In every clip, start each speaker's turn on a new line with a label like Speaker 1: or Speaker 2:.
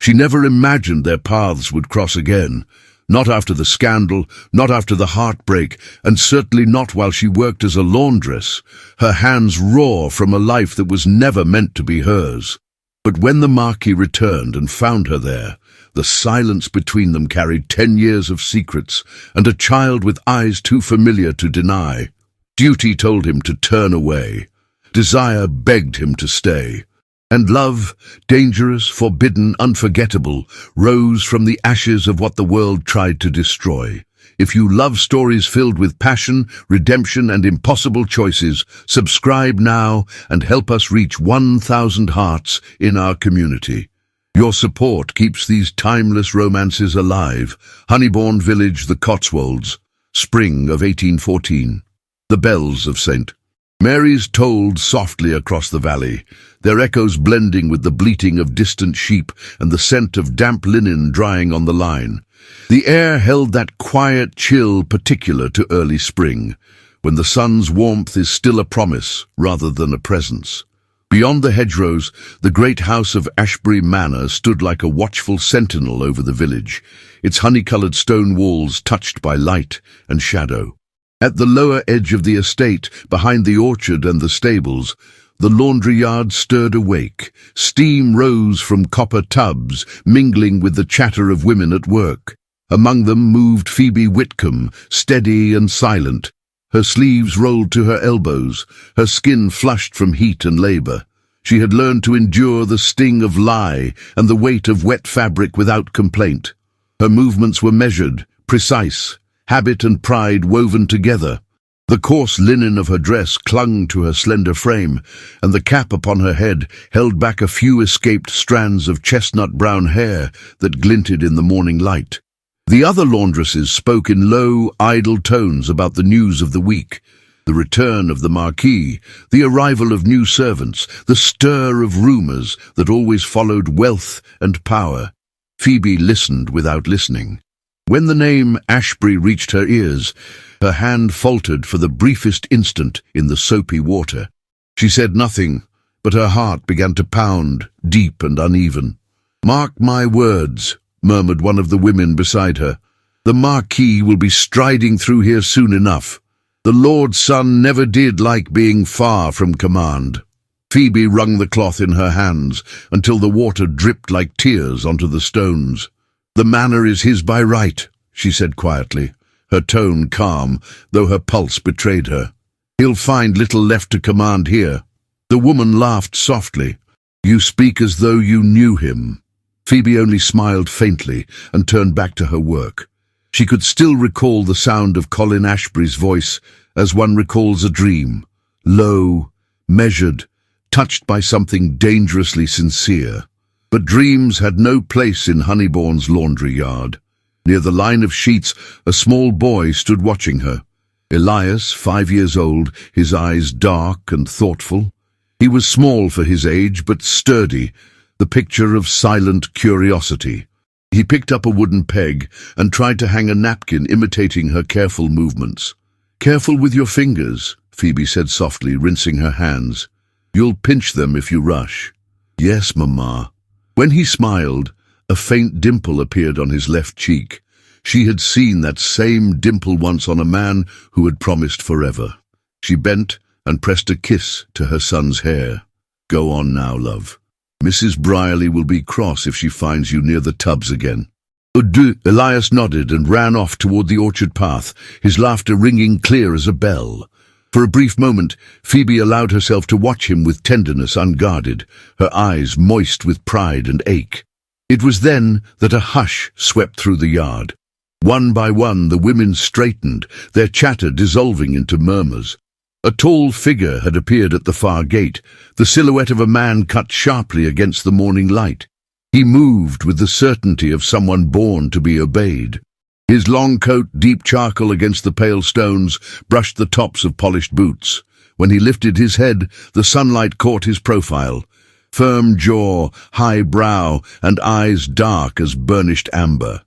Speaker 1: She never imagined their paths would cross again. Not after the scandal, not after the heartbreak, and certainly not while she worked as a laundress, her hands raw from a life that was never meant to be hers. But when the Marquis returned and found her there, the silence between them carried 10 years of secrets and a child with eyes too familiar to deny. Duty told him to turn away. Desire begged him to stay. And love, dangerous, forbidden, unforgettable, rose from the ashes of what the world tried to destroy. If you love stories filled with passion, redemption, and impossible choices, subscribe now and help us reach 1,000 hearts in our community. Your support keeps these timeless romances alive. Honeybourne Village, the Cotswolds, spring of 1814. The bells of St. Mary's tolled softly across the valley, their echoes blending with the bleating of distant sheep and the scent of damp linen drying on the line. The air held that quiet chill particular to early spring, when the sun's warmth is still a promise rather than a presence. Beyond the hedgerows, the great house of Ashbury Manor stood like a watchful sentinel over the village, its honey-coloured stone walls touched by light and shadow. At the lower edge of the estate, behind the orchard and the stables, the laundry yard stirred awake. Steam rose from copper tubs, mingling with the chatter of women at work. Among them moved Phoebe Whitcomb, steady and silent. Her sleeves rolled to her elbows, her skin flushed from heat and labour. She had learned to endure the sting of lie and the weight of wet fabric without complaint. Her movements were measured, precise, habit and pride woven together. The coarse linen of her dress clung to her slender frame, and the cap upon her head held back a few escaped strands of chestnut-brown hair that glinted in the morning light. The other laundresses spoke in low, idle tones about the news of the week, the return of the Marquis, the arrival of new servants, the stir of rumours that always followed wealth and power. Phoebe listened without listening. When the name Ashbury reached her ears, her hand faltered for the briefest instant in the soapy water. She said nothing, but her heart began to pound, deep and uneven. "Mark my words," murmured one of the women beside her. "The Marquis will be striding through here soon enough. The Lord's son never did like being far from command." Phoebe wrung the cloth in her hands until the water dripped like tears onto the stones. "The manor is his by right," she said quietly, her tone calm, though her pulse betrayed her. "He'll find little left to command here." The woman laughed softly. "You speak as though you knew him." Phoebe only smiled faintly and turned back to her work. She could still recall the sound of Colin Ashbury's voice as one recalls a dream, low, measured, touched by something dangerously sincere. But dreams had no place in Honeybourne's laundry yard. Near the line of sheets, a small boy stood watching her. Elias, 5 years old, his eyes dark and thoughtful. He was small for his age, but sturdy, the picture of silent curiosity. He picked up a wooden peg and tried to hang a napkin imitating her careful movements. "Careful with your fingers," Phoebe said softly, rinsing her hands. "You'll pinch them if you rush." "Yes, Mamma." When he smiled, a faint dimple appeared on his left cheek. She had seen that same dimple once on a man who had promised forever. She bent and pressed a kiss to her son's hair. "Go on now, love. Mrs. Brierly will be cross if she finds you near the tubs again." "Adieu." Elias nodded and ran off toward the orchard path, his laughter ringing clear as a bell. For a brief moment, Phoebe allowed herself to watch him with tenderness unguarded, her eyes moist with pride and ache. It was then that a hush swept through the yard. One by one, the women straightened, their chatter dissolving into murmurs. A tall figure had appeared at the far gate, the silhouette of a man cut sharply against the morning light. He moved with the certainty of someone born to be obeyed. His long coat, deep charcoal against the pale stones, brushed the tops of polished boots. When he lifted his head, the sunlight caught his profile. Firm jaw, high brow, and eyes dark as burnished amber.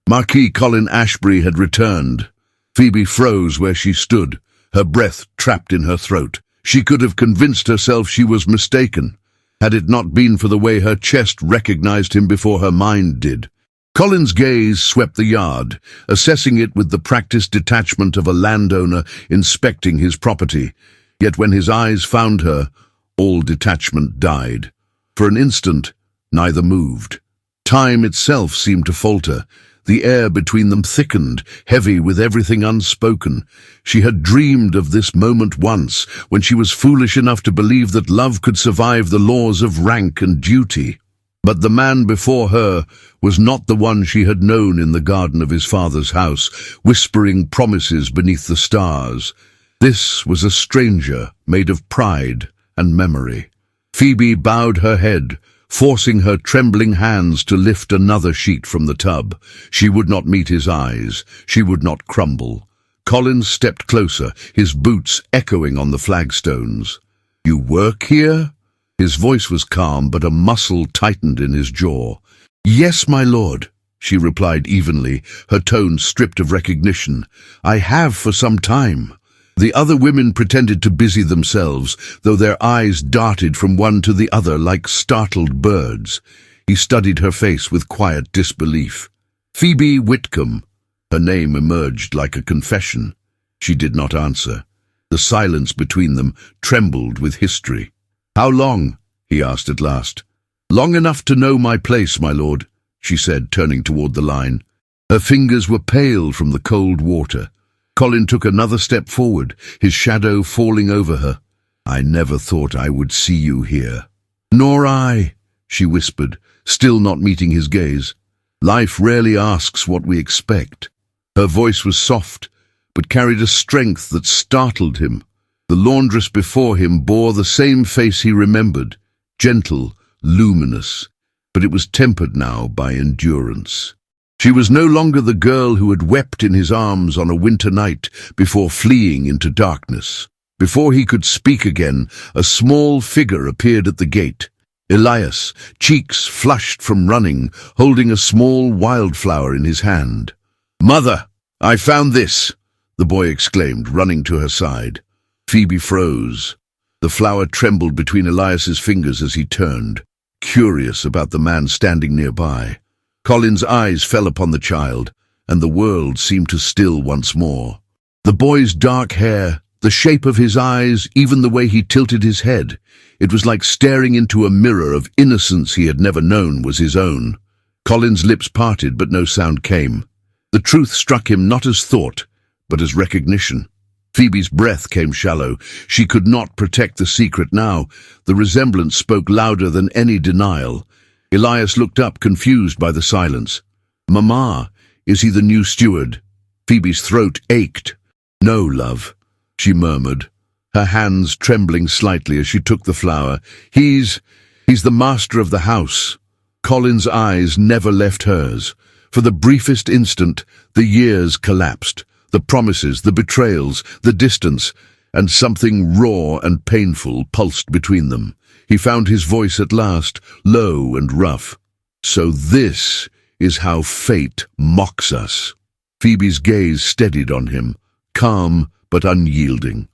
Speaker 1: Marquis Colin Ashbury had returned. Phoebe froze where she stood, her breath trapped in her throat. She could have convinced herself she was mistaken. had it not been for the way her chest recognized him before her mind did. Colin's gaze swept the yard, assessing it with the practiced detachment of a landowner inspecting his property. Yet when his eyes found her, all detachment died. For an instant, neither moved. Time itself seemed to falter. The air between them thickened, heavy with everything unspoken. She had dreamed of this moment once, when she was foolish enough to believe that love could survive the laws of rank and duty. But the man before her was not the one she had known in the garden of his father's house, whispering promises beneath the stars. This was a stranger made of pride and memory. Phoebe bowed her head, forcing her trembling hands to lift another sheet from the tub. She would not meet his eyes. She would not crumble. Colin stepped closer, his boots echoing on the flagstones. "You work here?" His voice was calm, but a muscle tightened in his jaw. "Yes, my lord," she replied evenly, her tone stripped of recognition. "I have for some time." The other women pretended to busy themselves, though their eyes darted from one to the other like startled birds. He studied her face with quiet disbelief. "Phoebe Whitcomb." Her name emerged like a confession. She did not answer. The silence between them trembled with history. "How long?" he asked at last. "Long enough to know my place, my lord," she said, turning toward the line. Her fingers were pale from the cold water. Colin took another step forward, his shadow falling over her. "I never thought I would see you here." "Nor I," she whispered, still not meeting his gaze. "Life rarely asks what we expect." Her voice was soft, but carried a strength that startled him. The laundress before him bore the same face he remembered, gentle, luminous, but it was tempered now by endurance. She was no longer the girl who had wept in his arms on a winter night before fleeing into darkness. Before he could speak again, a small figure appeared at the gate. Elias, cheeks flushed from running, holding a small wildflower in his hand. "Mother, I found this," the boy exclaimed, running to her side. Phoebe froze. The flower trembled between Elias's fingers as he turned, curious about the man standing nearby. Colin's eyes fell upon the child, and the world seemed to still once more. The boy's dark hair, the shape of his eyes, even the way he tilted his head, it was like staring into a mirror of innocence he had never known was his own. Colin's lips parted, but no sound came. The truth struck him not as thought, but as recognition. Phoebe's breath came shallow. She could not protect the secret now. The resemblance spoke louder than any denial. Elias looked up, confused by the silence. "Mama, is he the new steward?" Phoebe's throat ached. "No, love," she murmured, her hands trembling slightly as she took the flower. He's the master of the house." Colin's eyes never left hers. For the briefest instant, the years collapsed. The promises, the betrayals, the distance, and something raw and painful pulsed between them. He found his voice at last, low and rough. "So this is how fate mocks us." Phoebe's gaze steadied on him, calm but unyielding.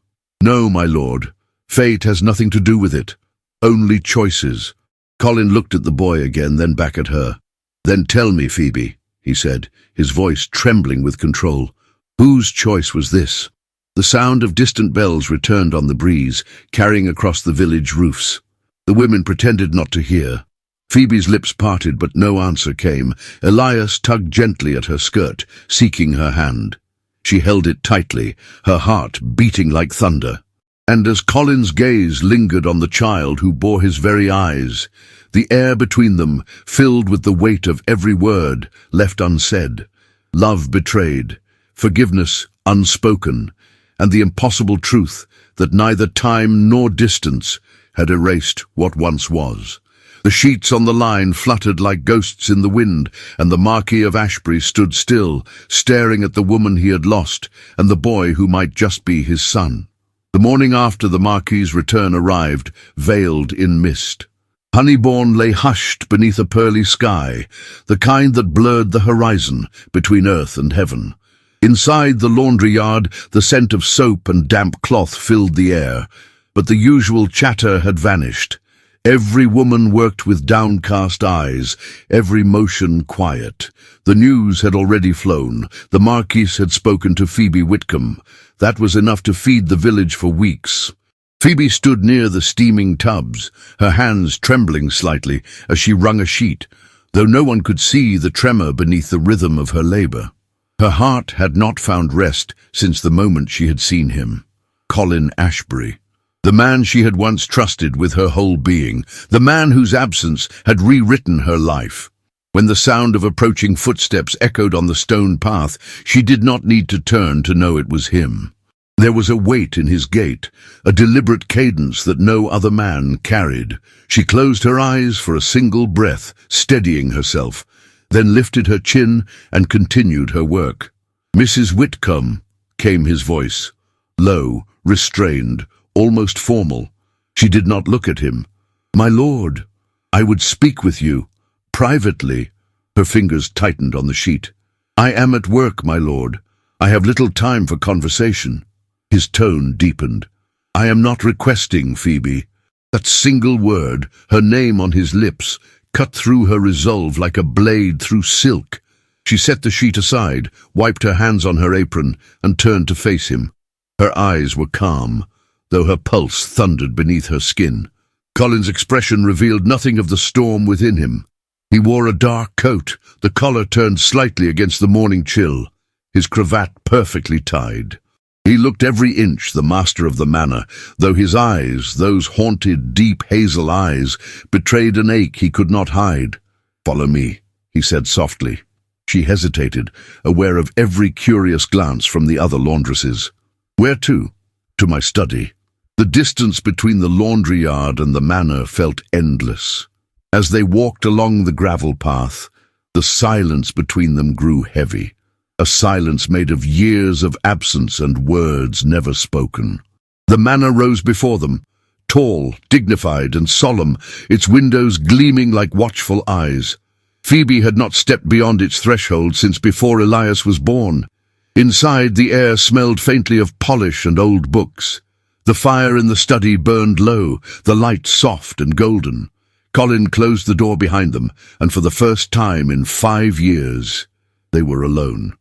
Speaker 1: "No, my lord, fate has nothing to do with it. Only choices." Colin looked at the boy again, then back at her. "Then tell me, Phoebe," he said, his voice trembling with control. "Whose choice was this?" The sound of distant bells returned on the breeze, carrying across the village roofs. The women pretended not to hear. Phoebe's lips parted, but no answer came. Elias tugged gently at her skirt, seeking her hand. She held it tightly, her heart beating like thunder. And as Colin's gaze lingered on the child who bore his very eyes, the air between them filled with the weight of every word left unsaid. Love betrayed, forgiveness unspoken, and the impossible truth that neither time nor distance had erased what once was. The sheets on the line fluttered like ghosts in the wind, and the Marquis of Ashbury stood still, staring at the woman he had lost and the boy who might just be his son. The morning after the Marquis's return arrived, veiled in mist. Honeybourne lay hushed beneath a pearly sky, the kind that blurred the horizon between earth and heaven. Inside the laundry yard, the scent of soap and damp cloth filled the air, but the usual chatter had vanished. Every woman worked with downcast eyes, every motion quiet. The news had already flown. The Marquis had spoken to Phoebe Whitcomb. That was enough to feed the village for weeks. Phoebe stood near the steaming tubs, her hands trembling slightly as she wrung a sheet, though no one could see the tremor beneath the rhythm of her labor. Her heart had not found rest since the moment she had seen him. Colin Ashbury. The man she had once trusted with her whole being, the man whose absence had rewritten her life. When the sound of approaching footsteps echoed on the stone path, she did not need to turn to know it was him. There was a weight in his gait, a deliberate cadence that no other man carried. She closed her eyes for a single breath, steadying herself, then lifted her chin and continued her work. "Mrs. Whitcomb," came his voice, low, restrained, almost formal. She did not look at him. "My lord, I would speak with you, privately." Her fingers tightened on the sheet. "I am at work, my lord. I have little time for conversation." His tone deepened. "I am not requesting, Phoebe." That single word, her name on his lips, cut through her resolve like a blade through silk. She set the sheet aside, wiped her hands on her apron, and turned to face him. Her eyes were calm, though her pulse thundered beneath her skin. Colin's expression revealed nothing of the storm within him. He wore a dark coat, the collar turned slightly against the morning chill, his cravat perfectly tied. He looked every inch the master of the manor, though his eyes, those haunted, deep hazel eyes, betrayed an ache he could not hide. "Follow me," he said softly. She hesitated, aware of every curious glance from the other laundresses. "Where to?" "To my study." The distance between the laundry yard and the manor felt endless. As they walked along the gravel path, the silence between them grew heavy, a silence made of years of absence and words never spoken. The manor rose before them, tall, dignified and solemn, its windows gleaming like watchful eyes. Phoebe had not stepped beyond its threshold since before Elias was born. Inside, the air smelled faintly of polish and old books. The fire in the study burned low, the light soft and golden. Colin closed the door behind them, and for the first time in 5 years, they were alone.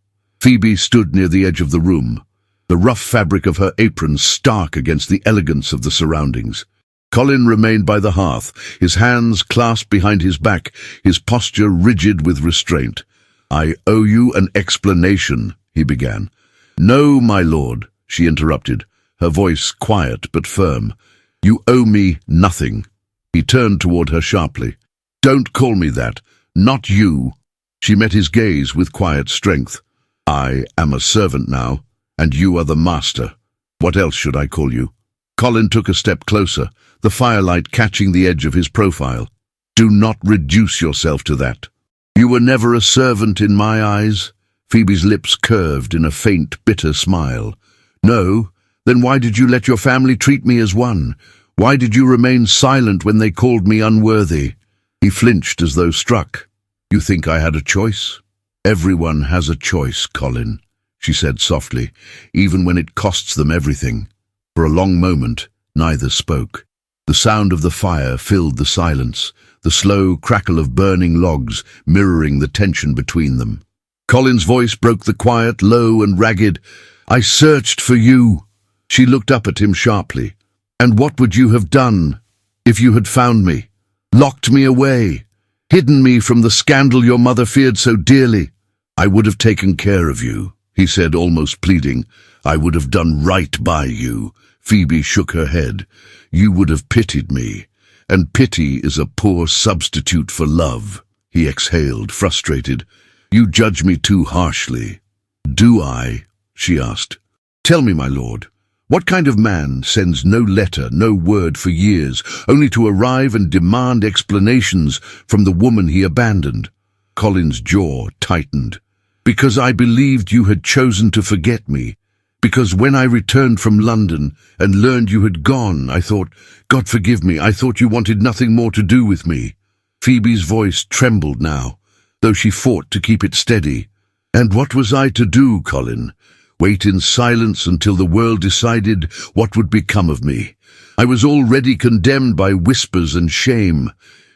Speaker 1: Phoebe stood near the edge of the room, the rough fabric of her apron stark against the elegance of the surroundings. Colin remained by the hearth, his hands clasped behind his back, his posture rigid with restraint. "I owe you an explanation," he began. "No, my lord," she interrupted, her voice quiet but firm. "You owe me nothing." He turned toward her sharply. "Don't call me that. Not you." She met his gaze with quiet strength. "I am a servant now, and you are the master. What else should I call you?" Colin took a step closer, the firelight catching the edge of his profile. "Do not reduce yourself to that. You were never a servant in my eyes." Phoebe's lips curved in a faint, bitter smile. "No? Then why did you let your family treat me as one? Why did you remain silent when they called me unworthy?" He flinched as though struck. "You think I had a choice?" "Everyone has a choice, Colin," she said softly, "even when it costs them everything." For a long moment, neither spoke. The sound of the fire filled the silence, the slow crackle of burning logs mirroring the tension between them. Colin's voice broke the quiet, low and ragged. "I searched for you." She looked up at him sharply. "And what would you have done if you had found me? Locked me away? Hidden me from the scandal your mother feared so dearly?" "I would have taken care of you," he said, almost pleading. "I would have done right by you." Phoebe shook her head. "You would have pitied me, and pity is a poor substitute for love." He exhaled, frustrated. "You judge me too harshly." "Do I?" she asked. "Tell me, my lord, what kind of man sends no letter, no word for years, only to arrive and demand explanations from the woman he abandoned?" Colin's jaw tightened. "Because I believed you had chosen to forget me. Because when I returned from London and learned you had gone, I thought, God forgive me, I thought you wanted nothing more to do with me." Phoebe's voice trembled now, though she fought to keep it steady. "And what was I to do, Colin? Wait in silence until the world decided what would become of me. I was already condemned by whispers and shame.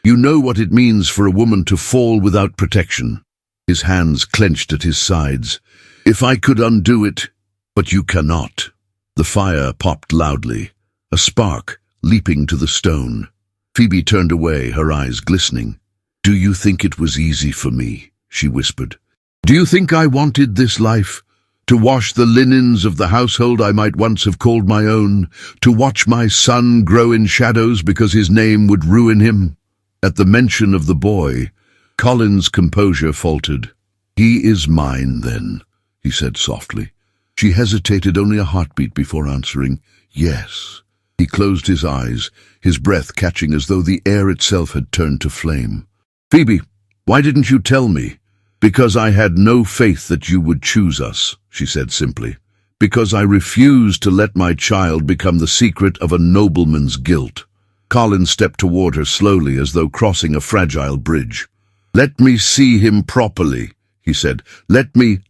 Speaker 1: You know what it means for a woman to fall without protection. His hands clenched at his sides. If I could undo it, but you cannot. The fire popped loudly, a spark leaping to the stone. Phoebe turned away, her eyes glistening. Do you think it was easy for me? She whispered. Do you think I wanted this life? To wash the linens of the household I might once have called my own, to watch my son grow in shadows because his name would ruin him? At the mention of the boy, Colin's composure faltered. He is mine, then, he said softly. She hesitated only a heartbeat before answering, yes. He closed his eyes, his breath catching as though the air itself had turned to flame. Phoebe, why didn't you tell me? Because I had no faith that you would choose us, she said simply. Because I refused to let my child become the secret of a nobleman's guilt. Colin stepped toward her slowly as though crossing a fragile bridge. Let me see him properly, he said. Let me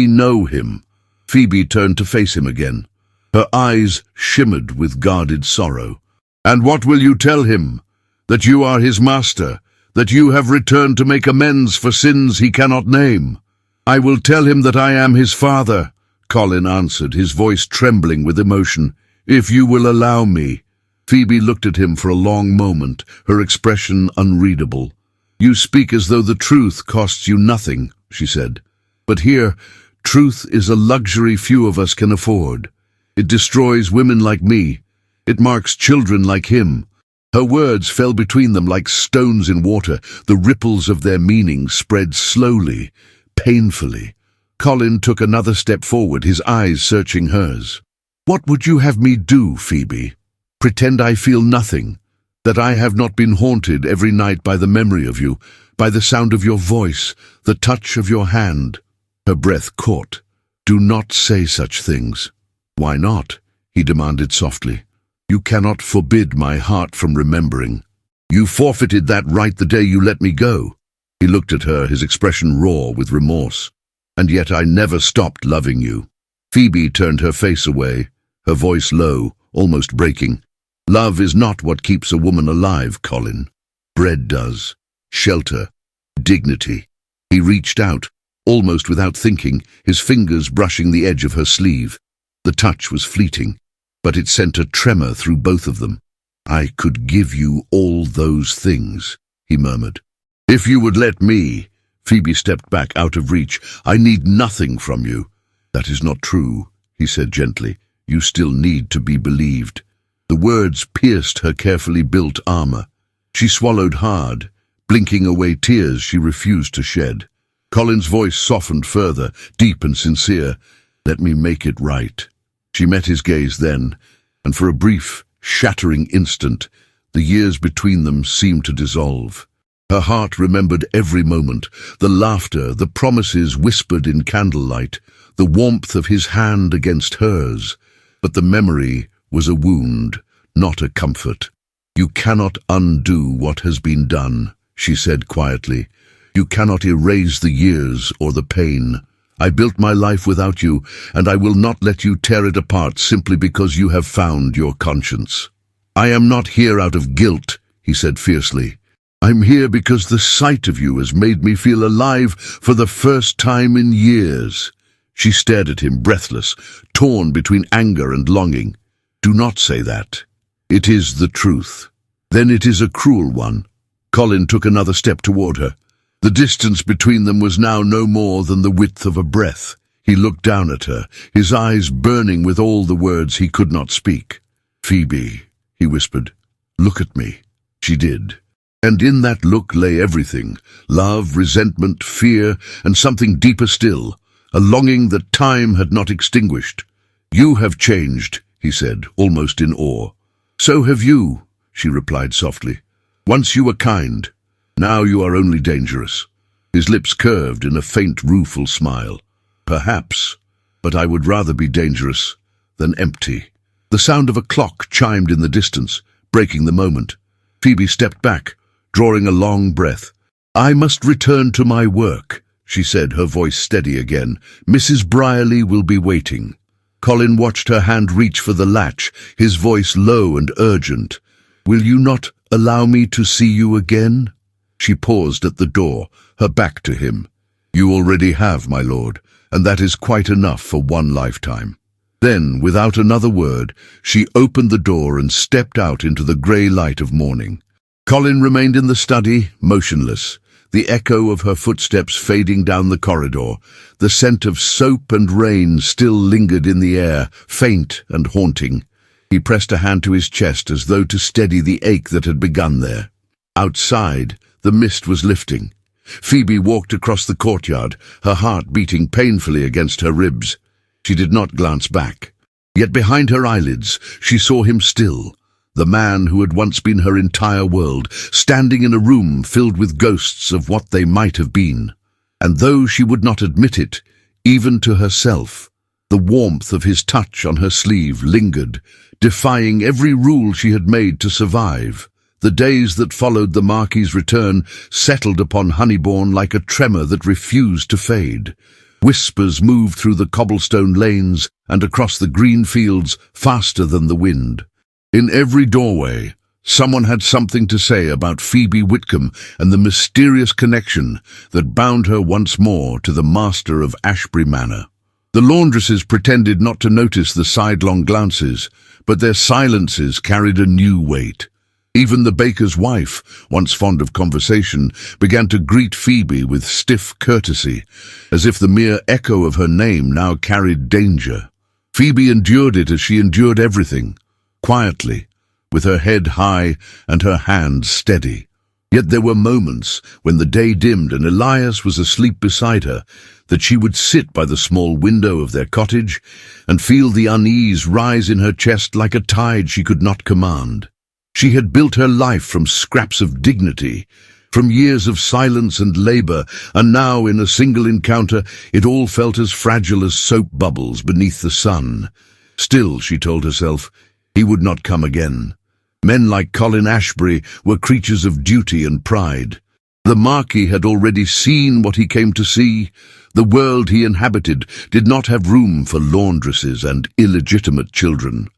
Speaker 1: know him. Phoebe turned to face him again. Her eyes shimmered with guarded sorrow. And what will you tell him? That you are his master, that you have returned to make amends for sins he cannot name. I will tell him that I am his father, Colin answered, his voice trembling with emotion. If you will allow me. Phoebe looked at him for a long moment, her expression unreadable. You speak as though the truth costs you nothing, she said. But here, truth is a luxury few of us can afford. It destroys women like me. It marks children like him. Her words fell between them like stones in water. The ripples of their meaning spread slowly, painfully. Colin took another step forward, his eyes searching hers. What would you have me do, Phoebe? Pretend I feel nothing, that I have not been haunted every night by the memory of you, by the sound of your voice, the touch of your hand. Her breath caught. Do not say such things. Why not? He demanded softly. You cannot forbid my heart from remembering. You forfeited that right the day you let me go. He looked at her, his expression raw with remorse. And yet I never stopped loving you. Phoebe turned her face away, her voice low, almost breaking. Love is not what keeps a woman alive, Colin. Bread does. Shelter. Dignity. He reached out, almost without thinking, his fingers brushing the edge of her sleeve. The touch was fleeting, but it sent a tremor through both of them. I could give you all those things, he murmured. If you would let me. Phoebe stepped back out of reach. I need nothing from you. That is not true, he said gently. You still need to be believed. The words pierced her carefully built armor. She swallowed hard, blinking away tears she refused to shed. Colin's voice softened further, deep and sincere. Let me make it right. She met his gaze then, and for a brief, shattering instant, the years between them seemed to dissolve. Her heart remembered every moment, the laughter, the promises whispered in candlelight, the warmth of his hand against hers. But the memory was a wound, not a comfort. You cannot undo what has been done, she said quietly. You cannot erase the years or the pain. I built my life without you, and I will not let you tear it apart simply because you have found your conscience. I am not here out of guilt, he said fiercely. I'm here because the sight of you has made me feel alive for the first time in years. She stared at him, breathless, torn between anger and longing. Do not say that. It is the truth. Then it is a cruel one. Colin took another step toward her. The distance between them was now no more than the width of a breath. He looked down at her, his eyes burning with all the words he could not speak. Phoebe, he whispered, look at me. She did. And in that look lay everything, love, resentment, fear, and something deeper still, a longing that time had not extinguished. You have changed, he said, almost in awe. So have you, she replied softly. Once you were kind. Now you are only dangerous. His lips curved in a faint, rueful smile. Perhaps, but I would rather be dangerous than empty. The sound of a clock chimed in the distance, breaking the moment. Phoebe stepped back, drawing a long breath. I must return to my work, she said, her voice steady again. "Mrs. Brierly will be waiting." Colin watched her hand reach for the latch, his voice low and urgent. "Will you not allow me to see you again?" She paused at the door, her back to him. "You already have, my lord, and that is quite enough for one lifetime." Then, without another word, she opened the door and stepped out into the grey light of morning. Colin remained in the study, motionless, the echo of her footsteps fading down the corridor. The scent of soap and rain still lingered in the air, faint and haunting. He pressed a hand to his chest as though to steady the ache that had begun there. Outside, the mist was lifting. Phoebe walked across the courtyard, her heart beating painfully against her ribs. She did not glance back. Yet behind her eyelids, she saw him still, the man who had once been her entire world, standing in a room filled with ghosts of what they might have been. And though she would not admit it, even to herself, the warmth of his touch on her sleeve lingered, defying every rule she had made to survive. The days that followed the Marquis's return settled upon Honeybourne like a tremor that refused to fade. Whispers moved through the cobblestone lanes and across the green fields faster than the wind. In every doorway, someone had something to say about Phoebe Whitcomb and the mysterious connection that bound her once more to the master of Ashbury Manor. The laundresses pretended not to notice the sidelong glances, but their silences carried a new weight. Even the baker's wife, once fond of conversation, began to greet Phoebe with stiff courtesy, as if the mere echo of her name now carried danger. Phoebe endured it as she endured everything, quietly, with her head high and her hands steady. Yet there were moments, when the day dimmed and Elias was asleep beside her, that she would sit by the small window of their cottage and feel the unease rise in her chest like a tide she could not command. She had built her life from scraps of dignity, from years of silence and labor, and now, in a single encounter, it all felt as fragile as soap bubbles beneath the sun. Still, she told herself, he would not come again. Men like Colin Ashbury were creatures of duty and pride. The Marquis had already seen what he came to see. The world he inhabited did not have room for laundresses and illegitimate children.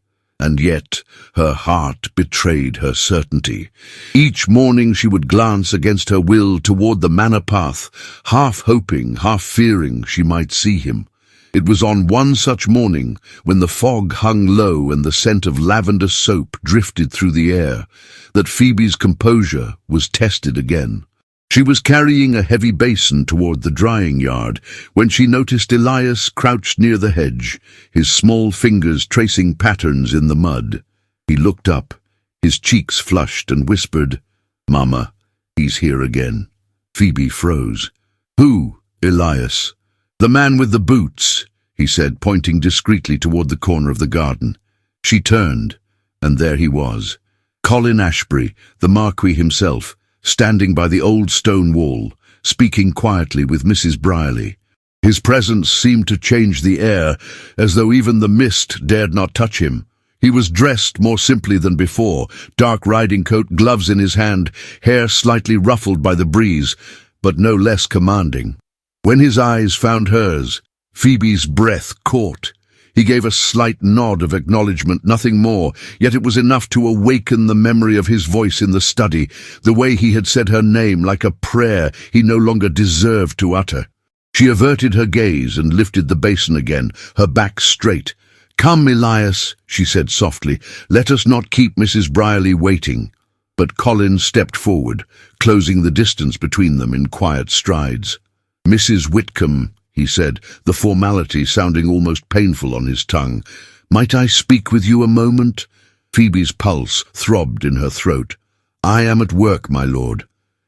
Speaker 1: And yet her heart betrayed her certainty. Each morning she would glance against her will toward the manor path, half hoping, half fearing she might see him. It was on one such morning, when the fog hung low and the scent of lavender soap drifted through the air, that Phoebe's composure was tested again. She was carrying a heavy basin toward the drying yard when she noticed Elias crouched near the hedge, his small fingers tracing patterns in the mud. He looked up, his cheeks flushed, and whispered, "Mama, he's here again." Phoebe froze. "Who, Elias?" "The man with the boots," he said, pointing discreetly toward the corner of the garden. She turned, and there he was, Colin Ashbury, the Marquis himself, standing by the old stone wall, speaking quietly with Mrs. Brierly. His presence seemed to change the air, as though even the mist dared not touch him. He was dressed more simply than before, dark riding coat, gloves in his hand, hair slightly ruffled by the breeze, but no less commanding. When his eyes found hers, Phoebe's breath caught. He gave a slight nod of acknowledgement, nothing more, yet it was enough to awaken the memory of his voice in the study, the way he had said her name like a prayer he no longer deserved to utter. She averted her gaze and lifted the basin again, her back straight. "Come, Elias," she said softly, "let us not keep Mrs. Brierly waiting." But Colin stepped forward, closing the distance between them in quiet strides. "Mrs. Whitcomb," he said, the formality sounding almost painful on his tongue. "Might I speak with you a moment?" Phoebe's pulse throbbed in her throat. "I am at work, my lord."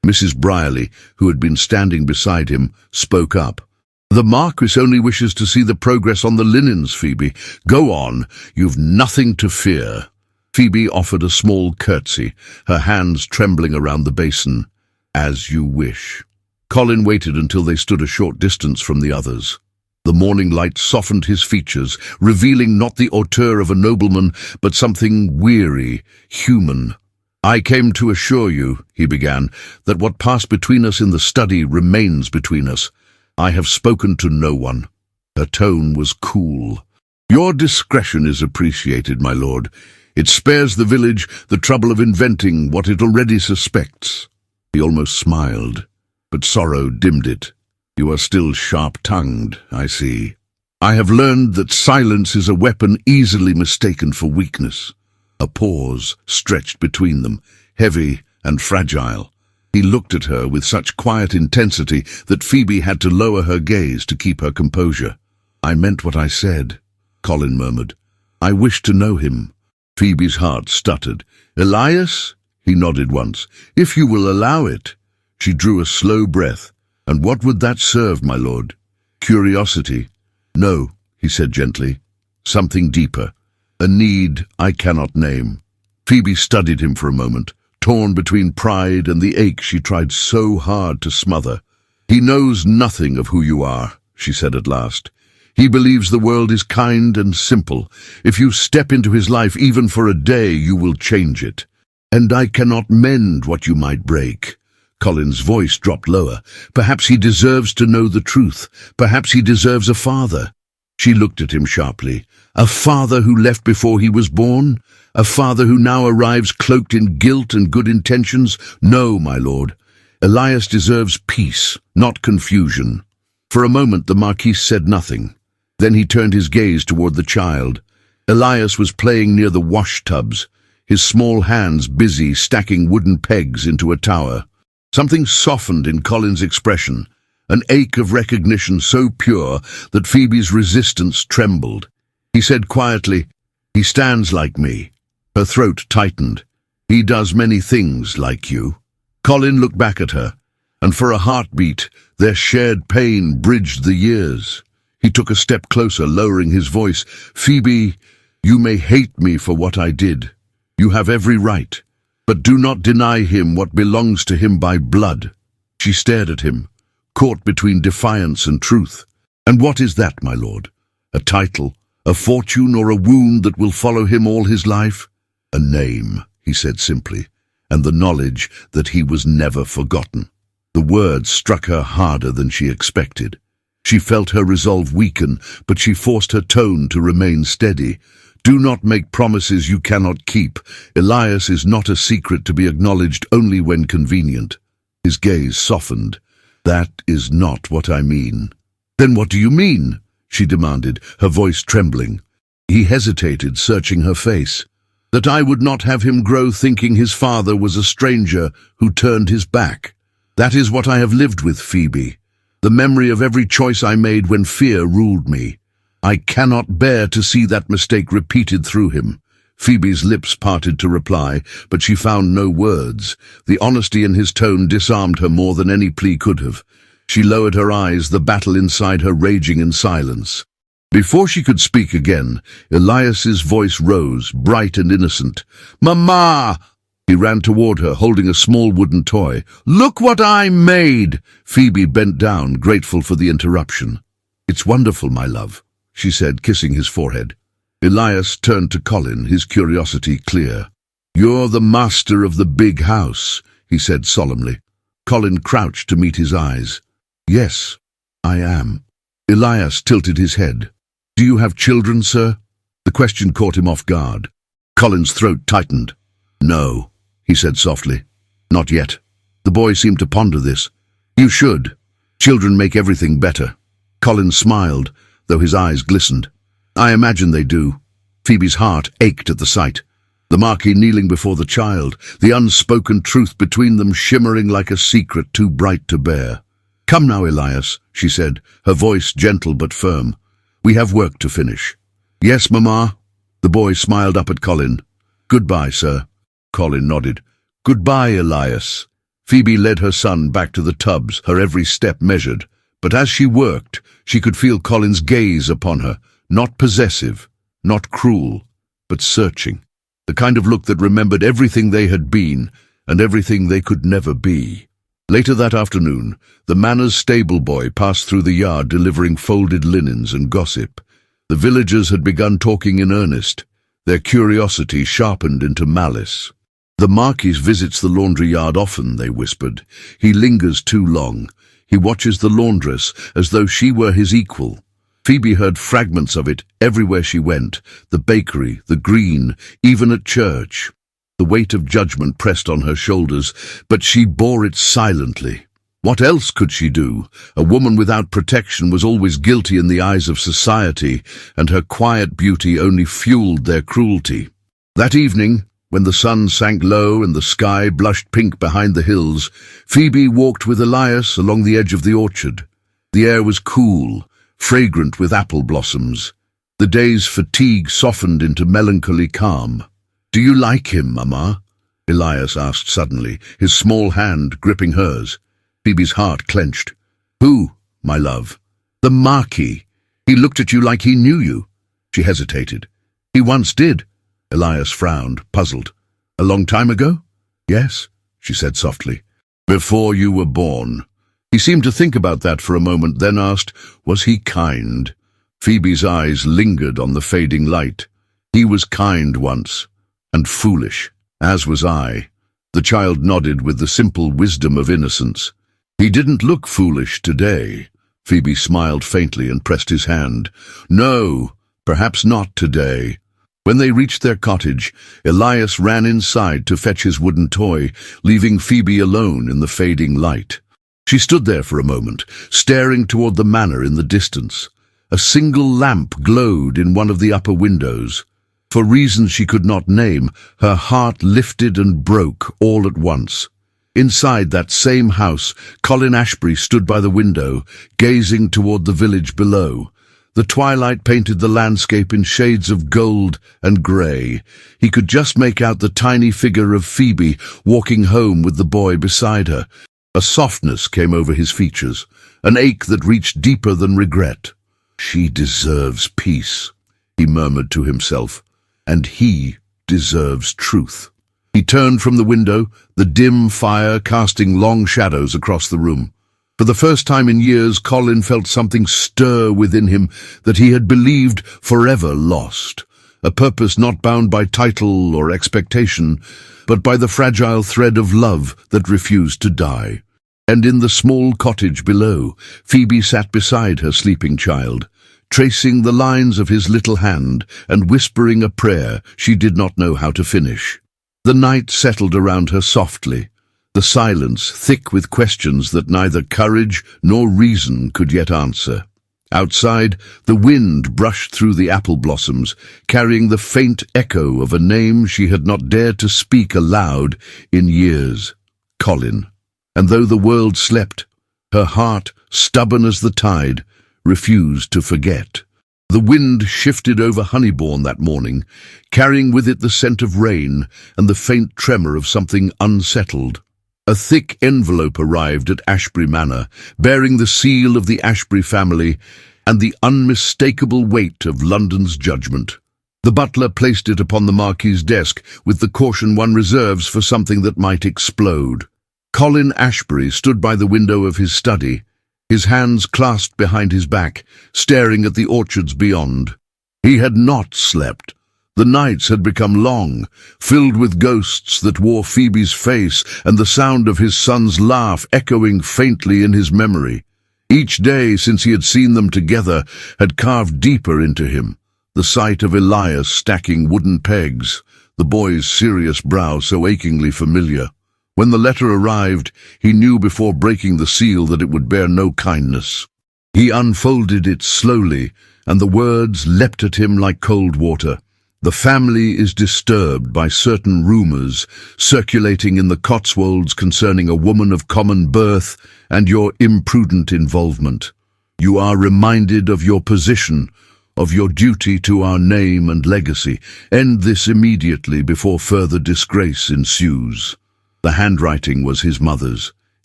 Speaker 1: Mrs. Brierly, who had been standing beside him, spoke up. "The Marquis only wishes to see the progress on the linens, Phoebe. Go on, you've nothing to fear." Phoebe offered a small curtsy, her hands trembling around the basin. "As you wish." Colin waited until they stood a short distance from the others. The morning light softened his features, revealing not the hauteur of a nobleman, but something weary, human. "I came to assure you," he began, "that what passed between us in the study remains between us. "I have spoken to no one." Her tone was cool. "Your discretion is appreciated, my lord. It spares the village the trouble of inventing what it already suspects." He almost smiled, but sorrow dimmed it. "You are still sharp-tongued, I see. I have learned that silence is a weapon easily mistaken for weakness." A pause stretched between them, heavy and fragile. He looked at her with such quiet intensity that Phoebe had to lower her gaze to keep her composure. "I meant what I said," Colin murmured. "I wish to know him." Phoebe's heart stuttered. "Elias?" He nodded once. "If you will allow it." She drew a slow breath. "And what would that serve, my lord?" "Curiosity." "No," he said gently. "Something deeper. A need I cannot name." Phoebe studied him for a moment, torn between pride and the ache she tried so hard to smother. "He knows nothing of who you are," she said at last. "He believes the world is kind and simple. If you step into his life even for a day, you will change it. And I cannot mend what you might break." Colin's voice dropped lower. "Perhaps he deserves to know the truth. Perhaps he deserves a father." She looked at him sharply. "A father who left before he was born? A father who now arrives cloaked in guilt and good intentions? No, my lord. Elias deserves peace, not confusion." For a moment the Marquis said nothing. Then he turned his gaze toward the child. Elias was playing near the wash-tubs, his small hands busy stacking wooden pegs into a tower. Something softened in Colin's expression, an ache of recognition so pure that Phoebe's resistance trembled. He said quietly, "He stands like me." Her throat tightened. "He does many things like you." Colin looked back at her, and for a heartbeat, their shared pain bridged the years. He took a step closer, lowering his voice. "Phoebe, you may hate me for what I did. You have every right. But do not deny him what belongs to him by blood." She stared at him, caught between defiance and truth. "And what is that, my lord? A title, a fortune, or a wound that will follow him all his life?" "A name," he said simply, "and the knowledge that he was never forgotten." The words struck her harder than she expected. She felt her resolve weaken, but she forced her tone to remain steady. "Do not make promises you cannot keep. Elias is not a secret to be acknowledged only when convenient." His gaze softened. "That is not what I mean." "Then what do you mean?" she demanded, her voice trembling. He hesitated, searching her face. "That I would not have him grow thinking his father was a stranger who turned his back. That is what I have lived with, Phoebe. The memory of every choice I made when fear ruled me. I cannot bear to see that mistake repeated through him." Phoebe's lips parted to reply, but she found no words. The honesty in his tone disarmed her more than any plea could have. She lowered her eyes, the battle inside her raging in silence. Before she could speak again, Elias's voice rose, bright and innocent. "Mama!" He ran toward her, holding a small wooden toy. "Look what I made!" Phoebe bent down, grateful for the interruption. "It's wonderful, my love," she said, kissing his forehead. Elias turned to Colin, his curiosity clear. "You're the master of the big house," he said solemnly. Colin crouched to meet his eyes. "Yes, I am." Elias tilted his head. "Do you have children, sir?" The question caught him off guard. Colin's throat tightened. "No," he said softly. "Not yet." The boy seemed to ponder this. "You should. Children make everything better." Colin smiled, though his eyes glistened. "I imagine they do." Phoebe's heart ached at the sight. The Marquis kneeling before the child, the unspoken truth between them shimmering like a secret too bright to bear. "Come now, Elias," she said, her voice gentle but firm. "We have work to finish." "Yes, Mamma." The boy smiled up at Colin. "Goodbye, sir." Colin nodded. "Goodbye, Elias." Phoebe led her son back to the tubs, her every step measured. But as she worked, she could feel Colin's gaze upon her, not possessive, not cruel, but searching. The kind of look that remembered everything they had been and everything they could never be. Later that afternoon, the manor's stable boy passed through the yard delivering folded linens and gossip. The villagers had begun talking in earnest, their curiosity sharpened into malice. "The Marquis visits the laundry yard often," they whispered. "He lingers too long. He watches the laundress as though she were his equal. Phoebe heard fragments of it everywhere she went, the bakery, the green, even at church. The weight of judgment pressed on her shoulders, but she bore it silently. What else could she do? A woman without protection was always guilty in the eyes of society, and her quiet beauty only fueled their cruelty. That evening, when the sun sank low and the sky blushed pink behind the hills, Phoebe walked with Elias along the edge of the orchard. The air was cool, fragrant with apple blossoms. The day's fatigue softened into melancholy calm. "Do you like him, Mamma?" Elias asked suddenly, his small hand gripping hers. Phoebe's heart clenched. "Who, my love?" "The Marquis. He looked at you like he knew you." She hesitated. "He once did." Elias frowned, puzzled. "A long time ago?" "Yes," she said softly. "Before you were born." He seemed to think about that for a moment, then asked, "Was he kind?" Phoebe's eyes lingered on the fading light. "He was kind once, and foolish, as was I." The child nodded with the simple wisdom of innocence. "He didn't look foolish today." Phoebe smiled faintly and pressed his hand. "No, perhaps not today." When they reached their cottage, Elias ran inside to fetch his wooden toy, leaving Phoebe alone in the fading light. She stood there for a moment, staring toward the manor in the distance. A single lamp glowed in one of the upper windows. For reasons she could not name, her heart lifted and broke all at once. Inside that same house, Colin Ashbury stood by the window, gazing toward the village below. The twilight painted the landscape in shades of gold and grey. He could just make out the tiny figure of Phoebe walking home with the boy beside her. A softness came over his features, an ache that reached deeper than regret. "She deserves peace," he murmured to himself, "and he deserves truth." He turned from the window, the dim fire casting long shadows across the room. For the first time in years, Colin felt something stir within him that he had believed forever lost. A purpose not bound by title or expectation, but by the fragile thread of love that refused to die. And in the small cottage below, Phoebe sat beside her sleeping child, tracing the lines of his little hand and whispering a prayer she did not know how to finish. The night settled around her softly, the silence thick with questions that neither courage nor reason could yet answer. Outside, the wind brushed through the apple blossoms, carrying the faint echo of a name she had not dared to speak aloud in years. Colin. And though the world slept, her heart, stubborn as the tide, refused to forget. The wind shifted over Honeybourne that morning, carrying with it the scent of rain and the faint tremor of something unsettled. A thick envelope arrived at Ashbury Manor, bearing the seal of the Ashbury family and the unmistakable weight of London's judgment. The butler placed it upon the Marquis's desk with the caution one reserves for something that might explode. Colin Ashbury stood by the window of his study, his hands clasped behind his back, staring at the orchards beyond. He had not slept. The nights had become long, filled with ghosts that wore Phoebe's face and the sound of his son's laugh echoing faintly in his memory. Each day since he had seen them together had carved deeper into him. The sight of Elias stacking wooden pegs, the boy's serious brow so achingly familiar. When the letter arrived, he knew before breaking the seal that it would bear no kindness. He unfolded it slowly, and the words leapt at him like cold water. "The family is disturbed by certain rumours circulating in the Cotswolds concerning a woman of common birth and your imprudent involvement. You are reminded of your position, of your duty to our name and legacy. End this immediately before further disgrace ensues." The handwriting was his mother's,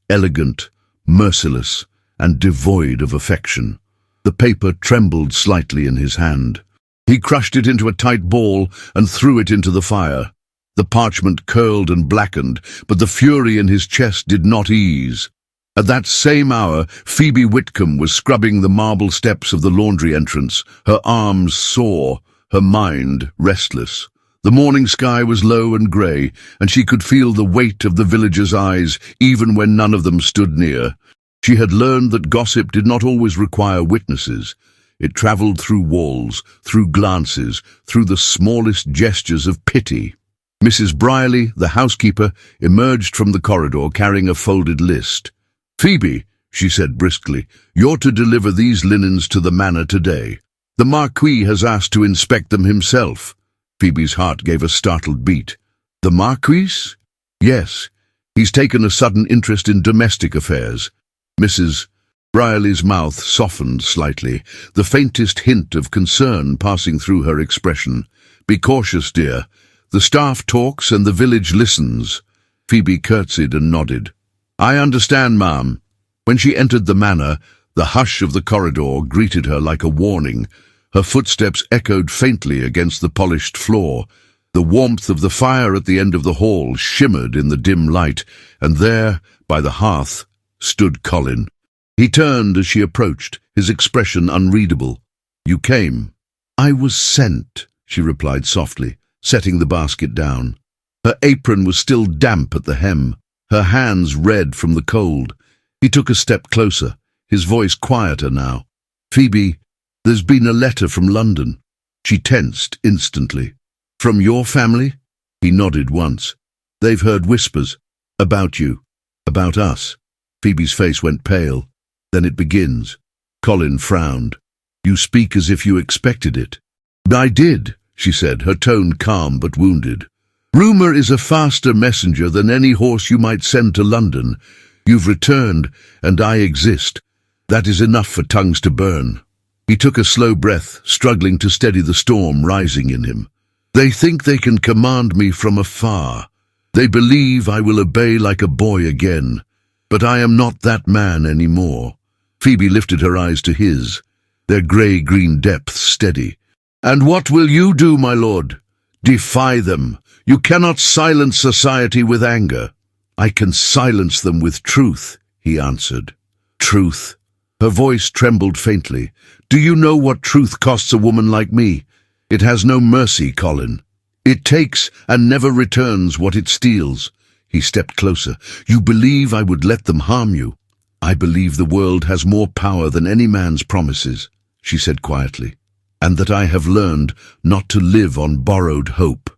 Speaker 1: elegant, merciless, and devoid of affection. The paper trembled slightly in his hand. He crushed it into a tight ball and threw it into the fire. The parchment curled and blackened, but the fury in his chest did not ease. At that same hour, Phoebe Whitcomb was scrubbing the marble steps of the laundry entrance, her arms sore, her mind restless. The morning sky was low and grey, and she could feel the weight of the villagers' eyes even when none of them stood near. She had learned that gossip did not always require witnesses. It travelled through walls, through glances, through the smallest gestures of pity. Mrs. Brierly, the housekeeper, emerged from the corridor carrying a folded list. "Phoebe," she said briskly, "you're to deliver these linens to the manor today. The Marquis has asked to inspect them himself." Phoebe's heart gave a startled beat. "The Marquis?" "Yes. He's taken a sudden interest in domestic affairs." Mrs. Brierly's mouth softened slightly, the faintest hint of concern passing through her expression. "Be cautious, dear. The staff talks and the village listens." Phoebe curtsied and nodded. "I understand, ma'am." When she entered the manor, the hush of the corridor greeted her like a warning. Her footsteps echoed faintly against the polished floor. The warmth of the fire at the end of the hall shimmered in the dim light, and there, by the hearth, stood Colin. He turned as she approached, his expression unreadable. "You came." "I was sent," she replied softly, setting the basket down. Her apron was still damp at the hem, her hands red from the cold. He took a step closer, his voice quieter now. "Phoebe, there's been a letter from London." She tensed instantly. "From your family?" He nodded once. "They've heard whispers. About you. About us." Phoebe's face went pale. "Then it begins." Colin frowned. "You speak as if you expected it." "I did," she said, her tone calm but wounded. "Rumour is a faster messenger than any horse you might send to London. You've returned, and I exist. That is enough for tongues to burn." He took a slow breath, struggling to steady the storm rising in him. "They think they can command me from afar. They believe I will obey like a boy again. But I am not that man anymore." Phoebe lifted her eyes to his, their grey-green depths steady. "And what will you do, my lord? Defy them. You cannot silence society with anger." "I can silence them with truth," he answered. "Truth." Her voice trembled faintly. "Do you know what truth costs a woman like me? It has no mercy, Colin. It takes and never returns what it steals." He stepped closer. "You believe I would let them harm you?" "I believe the world has more power than any man's promises," she said quietly, "and that I have learned not to live on borrowed hope."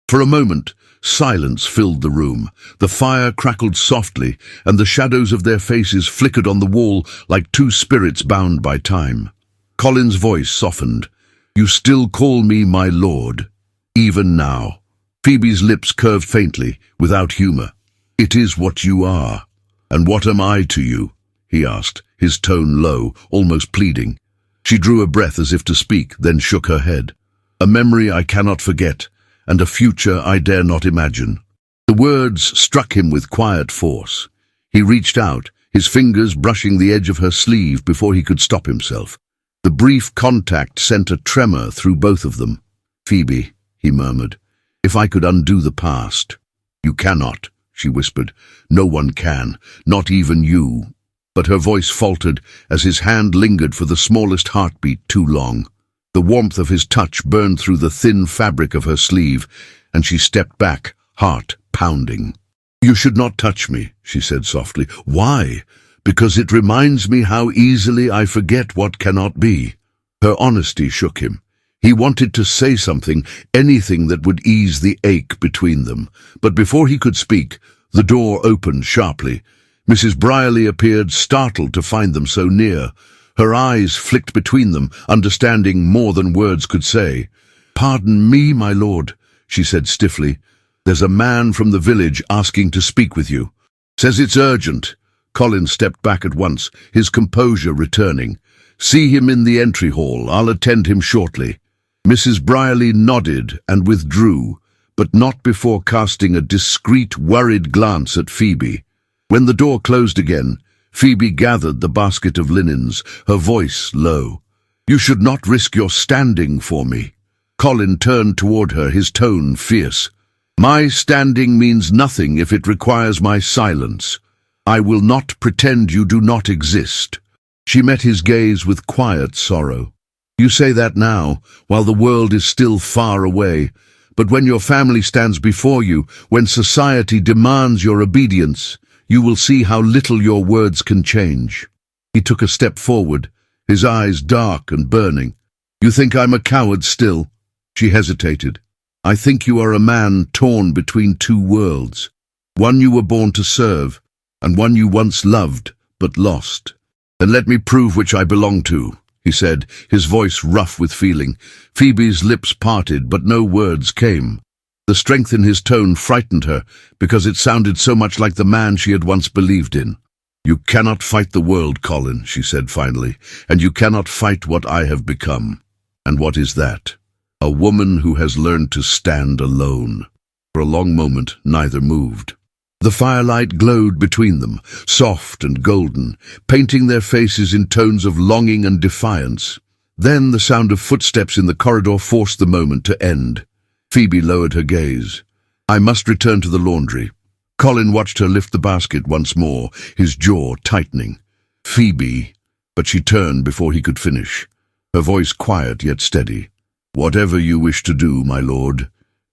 Speaker 1: For a moment, silence filled the room. The fire crackled softly, and the shadows of their faces flickered on the wall like two spirits bound by time. Colin's voice softened. "You still call me my lord, even now." Phoebe's lips curved faintly, without humour. "It is what you are." "And what am I to you?" he asked, his tone low, almost pleading. She drew a breath as if to speak, then shook her head. "A memory I cannot forget, and a future I dare not imagine." The words struck him with quiet force. He reached out, his fingers brushing the edge of her sleeve before he could stop himself. The brief contact sent a tremor through both of them. "Phoebe," he murmured, "if I could undo the past." "You cannot," she whispered. "No one can, not even you." But her voice faltered as his hand lingered for the smallest heartbeat too long. The warmth of his touch burned through the thin fabric of her sleeve, and she stepped back, heart pounding. "You should not touch me," she said softly. "Why? Because it reminds me how easily I forget what cannot be." Her honesty shook him. He wanted to say something, anything that would ease the ache between them. But before he could speak, the door opened sharply. Mrs. Brierly appeared, startled to find them so near. Her eyes flicked between them, understanding more than words could say. "Pardon me, my lord," she said stiffly. "There's a man from the village asking to speak with you. Says it's urgent." Colin stepped back at once, his composure returning. "See him in the entry hall. I'll attend him shortly." Mrs. Brierly nodded and withdrew, but not before casting a discreet, worried glance at Phoebe. When the door closed again, Phoebe gathered the basket of linens, her voice low. "You should not risk your standing for me." Colin turned toward her, his tone fierce. "My standing means nothing if it requires my silence. I will not pretend you do not exist." She met his gaze with quiet sorrow. "You say that now, while the world is still far away. But when your family stands before you, when society demands your obedience, you will see how little your words can change." He took a step forward, his eyes dark and burning. "You think I'm a coward still?" She hesitated. "I think you are a man torn between two worlds. One you were born to serve, and one you once loved but lost." "Then let me prove which I belong to," he said, his voice rough with feeling. Phoebe's lips parted, but no words came. The strength in his tone frightened her, because it sounded so much like the man she had once believed in. "You cannot fight the world, Colin," she said finally, "and you cannot fight what I have become." "And what is that?" "A woman who has learned to stand alone." For a long moment, neither moved. The firelight glowed between them, soft and golden, painting their faces in tones of longing and defiance. Then the sound of footsteps in the corridor forced the moment to end. Phoebe lowered her gaze. "I must return to the laundry." Colin watched her lift the basket once more, his jaw tightening. "Phoebe," but she turned before he could finish, her voice quiet yet steady. "Whatever you wish to do, my lord,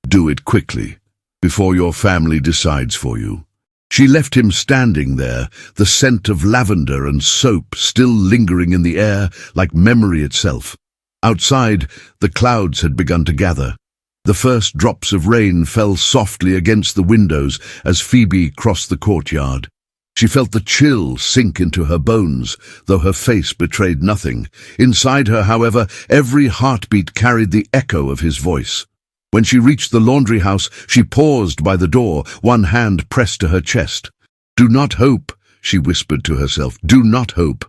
Speaker 1: do it quickly, before your family decides for you." She left him standing there, the scent of lavender and soap still lingering in the air like memory itself. Outside, the clouds had begun to gather. The first drops of rain fell softly against the windows as Phoebe crossed the courtyard. She felt the chill sink into her bones, though her face betrayed nothing. Inside her, however, every heartbeat carried the echo of his voice. When she reached the laundry house, she paused by the door, one hand pressed to her chest. "Do not hope," she whispered to herself, "do not hope."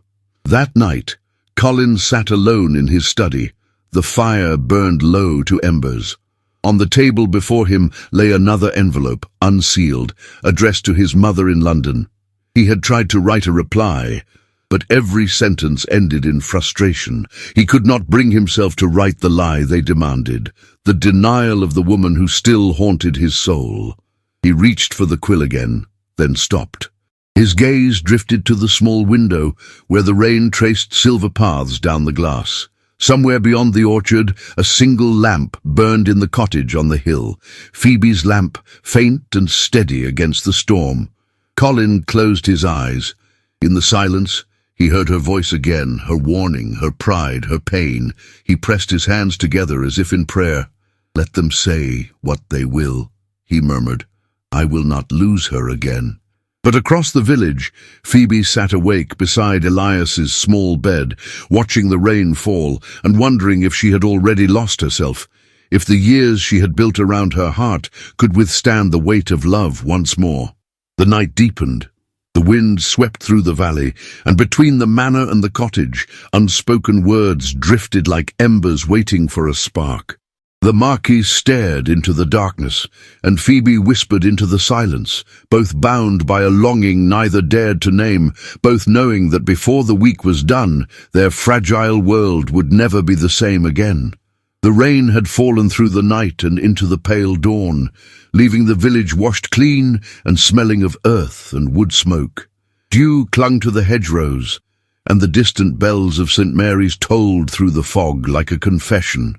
Speaker 1: That night, Colin sat alone in his study. The fire burned low to embers. On the table before him lay another envelope, unsealed, addressed to his mother in London. He had tried to write a reply, but every sentence ended in frustration. He could not bring himself to write the lie they demanded, the denial of the woman who still haunted his soul. He reached for the quill again, then stopped. His gaze drifted to the small window, where the rain traced silver paths down the glass. Somewhere beyond the orchard, a single lamp burned in the cottage on the hill, Phoebe's lamp, faint and steady against the storm. Colin closed his eyes. In the silence, he heard her voice again, her warning, her pride, her pain. He pressed his hands together as if in prayer. "Let them say what they will," he murmured. "I will not lose her again." But across the village, Phoebe sat awake beside Elias's small bed, watching the rain fall and wondering if she had already lost herself, if the years she had built around her heart could withstand the weight of love once more. The night deepened. The wind swept through the valley, and between the manor and the cottage, unspoken words drifted like embers waiting for a spark. The Marquis stared into the darkness, and Phoebe whispered into the silence, both bound by a longing neither dared to name, both knowing that before the week was done, their fragile world would never be the same again. The rain had fallen through the night and into the pale dawn, leaving the village washed clean and smelling of earth and wood smoke. Dew clung to the hedgerows, and the distant bells of St. Mary's tolled through the fog like a confession.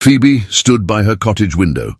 Speaker 1: Phoebe stood by her cottage window,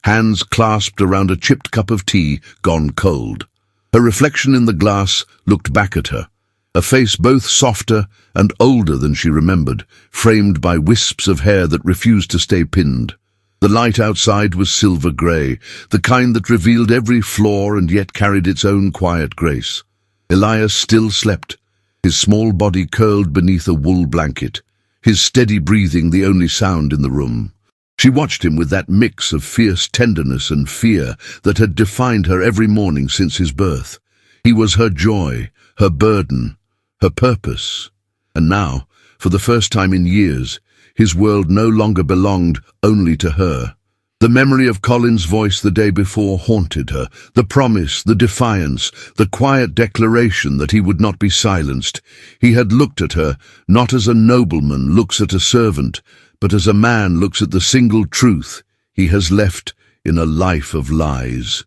Speaker 1: hands clasped around a chipped cup of tea gone cold. Her reflection in the glass looked back at her, a face both softer and older than she remembered, framed by wisps of hair that refused to stay pinned. The light outside was silver grey, the kind that revealed every flaw and yet carried its own quiet grace. Elias still slept, his small body curled beneath a wool blanket, his steady breathing the only sound in the room. She watched him with that mix of fierce tenderness and fear that had defined her every morning since his birth. He was her joy, her burden, her purpose. And now, for the first time in years, his world no longer belonged only to her. The memory of Colin's voice the day before haunted her, the promise, the defiance, the quiet declaration that he would not be silenced. He had looked at her, not as a nobleman looks at a servant, but as a man looks at the single truth he has left in a life of lies.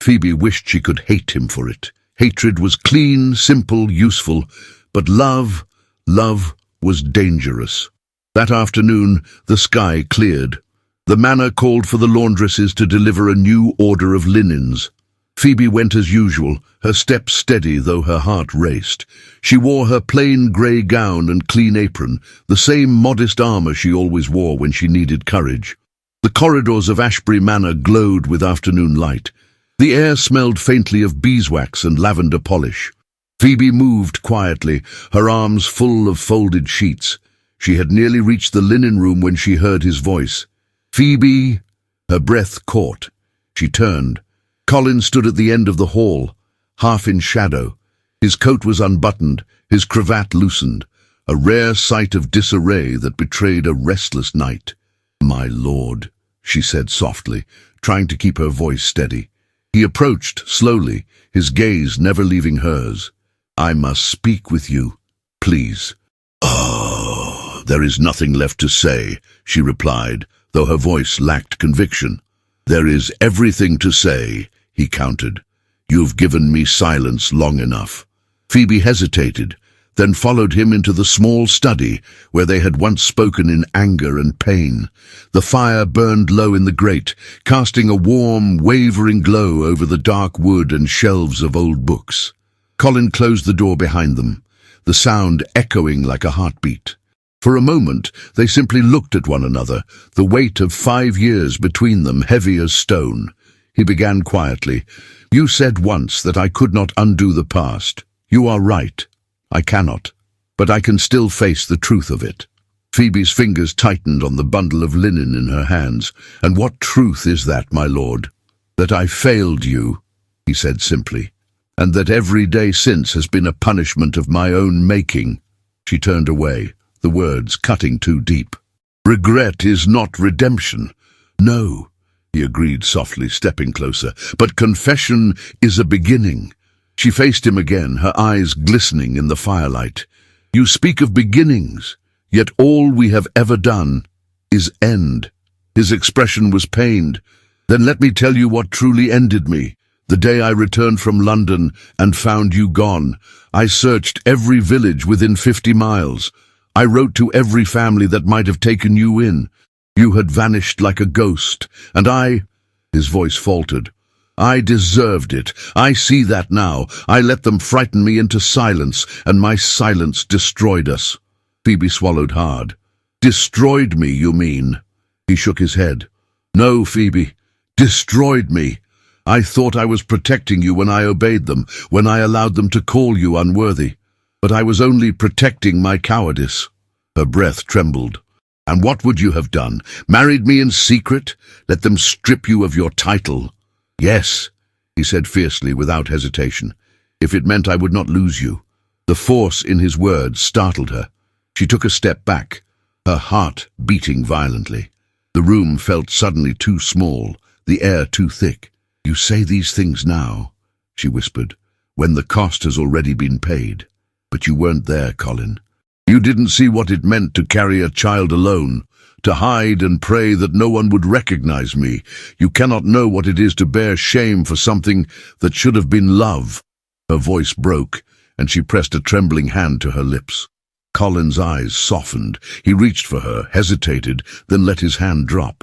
Speaker 1: Phoebe wished she could hate him for it. Hatred was clean, simple, useful, but love was dangerous. That afternoon, the sky cleared. The manor called for the laundresses to deliver a new order of linens. Phoebe went as usual, her step steady though her heart raced. She wore her plain grey gown and clean apron, the same modest armour she always wore when she needed courage. The corridors of Ashbury Manor glowed with afternoon light. The air smelled faintly of beeswax and lavender polish. Phoebe moved quietly, her arms full of folded sheets. She had nearly reached the linen room when she heard his voice. "Phoebe!" Her breath caught. She turned. Colin stood at the end of the hall, half in shadow. His coat was unbuttoned, his cravat loosened, a rare sight of disarray that betrayed a restless night. "My lord," she said softly, trying to keep her voice steady. He approached slowly, his gaze never leaving hers. "I must speak with you, please." "Oh, there is nothing left to say," she replied, though her voice lacked conviction. "There is everything to say," he countered. "You've given me silence long enough." Phoebe hesitated, then followed him into the small study where they had once spoken in anger and pain. The fire burned low in the grate, casting a warm, wavering glow over the dark wood and shelves of old books. Colin closed the door behind them, the sound echoing like a heartbeat. For a moment, they simply looked at one another, the weight of 5 years between them heavy as stone. He began quietly. "You said once that I could not undo the past. You are right. I cannot. But I can still face the truth of it." Phoebe's fingers tightened on the bundle of linen in her hands. "And what truth is that, my lord?" "That I failed you," he said simply, "and that every day since has been a punishment of my own making." She turned away, the words cutting too deep. "Regret is not redemption." "No," he agreed softly, stepping closer, "but confession is a beginning." She faced him again, her eyes glistening in the firelight. "You speak of beginnings, yet all we have ever done is end." His expression was pained. "Then let me tell you what truly ended me. The day I returned from London and found you gone. I searched every village within 50 miles. I wrote to every family that might have taken you in. You had vanished like a ghost, and I—" His voice faltered. "I deserved it. I see that now. I let them frighten me into silence, and my silence destroyed us." Phoebe swallowed hard. "Destroyed me, you mean?" He shook his head. "No, Phoebe. Destroyed me. I thought I was protecting you when I obeyed them, when I allowed them to call you unworthy. But I was only protecting my cowardice." Her breath trembled. "And what would you have done? Married me in secret? Let them strip you of your title?" "Yes," he said fiercely, without hesitation, "if it meant I would not lose you." The force in his words startled her. She took a step back, her heart beating violently. The room felt suddenly too small, the air too thick. "You say these things now," she whispered, "when the cost has already been paid. But you weren't there, Colin. You didn't see what it meant to carry a child alone, to hide and pray that no one would recognize me. You cannot know what it is to bear shame for something that should have been love." Her voice broke, and she pressed a trembling hand to her lips. Colin's eyes softened. He reached for her, hesitated, then let his hand drop.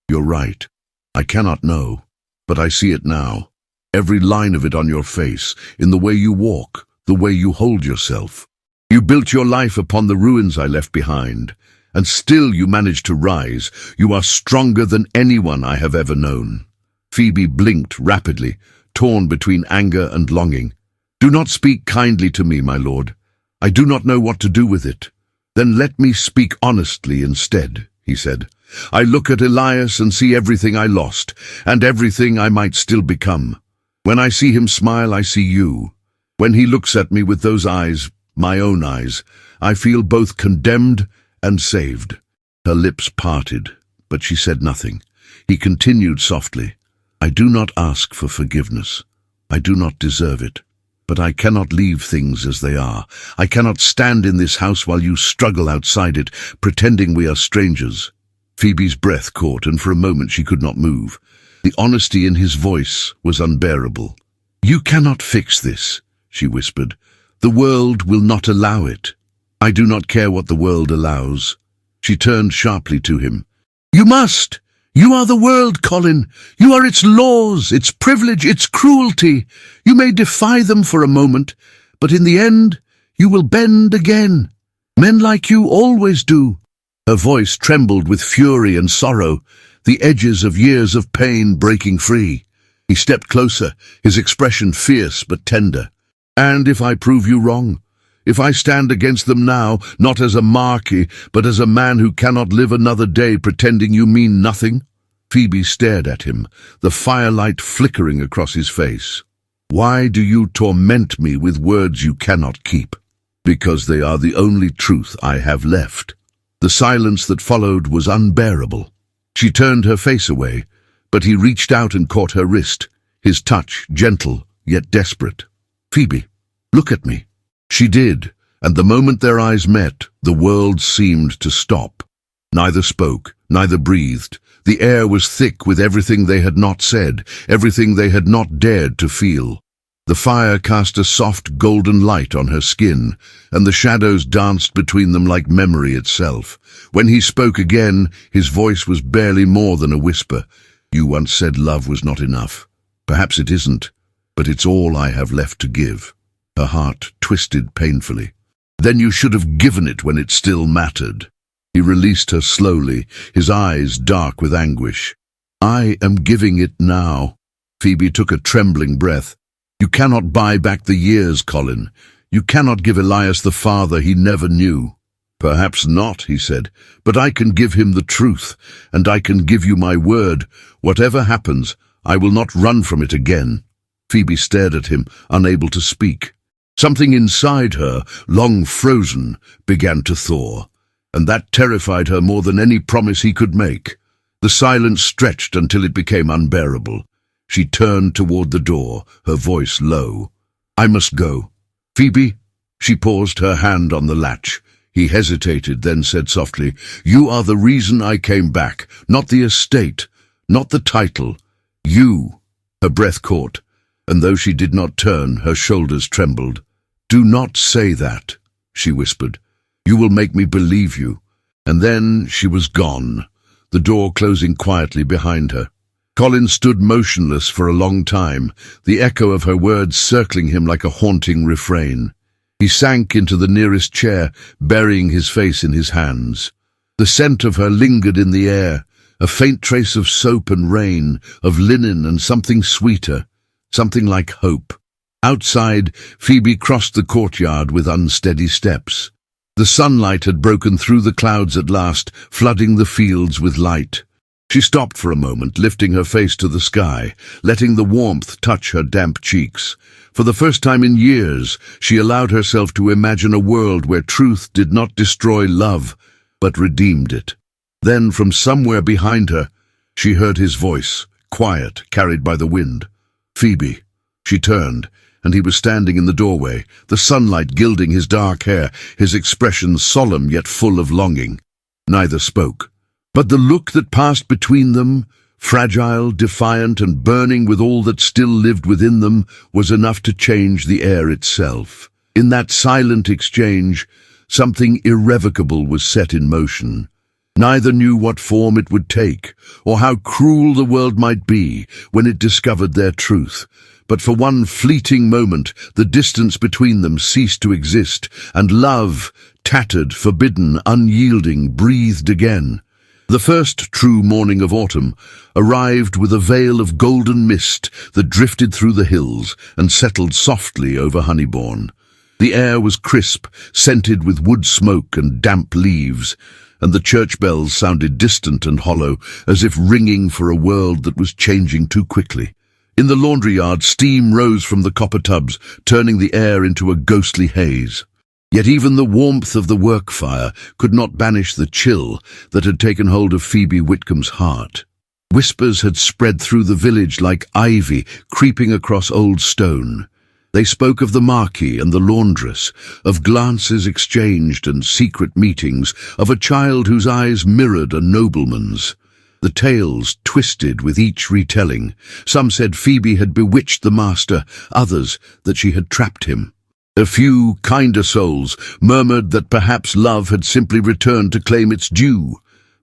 Speaker 1: "You're right. I cannot know, but I see it now. Every line of it on your face, in the way you walk, the way you hold yourself. You built your life upon the ruins I left behind, and still you managed to rise. You are stronger than anyone I have ever known." Phoebe blinked rapidly, torn between anger and longing. "Do not speak kindly to me, my lord. I do not know what to do with it." "Then let me speak honestly instead," he said. "I look at Elias and see everything I lost, and everything I might still become. When I see him smile, I see you. When he looks at me with those eyes, my own eyes, I feel both condemned and saved." Her lips parted, but she said nothing. He continued softly, "I do not ask for forgiveness. I do not deserve it. But I cannot leave things as they are. I cannot stand in this house while you struggle outside it, pretending we are strangers." Phoebe's breath caught, and for a moment she could not move. The honesty in his voice was unbearable. "You cannot fix this," she whispered. "The world will not allow it." "I do not care what the world allows." She turned sharply to him. "You must! You are the world, Colin. You are its laws, its privilege, its cruelty. You may defy them for a moment, but in the end, you will bend again. Men like you always do." Her voice trembled with fury and sorrow, the edges of years of pain breaking free. He stepped closer, his expression fierce but tender. "And if I prove you wrong, if I stand against them now, not as a Marquis, but as a man who cannot live another day pretending you mean nothing?" Phoebe stared at him, the firelight flickering across his face. "Why do you torment me with words you cannot keep?" "Because they are the only truth I have left." The silence that followed was unbearable. She turned her face away, but he reached out and caught her wrist, his touch gentle yet desperate. "Phoebe, look at me." She did, and the moment their eyes met, the world seemed to stop. Neither spoke, neither breathed. The air was thick with everything they had not said, everything they had not dared to feel. The fire cast a soft golden light on her skin, and the shadows danced between them like memory itself. When he spoke again, his voice was barely more than a whisper. "You once said love was not enough. Perhaps it isn't, but it's all I have left to give." Her heart twisted painfully. "Then you should have given it when it still mattered." He released her slowly, his eyes dark with anguish. "I am giving it now." Phoebe took a trembling breath. "You cannot buy back the years, Colin. You cannot give Elias the father he never knew." "Perhaps not," he said, "but I can give him the truth, and I can give you my word. Whatever happens, I will not run from it again." Phoebe stared at him, unable to speak. Something inside her, long frozen, began to thaw, and that terrified her more than any promise he could make. The silence stretched until it became unbearable. She turned toward the door, her voice low. "I must go." "Phoebe?" She paused, her hand on the latch. He hesitated, then said softly, "You are the reason I came back, not the estate, not the title. You." Her breath caught, and though she did not turn, her shoulders trembled. "Do not say that," she whispered. "You will make me believe you." And then she was gone, the door closing quietly behind her. Colin stood motionless for a long time, the echo of her words circling him like a haunting refrain. He sank into the nearest chair, burying his face in his hands. The scent of her lingered in the air, a faint trace of soap and rain, of linen and something sweeter, something like hope. Outside, Phoebe crossed the courtyard with unsteady steps. The sunlight had broken through the clouds at last, flooding the fields with light. She stopped for a moment, lifting her face to the sky, letting the warmth touch her damp cheeks. For the first time in years, she allowed herself to imagine a world where truth did not destroy love, but redeemed it. Then, from somewhere behind her, she heard his voice, quiet, carried by the wind. "Phoebe." She turned, and he was standing in the doorway, the sunlight gilding his dark hair, his expression solemn yet full of longing. Neither spoke. But the look that passed between them, fragile, defiant, and burning with all that still lived within them, was enough to change the air itself. In that silent exchange, something irrevocable was set in motion. Neither knew what form it would take, or how cruel the world might be when it discovered their truth. But for one fleeting moment, the distance between them ceased to exist, and love, tattered, forbidden, unyielding, breathed again. The first true morning of autumn arrived with a veil of golden mist that drifted through the hills and settled softly over Honeybourne. The air was crisp, scented with wood smoke and damp leaves, and the church bells sounded distant and hollow, as if ringing for a world that was changing too quickly. In the laundry yard, steam rose from the copper tubs, turning the air into a ghostly haze. Yet even the warmth of the work fire could not banish the chill that had taken hold of Phoebe Whitcomb's heart. Whispers had spread through the village like ivy creeping across old stone. They spoke of the Marquis and the Laundress, of glances exchanged and secret meetings, of a child whose eyes mirrored a nobleman's. The tales twisted with each retelling. Some said Phoebe had bewitched the master, others that she had trapped him. A few kinder souls murmured that perhaps love had simply returned to claim its due.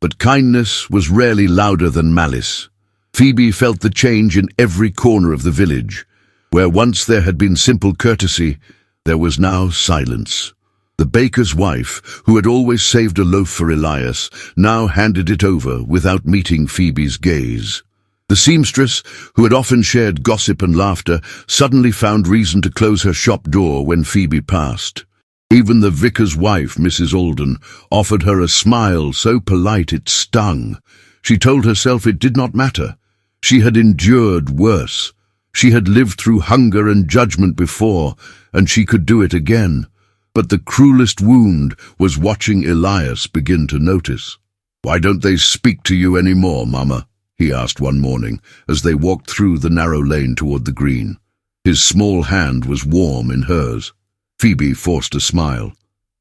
Speaker 1: But kindness was rarely louder than malice. Phoebe felt the change in every corner of the village. Where once there had been simple courtesy, there was now silence. The baker's wife, who had always saved a loaf for Elias, now handed it over without meeting Phoebe's gaze. The seamstress, who had often shared gossip and laughter, suddenly found reason to close her shop door when Phoebe passed. Even the vicar's wife, Mrs. Alden, offered her a smile so polite it stung. She told herself it did not matter. She had endured worse. She had lived through hunger and judgment before, and she could do it again. But the cruelest wound was watching Elias begin to notice. "Why don't they speak to you any more, Mama?" he asked one morning, as they walked through the narrow lane toward the green. His small hand was warm in hers. Phoebe forced a smile.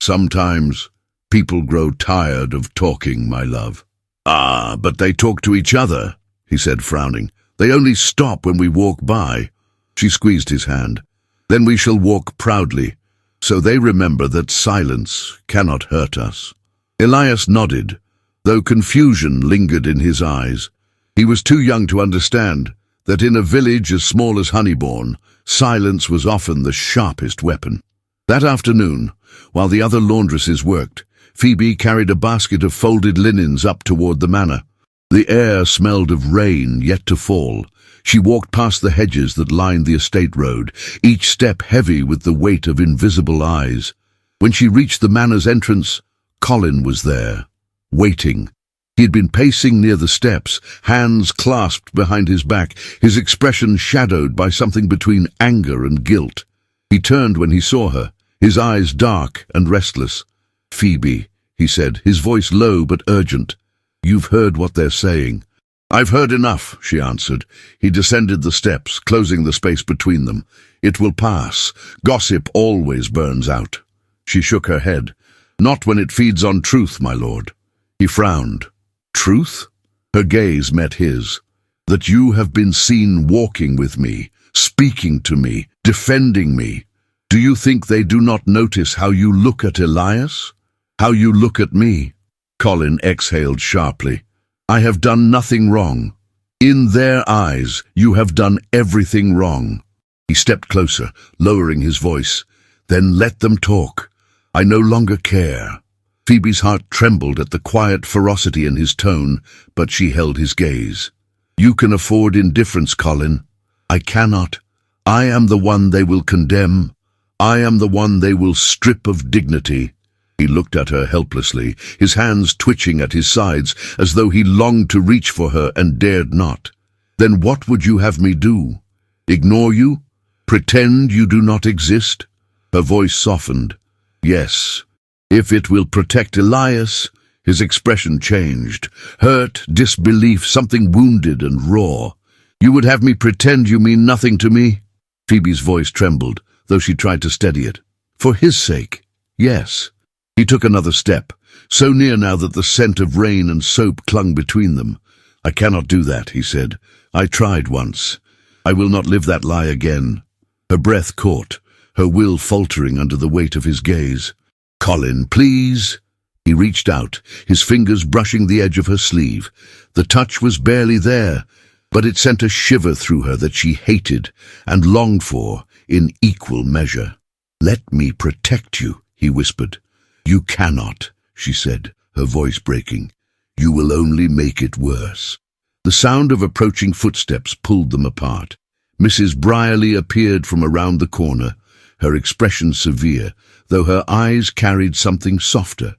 Speaker 1: "Sometimes people grow tired of talking, my love." "Ah, but they talk to each other," he said, frowning. "They only stop when we walk by." She squeezed his hand. "Then we shall walk proudly, so they remember that silence cannot hurt us." Elias nodded, though confusion lingered in his eyes. He was too young to understand that in a village as small as Honeybourne, silence was often the sharpest weapon. That afternoon, while the other laundresses worked, Phoebe carried a basket of folded linens up toward the manor. The air smelled of rain yet to fall. She walked past the hedges that lined the estate road, each step heavy with the weight of invisible eyes. When she reached the manor's entrance, Colin was there, waiting. He had been pacing near the steps, hands clasped behind his back, his expression shadowed by something between anger and guilt. He turned when he saw her, his eyes dark and restless. "Phoebe," he said, his voice low but urgent. "You've heard what they're saying." "I've heard enough," she answered. He descended the steps, closing the space between them. "It will pass. Gossip always burns out." She shook her head. "Not when it feeds on truth, my lord." He frowned. "Truth?" Her gaze met his. "That you have been seen walking with me, speaking to me, defending me. Do you think they do not notice how you look at Elias? How you look at me?" Colin exhaled sharply. "I have done nothing wrong. In their eyes, you have done everything wrong." He stepped closer, lowering his voice. "Then let them talk. I no longer care." Phoebe's heart trembled at the quiet ferocity in his tone, but she held his gaze. "You can afford indifference, Colin. I cannot. I am the one they will condemn. I am the one they will strip of dignity." He looked at her helplessly, his hands twitching at his sides, as though he longed to reach for her and dared not. "Then what would you have me do? Ignore you? Pretend you do not exist?" Her voice softened. "Yes, if it will protect Elias." His expression changed. Hurt, disbelief, something wounded and raw. "You would have me pretend you mean nothing to me?" Phoebe's voice trembled, though she tried to steady it. "For his sake, yes." He took another step, so near now that the scent of rain and soap clung between them. "I cannot do that," he said. "I tried once. I will not live that lie again." Her breath caught, her will faltering under the weight of his gaze. "Colin, please." He reached out, his fingers brushing the edge of her sleeve. The touch was barely there, but it sent a shiver through her that she hated and longed for in equal measure. "Let me protect you," he whispered. "You cannot," she said, her voice breaking. "You will only make it worse." The sound of approaching footsteps pulled them apart. Mrs. Brierly appeared from around the corner, her expression severe, though her eyes carried something softer,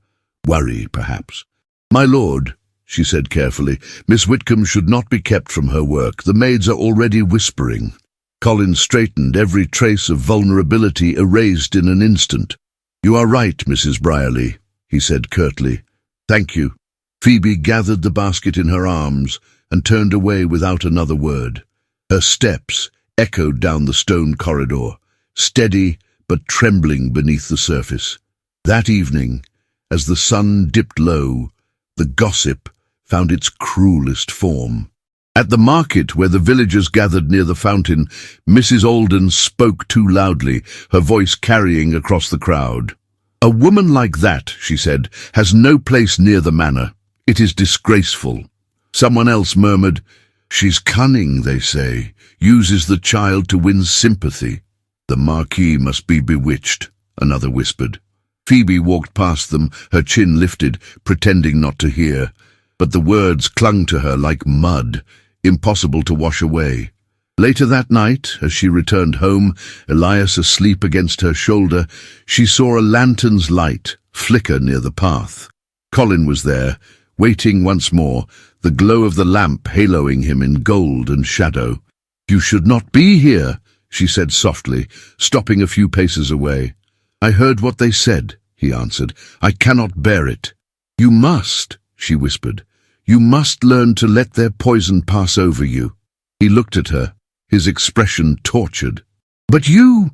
Speaker 1: worry perhaps. "My lord," she said carefully, "Miss Whitcomb should not be kept from her work. The maids are already whispering." Colin straightened, every trace of vulnerability erased in an instant. "You are right, Mrs. Brierly," he said curtly. "Thank you." Phoebe gathered the basket in her arms and turned away without another word. Her steps echoed down the stone corridor, steady but trembling beneath the surface. That evening, as the sun dipped low, the gossip found its cruelest form. At the market where the villagers gathered near the fountain, Mrs. Alden spoke too loudly, her voice carrying across the crowd. "A woman like that," she said, "has no place near the manor. It is disgraceful." Someone else murmured, "She's cunning, they say, uses the child to win sympathy." "The Marquis must be bewitched," another whispered. Phoebe walked past them, her chin lifted, pretending not to hear. But the words clung to her like mud, impossible to wash away. Later that night, as she returned home, Elias asleep against her shoulder, she saw a lantern's light flicker near the path. Colin was there, waiting once more, the glow of the lamp haloing him in gold and shadow. "You should not be here," she said softly, stopping a few paces away. "I heard what they said," he answered. "I cannot bear it." "You must," she whispered. "You must learn to let their poison pass over you." He looked at her, his expression tortured. "But you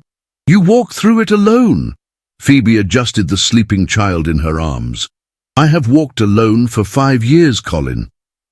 Speaker 1: walk through it alone." Phoebe adjusted the sleeping child in her arms. "I have walked alone for 5 years, Colin.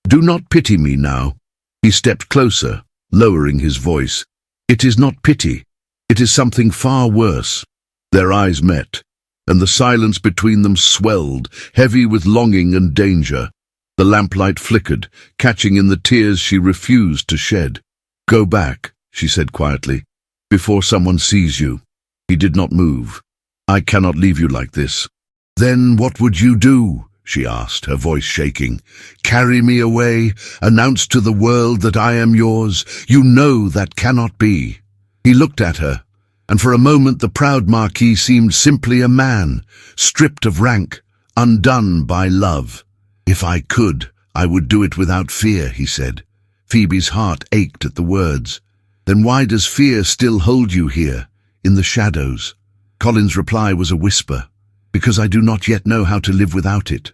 Speaker 1: Do not pity me now." He stepped closer, lowering his voice. "It is not pity. It is something far worse." Their eyes met, and the silence between them swelled, heavy with longing and danger. The lamplight flickered, catching in the tears she refused to shed. "Go back," she said quietly, "before someone sees you." He did not move. "I cannot leave you like this." "Then what would you do?" she asked, her voice shaking. "Carry me away, announce to the world that I am yours? You know that cannot be." He looked at her, and for a moment the proud Marquis seemed simply a man, stripped of rank, undone by love. "If I could, I would do it without fear," he said. Phoebe's heart ached at the words. "Then why does fear still hold you here, in the shadows?" Colin's reply was a whisper. "Because I do not yet know how to live without it."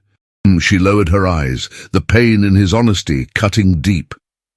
Speaker 1: She lowered her eyes, the pain in his honesty cutting deep.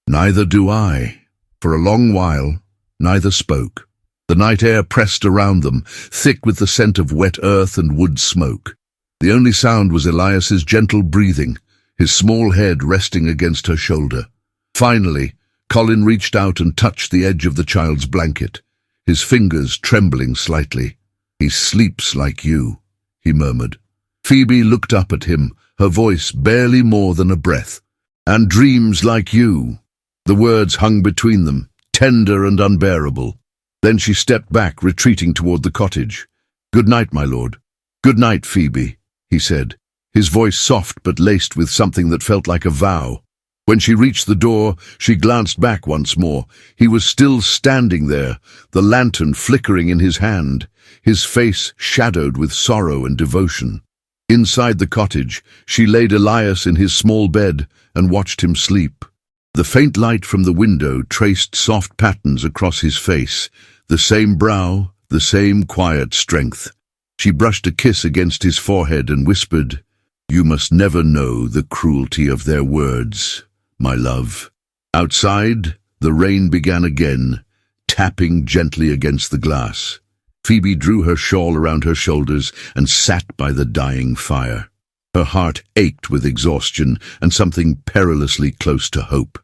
Speaker 1: "Neither do I." For a long while, neither spoke. The night air pressed around them, thick with the scent of wet earth and wood smoke. The only sound was Elias's gentle breathing, his small head resting against her shoulder. Finally, Colin reached out and touched the edge of the child's blanket, his fingers trembling slightly. "He sleeps like you," he murmured. Phoebe looked up at him, her voice barely more than a breath. "And dreams like you." The words hung between them, tender and unbearable. Then she stepped back, retreating toward the cottage. "Good night, my lord." "Good night, Phoebe," he said, his voice soft but laced with something that felt like a vow. When she reached the door, she glanced back once more. He was still standing there, the lantern flickering in his hand, his face shadowed with sorrow and devotion. Inside the cottage, she laid Elias in his small bed and watched him sleep. The faint light from the window traced soft patterns across his face, the same brow, the same quiet strength. She brushed a kiss against his forehead and whispered, "You must never know the cruelty of their words, my love." Outside, the rain began again, tapping gently against the glass. Phoebe drew her shawl around her shoulders and sat by the dying fire. Her heart ached with exhaustion and something perilously close to hope.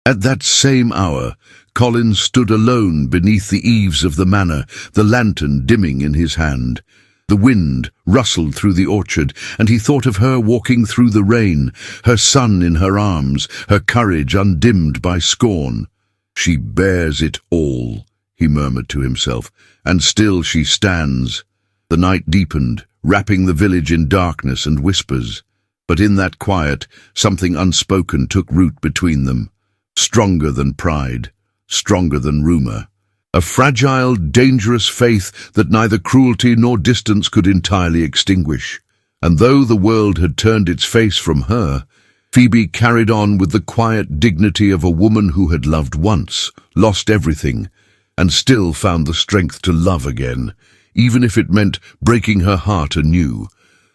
Speaker 1: At that same hour, Colin stood alone beneath the eaves of the manor, the lantern dimming in his hand. The wind rustled through the orchard, and he thought of her walking through the rain, her son in her arms, her courage undimmed by scorn. "She bears it all," he murmured to himself, "and still she stands." The night deepened, wrapping the village in darkness and whispers. But in that quiet, something unspoken took root between them, stronger than pride, stronger than rumor. A fragile, dangerous faith that neither cruelty nor distance could entirely extinguish. And though the world had turned its face from her, Phoebe carried on with the quiet dignity of a woman who had loved once, lost everything, and still found the strength to love again, even if it meant breaking her heart anew.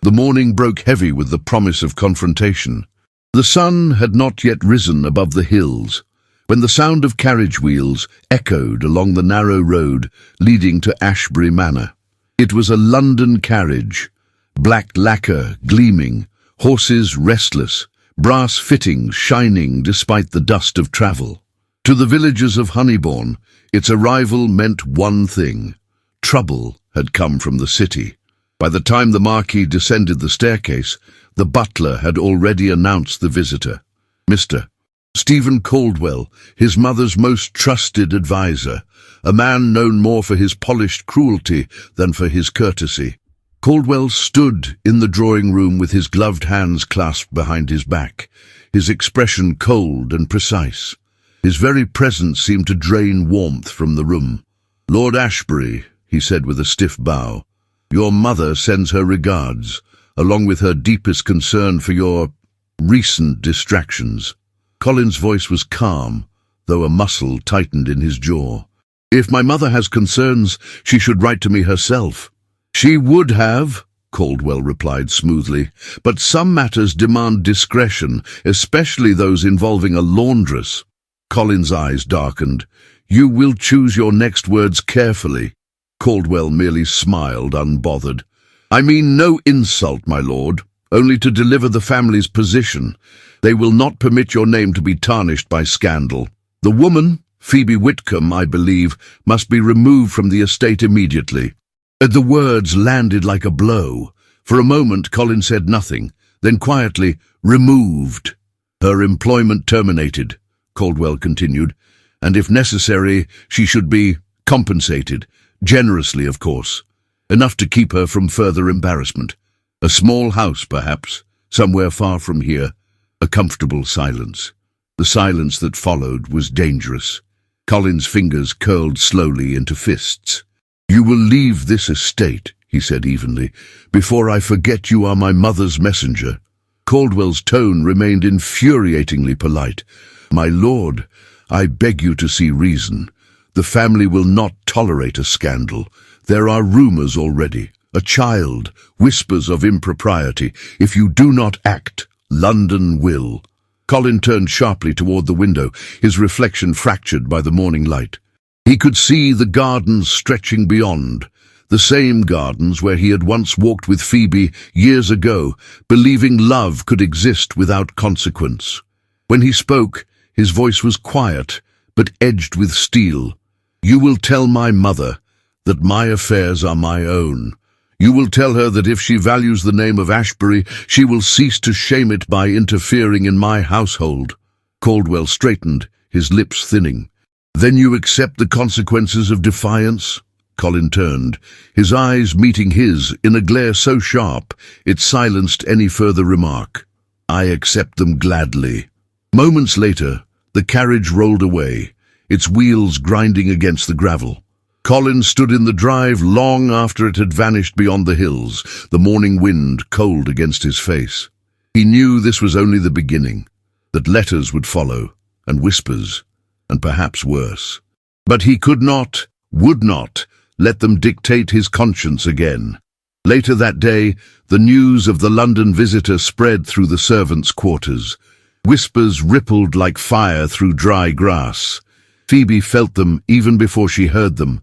Speaker 1: The morning broke heavy with the promise of confrontation. The sun had not yet risen above the hills, when the sound of carriage wheels echoed along the narrow road leading to Ashbury Manor. It was a London carriage, black lacquer gleaming, horses restless, brass fittings shining despite the dust of travel. To the villagers of Honeybourne, its arrival meant one thing: trouble had come from the city. By the time the Marquis descended the staircase, The butler had already announced the visitor. Mr. Stephen Caldwell, his mother's most trusted adviser, a man known more for his polished cruelty than for his courtesy. Caldwell stood in the drawing-room with his gloved hands clasped behind his back, his expression cold and precise. His very presence seemed to drain warmth from the room. "Lord Ashbury," he said with a stiff bow, "your mother sends her regards, along with her deepest concern for your recent distractions." Colin's voice was calm, though a muscle tightened in his jaw. "If my mother has concerns, she should write to me herself." "She would have," Caldwell replied smoothly, "but some matters demand discretion, especially those involving a laundress." Colin's eyes darkened. "You will choose your next words carefully." Caldwell merely smiled, unbothered. "I mean no insult, my lord, only to deliver the family's position. They will not permit your name to be tarnished by scandal. The woman, Phoebe Whitcomb, I believe, must be removed from the estate immediately." The words landed like a blow. For a moment, Colin said nothing, then quietly, "Removed." "Her employment terminated," Caldwell continued, "and if necessary, she should be compensated, generously, of course, enough to keep her from further embarrassment. A small house, perhaps, somewhere far from here, a comfortable silence." The silence that followed was dangerous. Colin's fingers curled slowly into fists. "You will leave this estate," he said evenly, "before I forget you are my mother's messenger." Caldwell's tone remained infuriatingly polite. "My lord, I beg you to see reason. The family will not tolerate a scandal. There are rumors already, a child, whispers of impropriety. If you do not act, London will." Colin turned sharply toward the window, his reflection fractured by the morning light. He could see the gardens stretching beyond, the same gardens where he had once walked with Phoebe years ago, believing love could exist without consequence. When he spoke, his voice was quiet, but edged with steel. "You will tell my mother that my affairs are my own. You will tell her that if she values the name of Ashbury, she will cease to shame it by interfering in my household." Caldwell straightened, his lips thinning. "Then you accept the consequences of defiance?" Colin turned, his eyes meeting his in a glare so sharp it silenced any further remark. "I accept them gladly." Moments later, the carriage rolled away, its wheels grinding against the gravel. Colin stood in the drive long after it had vanished beyond the hills, the morning wind cold against his face. He knew this was only the beginning, that letters would follow, and whispers, and perhaps worse. But he could not, would not, let them dictate his conscience again. Later that day, the news of the London visitor spread through the servants' quarters. Whispers rippled like fire through dry grass. Phoebe felt them even before she heard them.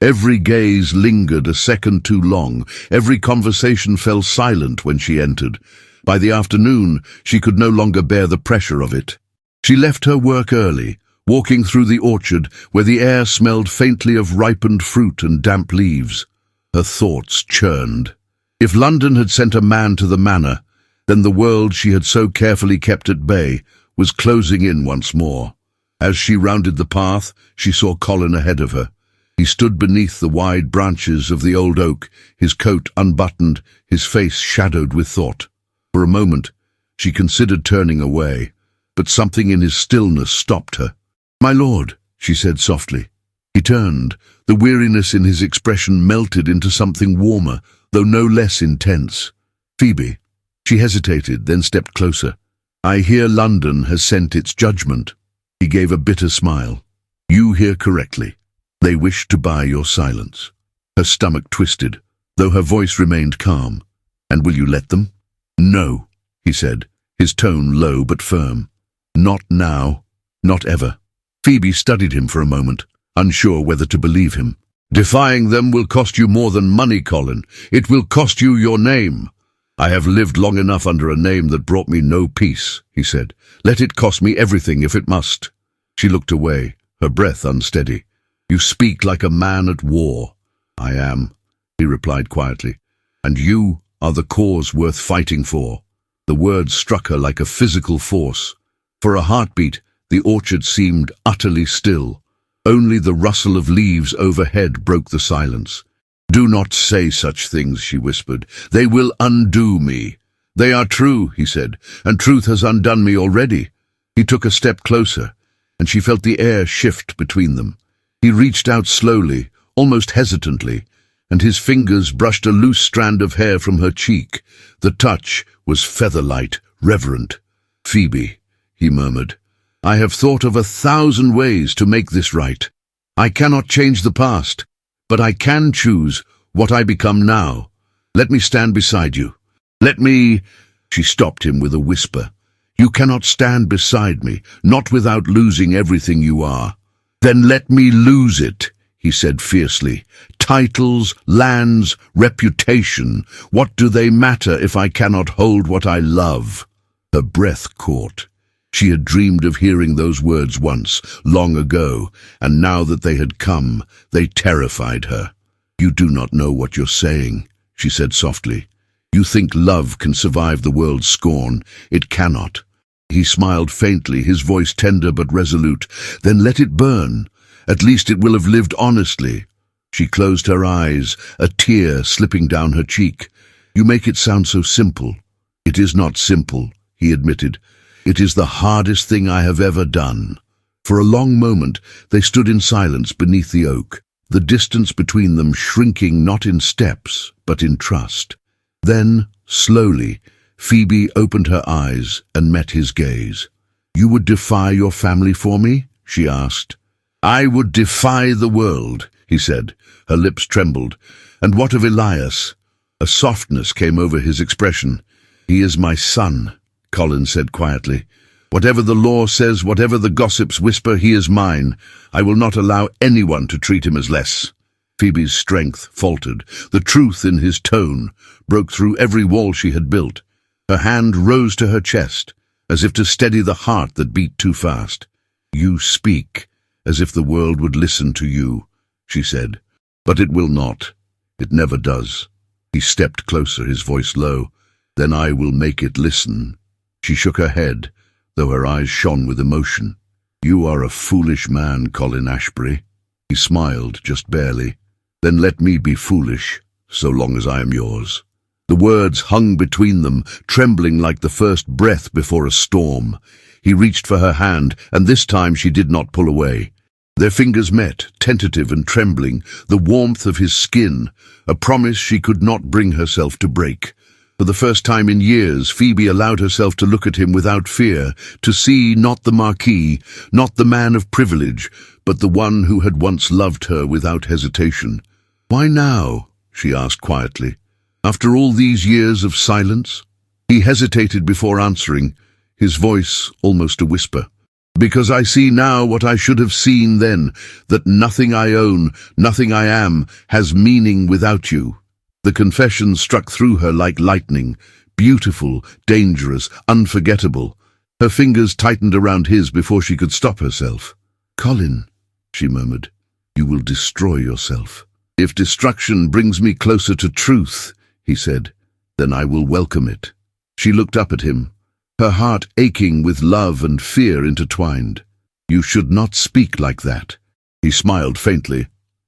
Speaker 1: Every gaze lingered a second too long. Every conversation fell silent when she entered. By the afternoon, she could no longer bear the pressure of it. She left her work early, walking through the orchard where the air smelled faintly of ripened fruit and damp leaves. Her thoughts churned. If London had sent a man to the manor, then the world she had so carefully kept at bay was closing in once more. As she rounded the path, she saw Colin ahead of her. He stood beneath the wide branches of the old oak, his coat unbuttoned, his face shadowed with thought. For a moment, she considered turning away, but something in his stillness stopped her. "My lord," she said softly. He turned. The weariness in his expression melted into something warmer, though no less intense. "Phoebe." She hesitated, then stepped closer. "I hear London has sent its judgment." He gave a bitter smile. "You hear correctly. They wish to buy your silence." Her stomach twisted, though her voice remained calm. "And will you let them?" "No," he said, his tone low but firm. "Not now, not ever." Phoebe studied him for a moment, unsure whether to believe him. "Defying them will cost you more than money, Colin. It will cost you your name." "I have lived long enough under a name that brought me no peace," he said. "Let it cost me everything if it must." She looked away, her breath unsteady. "You speak like a man at war." "I am," he replied quietly. "And you are the cause worth fighting for." The words struck her like a physical force. For a heartbeat, the orchard seemed utterly still. Only the rustle of leaves overhead broke the silence. "Do not say such things," she whispered. "They will undo me." "They are true," he said, "and truth has undone me already." He took a step closer, and she felt the air shift between them. He reached out slowly, almost hesitantly, and his fingers brushed a loose strand of hair from her cheek. The touch was feather-light, reverent. "Phoebe," he murmured, "I have thought of 1,000 ways to make this right. I cannot change the past, but I can choose what I become now. Let me stand beside you. Let me—" She stopped him with a whisper. "You cannot stand beside me, not without losing everything you are." "Then let me lose it," he said fiercely. "Titles, lands, reputation, what do they matter if I cannot hold what I love?" Her breath caught. She had dreamed of hearing those words once, long ago, and now that they had come, they terrified her. "You do not know what you're saying," she said softly. "You think love can survive the world's scorn. It cannot." He smiled faintly, his voice tender but resolute. "Then let it burn. At least it will have lived honestly." She closed her eyes, a tear slipping down her cheek. "You make it sound so simple." "It is not simple," he admitted. "It is the hardest thing I have ever done." For a long moment they stood in silence beneath the oak, the distance between them shrinking not in steps, but in trust. Then, slowly, Phoebe opened her eyes and met his gaze. "You would defy your family for me?" she asked. "I would defy the world," he said. Her lips trembled. "And what of Elias?" A softness came over his expression. "He is my son," Colin said quietly. "Whatever the law says, whatever the gossips whisper, he is mine. I will not allow anyone to treat him as less." Phoebe's strength faltered. The truth in his tone broke through every wall she had built. Her hand rose to her chest, as if to steady the heart that beat too fast. "You speak as if the world would listen to you," she said. "But it will not. It never does." He stepped closer, his voice low. "Then I will make it listen." She shook her head, though her eyes shone with emotion. "You are a foolish man, Colin Ashbury." He smiled, just barely. "Then let me be foolish, so long as I am yours." The words hung between them, trembling like the first breath before a storm. He reached for her hand, and this time she did not pull away. Their fingers met, tentative and trembling, the warmth of his skin, a promise she could not bring herself to break. For the first time in years, Phoebe allowed herself to look at him without fear, to see not the Marquis, not the man of privilege, but the one who had once loved her without hesitation. "Why now?" she asked quietly. "After all these years of silence?" He hesitated before answering, his voice almost a whisper. "Because I see now what I should have seen then, that nothing I own, nothing I am, has meaning without you." The confession struck through her like lightning, beautiful, dangerous, unforgettable. Her fingers tightened around his before she could stop herself. "Colin," she murmured, "you will destroy yourself." "If destruction brings me closer to truth," he said, "then I will welcome it." She looked up at him, her heart aching with love and fear intertwined. "You should not speak like that." He smiled faintly.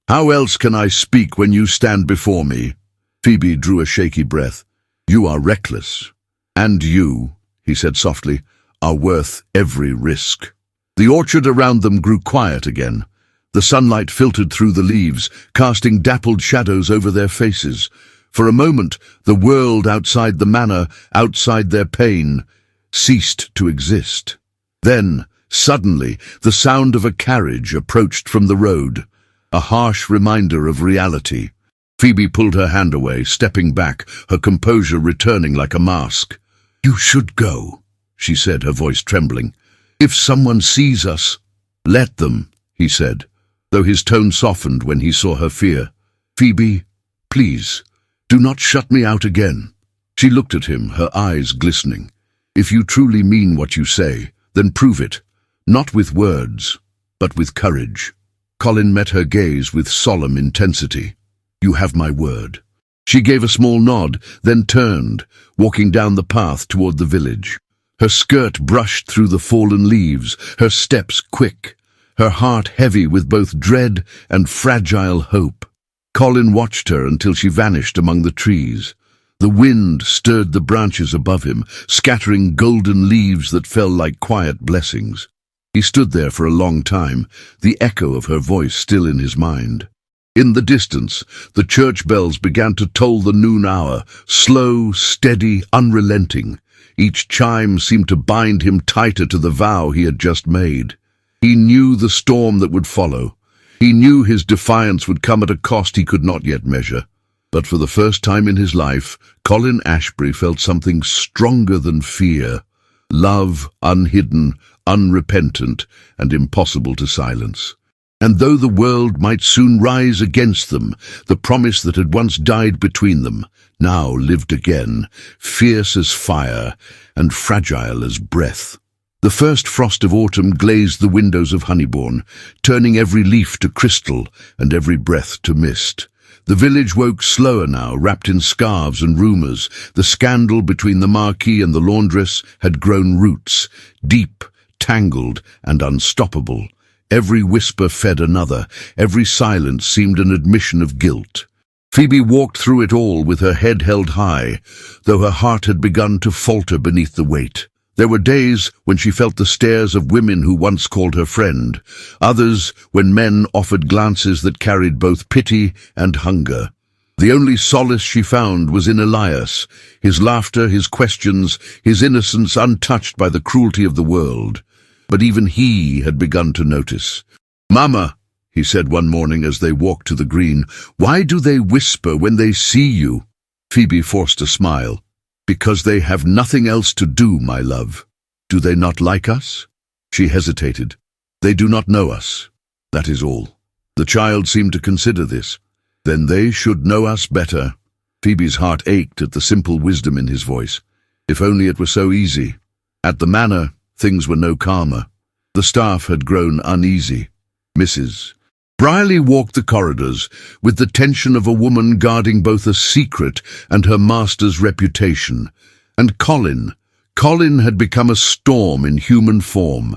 Speaker 1: "How else can I speak when you stand before me?" Phoebe drew a shaky breath. "You are reckless. And you," he said softly, "are worth every risk." The orchard around them grew quiet again. The sunlight filtered through the leaves, casting dappled shadows over their faces. For a moment, the world outside the manor, outside their pain, ceased to exist. Then, suddenly, the sound of a carriage approached from the road, a harsh reminder of reality. Phoebe pulled her hand away, stepping back, her composure returning like a mask. "You should go," she said, her voice trembling. "If someone sees us—" "Let them," he said, though his tone softened when he saw her fear. "Phoebe, please, do not shut me out again." She looked at him, her eyes glistening. "If you truly mean what you say, then prove it, not with words, but with courage." Colin met her gaze with solemn intensity. "You have my word." She gave a small nod, then turned, walking down the path toward the village. Her skirt brushed through the fallen leaves, her steps quick, her heart heavy with both dread and fragile hope. Colin watched her until she vanished among the trees. The wind stirred the branches above him, scattering golden leaves that fell like quiet blessings. He stood there for a long time, the echo of her voice still in his mind. In the distance, the church bells began to toll the noon hour, slow, steady, unrelenting. Each chime seemed to bind him tighter to the vow he had just made. He knew the storm that would follow. He knew his defiance would come at a cost he could not yet measure. But for the first time in his life, Colin Ashbury felt something stronger than fear. Love, unhidden, unrepentant, and impossible to silence. And though the world might soon rise against them, the promise that had once died between them now lived again, fierce as fire and fragile as breath. The first frost of autumn glazed the windows of Honeybourne, turning every leaf to crystal and every breath to mist. The village woke slower now, wrapped in scarves and rumours. The scandal between the Marquis and the Laundress had grown roots, deep, tangled, and unstoppable. Every whisper fed another, every silence seemed an admission of guilt. Phoebe walked through it all with her head held high, though her heart had begun to falter beneath the weight. There were days when she felt the stares of women who once called her friend, others when men offered glances that carried both pity and hunger. The only solace she found was in Elias, his laughter, his questions, his innocence untouched by the cruelty of the world. But even he had begun to notice. "Mama," he said one morning as they walked to the green, "why do they whisper when they see you?" Phoebe forced a smile. "Because they have nothing else to do, my love." "Do they not like us?" She hesitated. "They do not know us. That is all." The child seemed to consider this. "Then they should know us better." Phoebe's heart ached at the simple wisdom in his voice. If only it were so easy. At the manor, things were no calmer. The staff had grown uneasy. Mrs. Brierly walked the corridors with the tension of a woman guarding both a secret and her master's reputation. And Colin had become a storm in human form.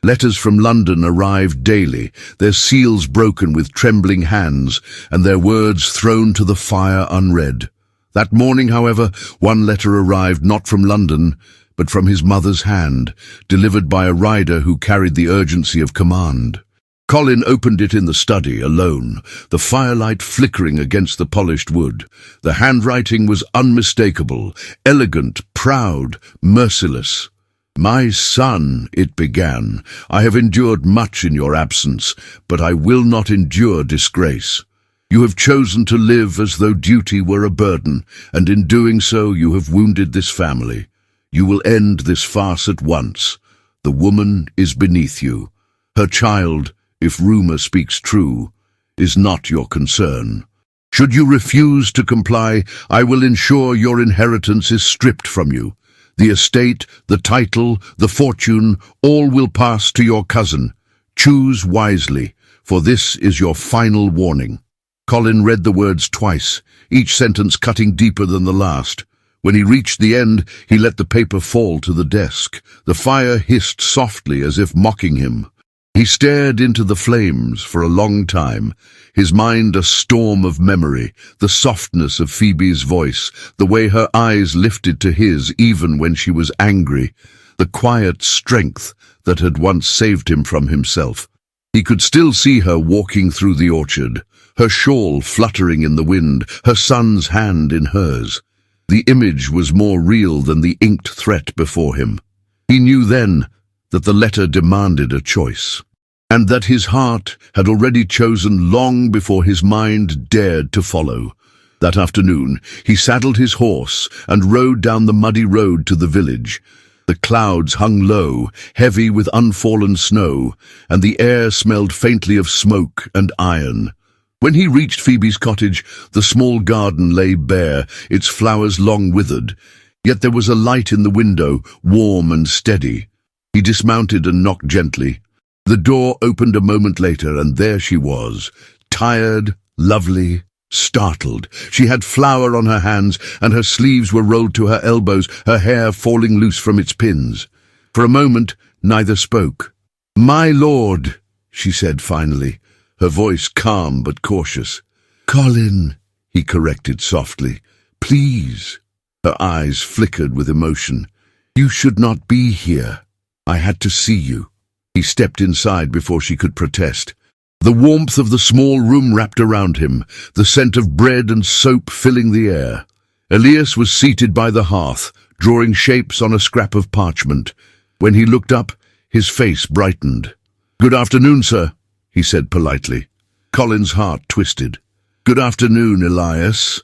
Speaker 1: Letters from London arrived daily, their seals broken with trembling hands, and their words thrown to the fire unread. That morning, however, one letter arrived not from London, but from his mother's hand, delivered by a rider who carried the urgency of command. Colin opened it in the study, alone, the firelight flickering against the polished wood. The handwriting was unmistakable, elegant, proud, merciless. "My son," it began, "I have endured much in your absence, but I will not endure disgrace. You have chosen to live as though duty were a burden, and in doing so you have wounded this family. You will end this farce at once. The woman is beneath you. Her child, if rumour speaks true, is not your concern. Should you refuse to comply, I will ensure your inheritance is stripped from you. The estate, the title, the fortune, all will pass to your cousin. Choose wisely, for this is your final warning." Colin read the words twice, each sentence cutting deeper than the last. When he reached the end, he let the paper fall to the desk. The fire hissed softly as if mocking him. He stared into the flames for a long time, his mind a storm of memory, the softness of Phoebe's voice, the way her eyes lifted to his even when she was angry, the quiet strength that had once saved him from himself. He could still see her walking through the orchard, her shawl fluttering in the wind, her son's hand in hers. The image was more real than the inked threat before him. He knew then that the letter demanded a choice, and that his heart had already chosen long before his mind dared to follow. That afternoon, he saddled his horse and rode down the muddy road to the village. The clouds hung low, heavy with unfallen snow, and the air smelled faintly of smoke and iron. When he reached Phoebe's cottage, the small garden lay bare, its flowers long withered, yet there was a light in the window, warm and steady. He dismounted and knocked gently. The door opened a moment later, and there she was, tired, lovely, Startled, she had flour on her hands, and her sleeves were rolled to her elbows, her hair falling loose from its pins. For a moment, neither spoke. "My lord," she said finally, her voice calm but cautious. "Colin," he corrected softly. "Please." Her eyes flickered with emotion. "You should not be here. I had to see you." He stepped inside before she could protest. The warmth of the small room wrapped around him, the scent of bread and soap filling the air. Elias was seated by the hearth, drawing shapes on a scrap of parchment. When he looked up, his face brightened. "Good afternoon, sir," he said politely. Colin's heart twisted. "Good afternoon, Elias."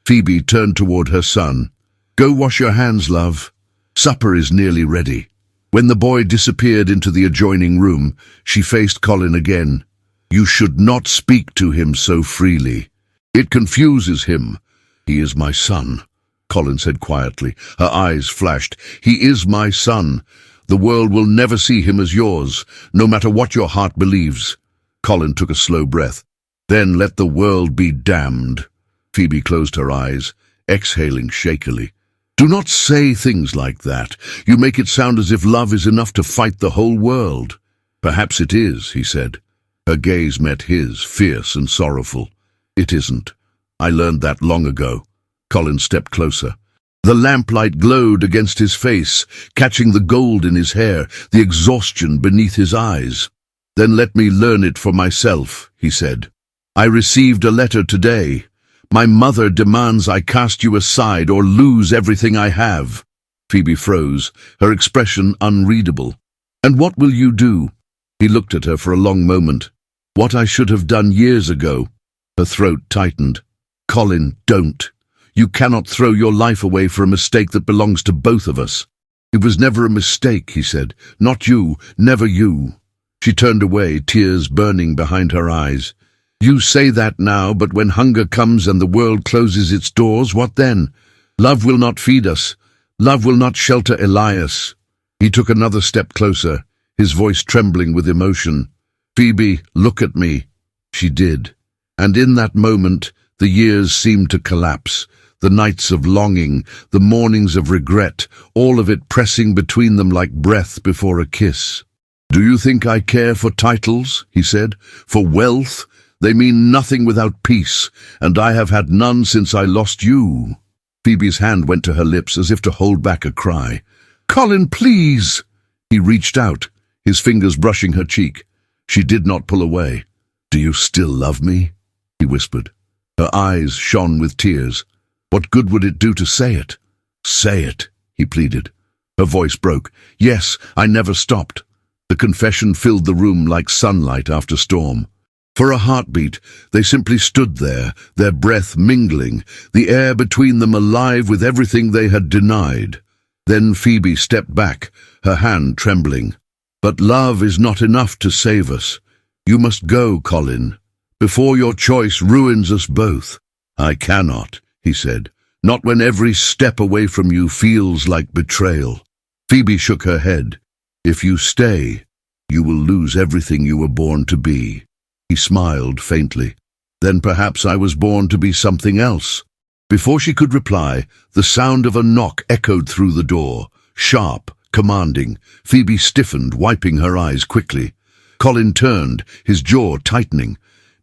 Speaker 1: Phoebe turned toward her son. "Go wash your hands, love. Supper is nearly ready." When the boy disappeared into the adjoining room, she faced Colin again. "You should not speak to him so freely. It confuses him." "He is my son," Colin said quietly. Her eyes flashed. "He is my son. The world will never see him as yours, no matter what your heart believes." Colin took a slow breath. "Then let the world be damned." Phoebe closed her eyes, exhaling shakily. "Do not say things like that. You make it sound as if love is enough to fight the whole world." "Perhaps it is," he said. Her gaze met his, fierce and sorrowful. "It isn't. I learned that long ago." Colin stepped closer. The lamplight glowed against his face, catching the gold in his hair, the exhaustion beneath his eyes. "Then let me learn it for myself," he said. "I received a letter today. My mother demands I cast you aside or lose everything I have." Phoebe froze, her expression unreadable. "And what will you do?" He looked at her for a long moment. "What I should have done years ago." Her throat tightened. "Colin, don't. You cannot throw your life away for a mistake that belongs to both of us." "It was never a mistake," he said. "Not you, never you." She turned away, tears burning behind her eyes. "You say that now, but when hunger comes and the world closes its doors, what then? Love will not feed us. Love will not shelter Elias." He took another step closer, his voice trembling with emotion. "Phoebe, look at me." She did. And in that moment, the years seemed to collapse. The nights of longing, the mornings of regret, all of it pressing between them like breath before a kiss. "Do you think I care for titles?" he said. "For wealth? They mean nothing without peace, and I have had none since I lost you." Phoebe's hand went to her lips as if to hold back a cry. "Colin, please!" He reached out, his fingers brushing her cheek. She did not pull away. "Do you still love me?" he whispered. Her eyes shone with tears. "What good would it do to say it?" "Say it," he pleaded. Her voice broke. "Yes, I never stopped." The confession filled the room like sunlight after storm. For a heartbeat, they simply stood there, their breath mingling, the air between them alive with everything they had denied. Then Phoebe stepped back, her hand trembling. "But love is not enough to save us. You must go, Colin, before your choice ruins us both." "I cannot," he said, "not when every step away from you feels like betrayal." Phoebe shook her head. "If you stay, you will lose everything you were born to be." He smiled faintly. "Then perhaps I was born to be something else." Before she could reply, the sound of a knock echoed through the door, sharp, commanding. Phoebe stiffened, wiping her eyes quickly. Colin turned, his jaw tightening.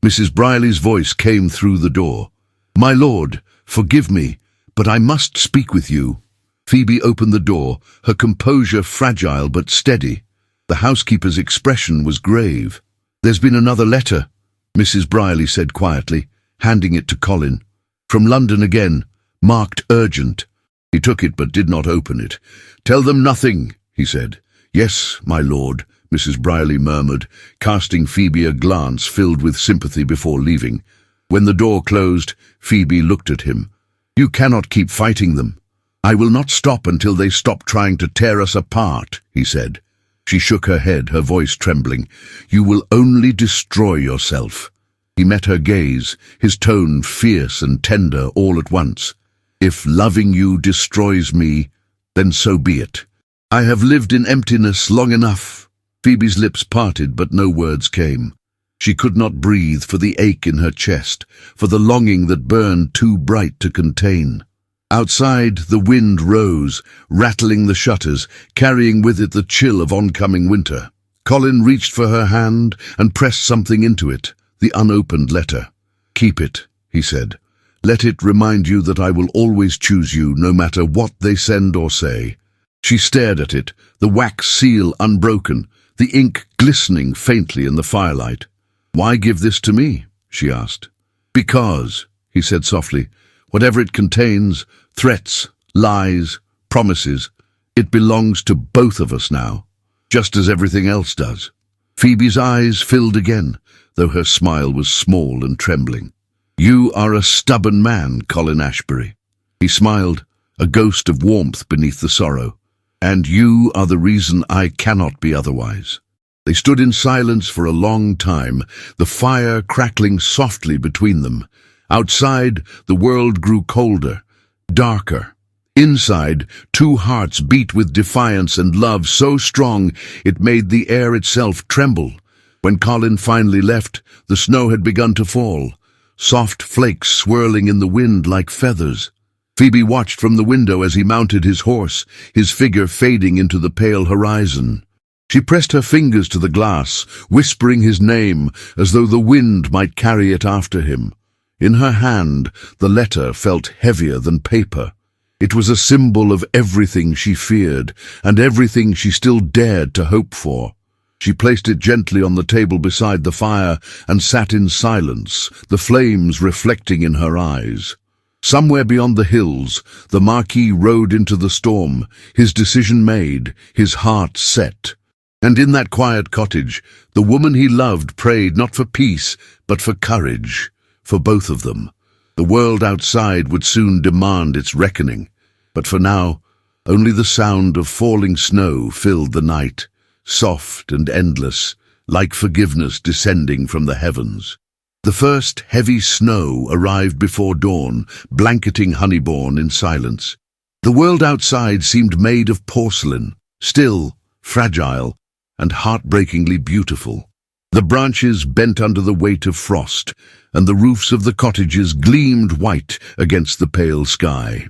Speaker 1: Mrs. Briley's voice came through the door. "My lord, forgive me, but I must speak with you." Phoebe opened the door, her composure fragile but steady. The housekeeper's expression was grave. "There's been another letter," Mrs. Briley said quietly, handing it to Colin. "From London again, marked urgent." He took it but did not open it. "Tell them nothing," he said. "Yes, my lord," Mrs. Briley murmured, casting Phoebe a glance filled with sympathy before leaving. When the door closed, Phoebe looked at him. "You cannot keep fighting them." "I will not stop until they stop trying to tear us apart," he said. She shook her head, her voice trembling. "You will only destroy yourself." He met her gaze, his tone fierce and tender all at once. "If loving you destroys me, then so be it. I have lived in emptiness long enough." Phoebe's lips parted, but no words came. She could not breathe for the ache in her chest, for the longing that burned too bright to contain. Outside, the wind rose, rattling the shutters, carrying with it the chill of oncoming winter. Colin reached for her hand and pressed something into it, the unopened letter. "Keep it," he said. "Let it remind you that I will always choose you, no matter what they send or say." She stared at it, the wax seal unbroken, the ink glistening faintly in the firelight. "Why give this to me?" she asked. "Because," he said softly, "whatever it contains, threats, lies, promises, it belongs to both of us now, just as everything else does." Phoebe's eyes filled again, though her smile was small and trembling. "You are a stubborn man, Colin Ashbury." He smiled, a ghost of warmth beneath the sorrow. "And you are the reason I cannot be otherwise." They stood in silence for a long time, the fire crackling softly between them. Outside, the world grew colder, darker. Inside, two hearts beat with defiance and love so strong it made the air itself tremble. When Colin finally left, the snow had begun to fall, soft flakes swirling in the wind like feathers. Phoebe watched from the window as he mounted his horse, his figure fading into the pale horizon. She pressed her fingers to the glass, whispering his name as though the wind might carry it after him. In her hand, the letter felt heavier than paper. It was a symbol of everything she feared, and everything she still dared to hope for. She placed it gently on the table beside the fire and sat in silence, the flames reflecting in her eyes. Somewhere beyond the hills, the Marquis rode into the storm, his decision made, his heart set. And in that quiet cottage, the woman he loved prayed not for peace, but for courage, for both of them. The world outside would soon demand its reckoning, but for now, only the sound of falling snow filled the night, soft and endless, like forgiveness descending from the heavens. The first heavy snow arrived before dawn, blanketing Honeybourne in silence. The world outside seemed made of porcelain, still, fragile, and heartbreakingly beautiful. The branches bent under the weight of frost, and the roofs of the cottages gleamed white against the pale sky.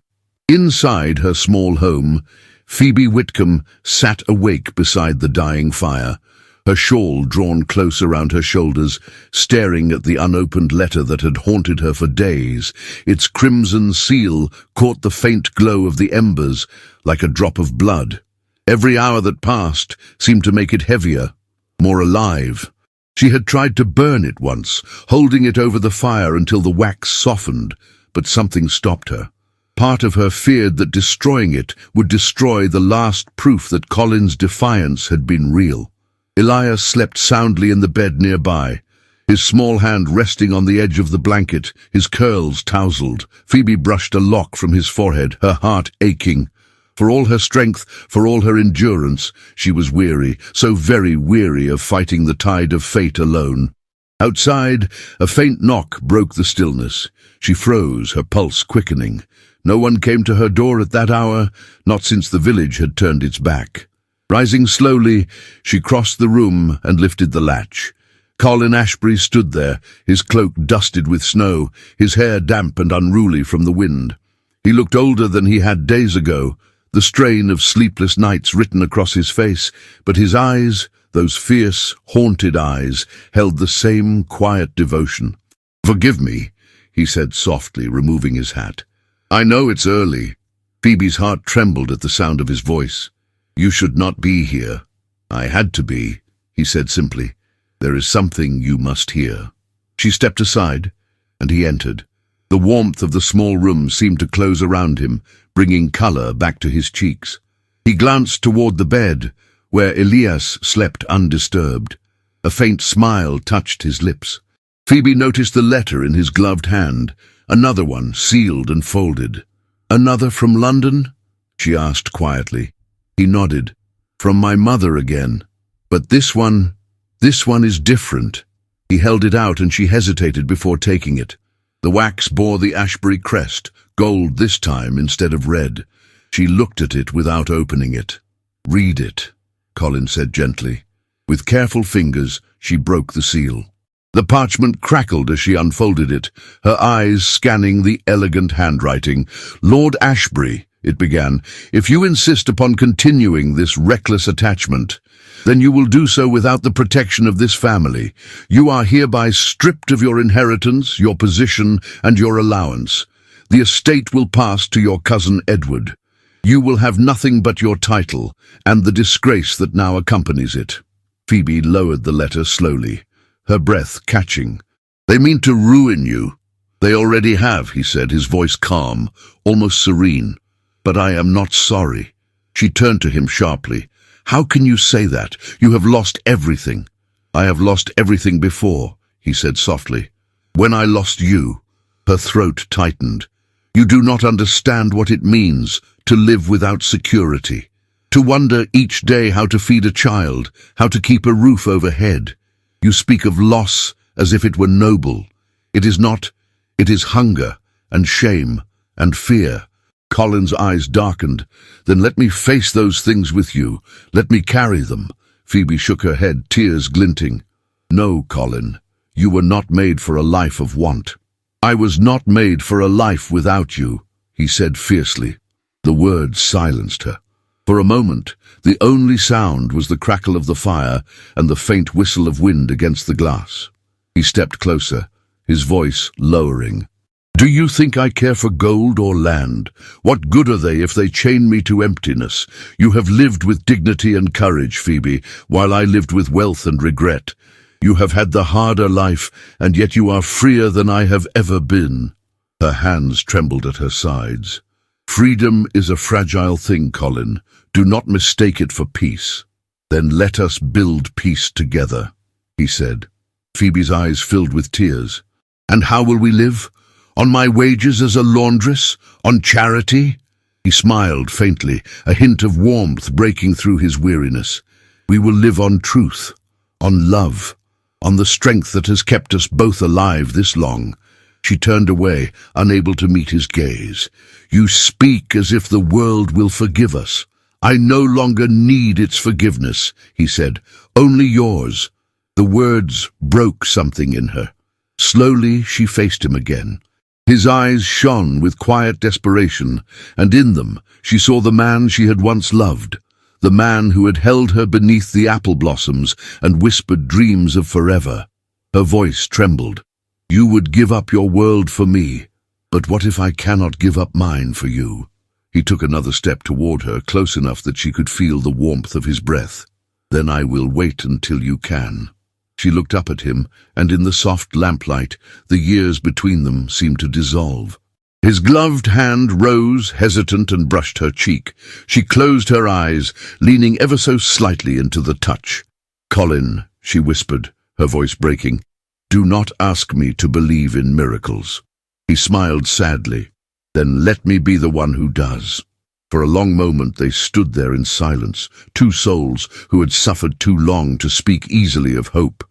Speaker 1: Inside her small home, Phoebe Whitcomb sat awake beside the dying fire, her shawl drawn close around her shoulders, staring at the unopened letter that had haunted her for days. Its crimson seal caught the faint glow of the embers like a drop of blood. Every hour that passed seemed to make it heavier, more alive. She had tried to burn it once, holding it over the fire until the wax softened, but something stopped her. Part of her feared that destroying it would destroy the last proof that Colin's defiance had been real. Elias slept soundly in the bed nearby, his small hand resting on the edge of the blanket, his curls tousled. Phoebe brushed a lock from his forehead, her heart aching. For all her strength, for all her endurance, she was weary, so very weary of fighting the tide of fate alone. Outside, a faint knock broke the stillness. She froze, her pulse quickening. No one came to her door at that hour, not since the village had turned its back. Rising slowly, she crossed the room and lifted the latch. Colin Ashbury stood there, his cloak dusted with snow, his hair damp and unruly from the wind. He looked older than he had days ago, the strain of sleepless nights written across his face, but his eyes, those fierce, haunted eyes, held the same quiet devotion. "Forgive me," he said softly, removing his hat. "I know it's early." Phoebe's heart trembled at the sound of his voice. "You should not be here." "I had to be," he said simply. "There is something you must hear." She stepped aside, and he entered. The warmth of the small room seemed to close around him, bringing colour back to his cheeks. He glanced toward the bed, where Elias slept undisturbed. A faint smile touched his lips. Phoebe noticed the letter in his gloved hand, another one sealed and folded. "Another from London?" she asked quietly. He nodded. "From my mother again. But this one is different." He held it out and she hesitated before taking it. The wax bore the Ashbury crest, gold this time instead of red. She looked at it without opening it. "Read it," Colin said gently. With careful fingers, she broke the seal. The parchment crackled as she unfolded it, her eyes scanning the elegant handwriting. "Lord Ashbury," it began, "if you insist upon continuing this reckless attachment, then you will do so without the protection of this family. You are hereby stripped of your inheritance, your position, and your allowance. The estate will pass to your cousin Edward. You will have nothing but your title, and the disgrace that now accompanies it." Phoebe lowered the letter slowly, her breath catching. "They mean to ruin you." "They already have," he said, his voice calm, almost serene. "But I am not sorry." She turned to him sharply. "How can you say that? You have lost everything." "I have lost everything before," he said softly. "When I lost you." Her throat tightened. "You do not understand what it means to live without security, to wonder each day how to feed a child, how to keep a roof overhead. You speak of loss as if it were noble. It is not. It is hunger and shame and fear." Colin's eyes darkened. "Then let me face those things with you. Let me carry them." Phoebe shook her head, tears glinting. "No, Colin, you were not made for a life of want." "I was not made for a life without you," he said fiercely. The words silenced her. For a moment, the only sound was the crackle of the fire and the faint whistle of wind against the glass. He stepped closer, his voice lowering. "Do you think I care for gold or land? What good are they if they chain me to emptiness? You have lived with dignity and courage, Phoebe, while I lived with wealth and regret. You have had the harder life, and yet you are freer than I have ever been." Her hands trembled at her sides. "Freedom is a fragile thing, Colin. Do not mistake it for peace." "Then let us build peace together," he said. Phoebe's eyes filled with tears. "And how will we live? On my wages as a laundress? On charity?" He smiled faintly, a hint of warmth breaking through his weariness. "We will live on truth, on love, on the strength that has kept us both alive this long." She turned away, unable to meet his gaze. "You speak as if the world will forgive us." "I no longer need its forgiveness," he said. "Only yours." The words broke something in her. Slowly she faced him again. His eyes shone with quiet desperation, and in them she saw the man she had once loved, the man who had held her beneath the apple blossoms and whispered dreams of forever. Her voice trembled. "You would give up your world for me, but what if I cannot give up mine for you?" He took another step toward her, close enough that she could feel the warmth of his breath. "Then I will wait until you can." She looked up at him, and in the soft lamplight, the years between them seemed to dissolve. His gloved hand rose, hesitant, and brushed her cheek. She closed her eyes, leaning ever so slightly into the touch. "Colin," she whispered, her voice breaking, "do not ask me to believe in miracles." He smiled sadly. "Then let me be the one who does." For a long moment they stood there in silence, two souls who had suffered too long to speak easily of hope.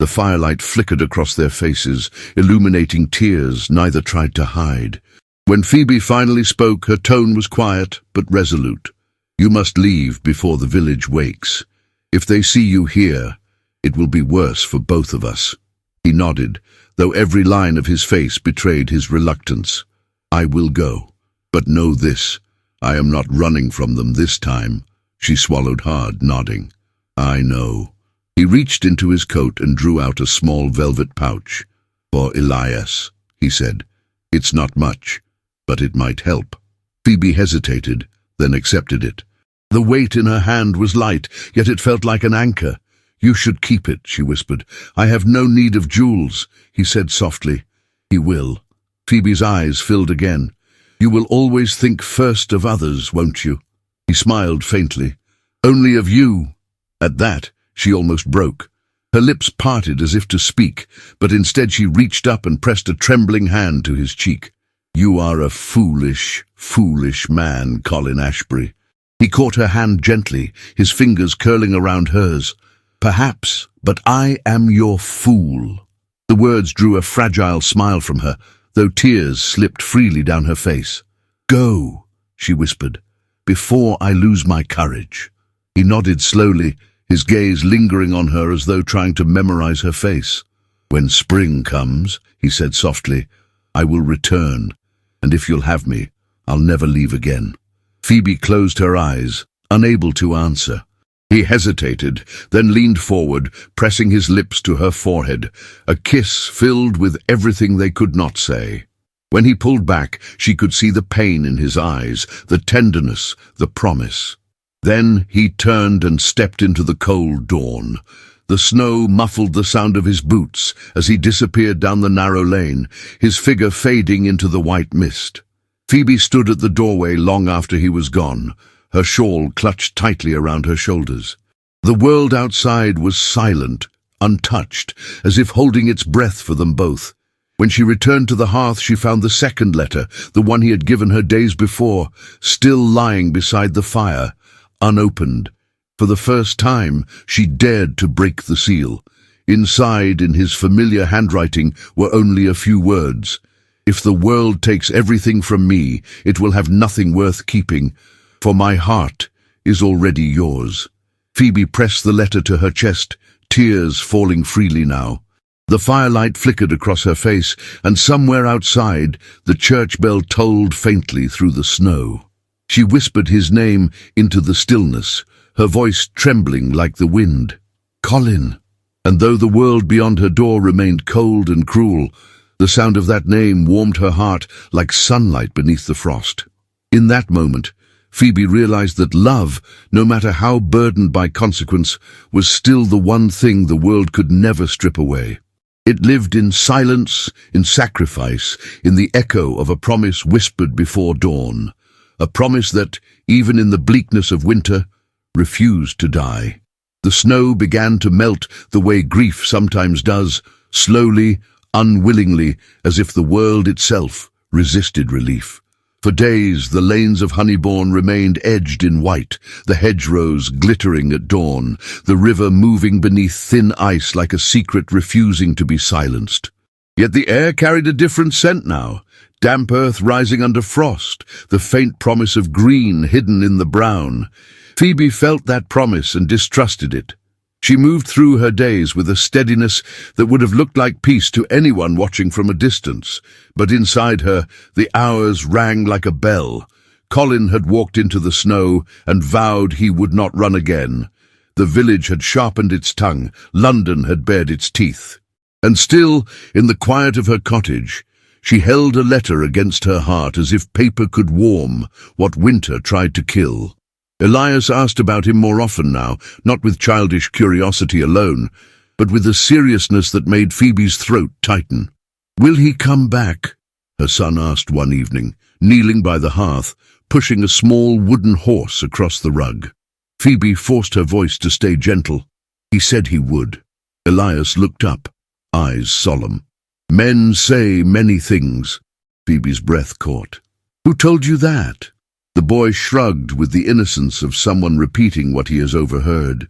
Speaker 1: The firelight flickered across their faces, illuminating tears neither tried to hide. When Phoebe finally spoke, her tone was quiet but resolute. "You must leave before the village wakes. If they see you here, it will be worse for both of us." He nodded, though every line of his face betrayed his reluctance. "I will go, but know this. I am not running from them this time." She swallowed hard, nodding. "I know." He reached into his coat and drew out a small velvet pouch. "For Elias," he said. "It's not much, but it might help." Phoebe hesitated, then accepted it. The weight in her hand was light, yet it felt like an anchor. "You should keep it," she whispered. "I have no need of jewels," he said softly. "He will." Phoebe's eyes filled again. "You will always think first of others, won't you?" He smiled faintly. "Only of you." At that, she almost broke. Her lips parted as if to speak, but instead she reached up and pressed a trembling hand to his cheek. "You are a foolish, foolish man, Colin Ashbury." He caught her hand gently, his fingers curling around hers. "Perhaps, but I am your fool." The words drew a fragile smile from her, though tears slipped freely down her face. "Go," she whispered, "before I lose my courage." He nodded slowly, his gaze lingering on her as though trying to memorize her face. "When spring comes," he said softly, "I will return, and if you'll have me, I'll never leave again." Phoebe closed her eyes, unable to answer. He hesitated, then leaned forward, pressing his lips to her forehead, a kiss filled with everything they could not say. When he pulled back, she could see the pain in his eyes, the tenderness, the promise. Then he turned and stepped into the cold dawn. The snow muffled the sound of his boots as he disappeared down the narrow lane, his figure fading into the white mist. Phoebe stood at the doorway long after he was gone, her shawl clutched tightly around her shoulders. The world outside was silent, untouched, as if holding its breath for them both. When she returned to the hearth, she found the second letter, the one he had given her days before, still lying beside the fire, unopened. For the first time, she dared to break the seal. Inside, in his familiar handwriting, were only a few words. "If the world takes everything from me, it will have nothing worth keeping, for my heart is already yours." Phoebe pressed the letter to her chest, tears falling freely now. The firelight flickered across her face, and somewhere outside, the church bell tolled faintly through the snow. She whispered his name into the stillness, her voice trembling like the wind. "Colin!" And though the world beyond her door remained cold and cruel, the sound of that name warmed her heart like sunlight beneath the frost. In that moment, Phoebe realized that love, no matter how burdened by consequence, was still the one thing the world could never strip away. It lived in silence, in sacrifice, in the echo of a promise whispered before dawn, a promise that, even in the bleakness of winter, refused to die. The snow began to melt the way grief sometimes does, slowly, unwillingly, as if the world itself resisted relief. For days, the lanes of Honeybourne remained edged in white, the hedgerows glittering at dawn, the river moving beneath thin ice like a secret refusing to be silenced. Yet the air carried a different scent now, damp earth rising under frost, the faint promise of green hidden in the brown. Phoebe felt that promise and distrusted it. She moved through her days with a steadiness that would have looked like peace to anyone watching from a distance, but inside her the hours rang like a bell. Colin had walked into the snow and vowed he would not run again. The village had sharpened its tongue, London had bared its teeth. And still, in the quiet of her cottage, she held a letter against her heart as if paper could warm what winter tried to kill. Elias asked about him more often now, not with childish curiosity alone, but with a seriousness that made Phoebe's throat tighten. "Will he come back?" her son asked one evening, kneeling by the hearth, pushing a small wooden horse across the rug. Phoebe forced her voice to stay gentle. "He said he would." Elias looked up, eyes solemn. "Men say many things." Phoebe's breath caught. "Who told you that?" The boy shrugged with the innocence of someone repeating what he has overheard.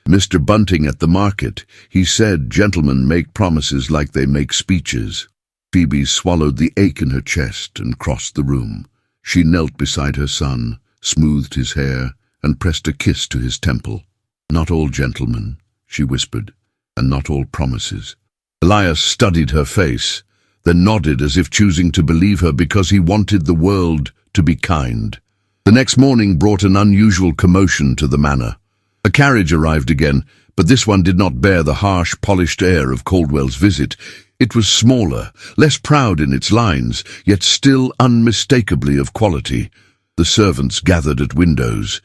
Speaker 1: "Mr. Bunting at the market. He said gentlemen make promises like they make speeches." Phoebe swallowed the ache in her chest and crossed the room. She knelt beside her son, smoothed his hair, and pressed a kiss to his temple. "Not all gentlemen," she whispered, "and not all promises." Elias studied her face, then nodded as if choosing to believe her because he wanted the world to be kind. The next morning brought an unusual commotion to the manor. A carriage arrived again, but this one did not bear the harsh, polished air of Caldwell's visit. It was smaller, less proud in its lines, yet still unmistakably of quality. The servants gathered at windows.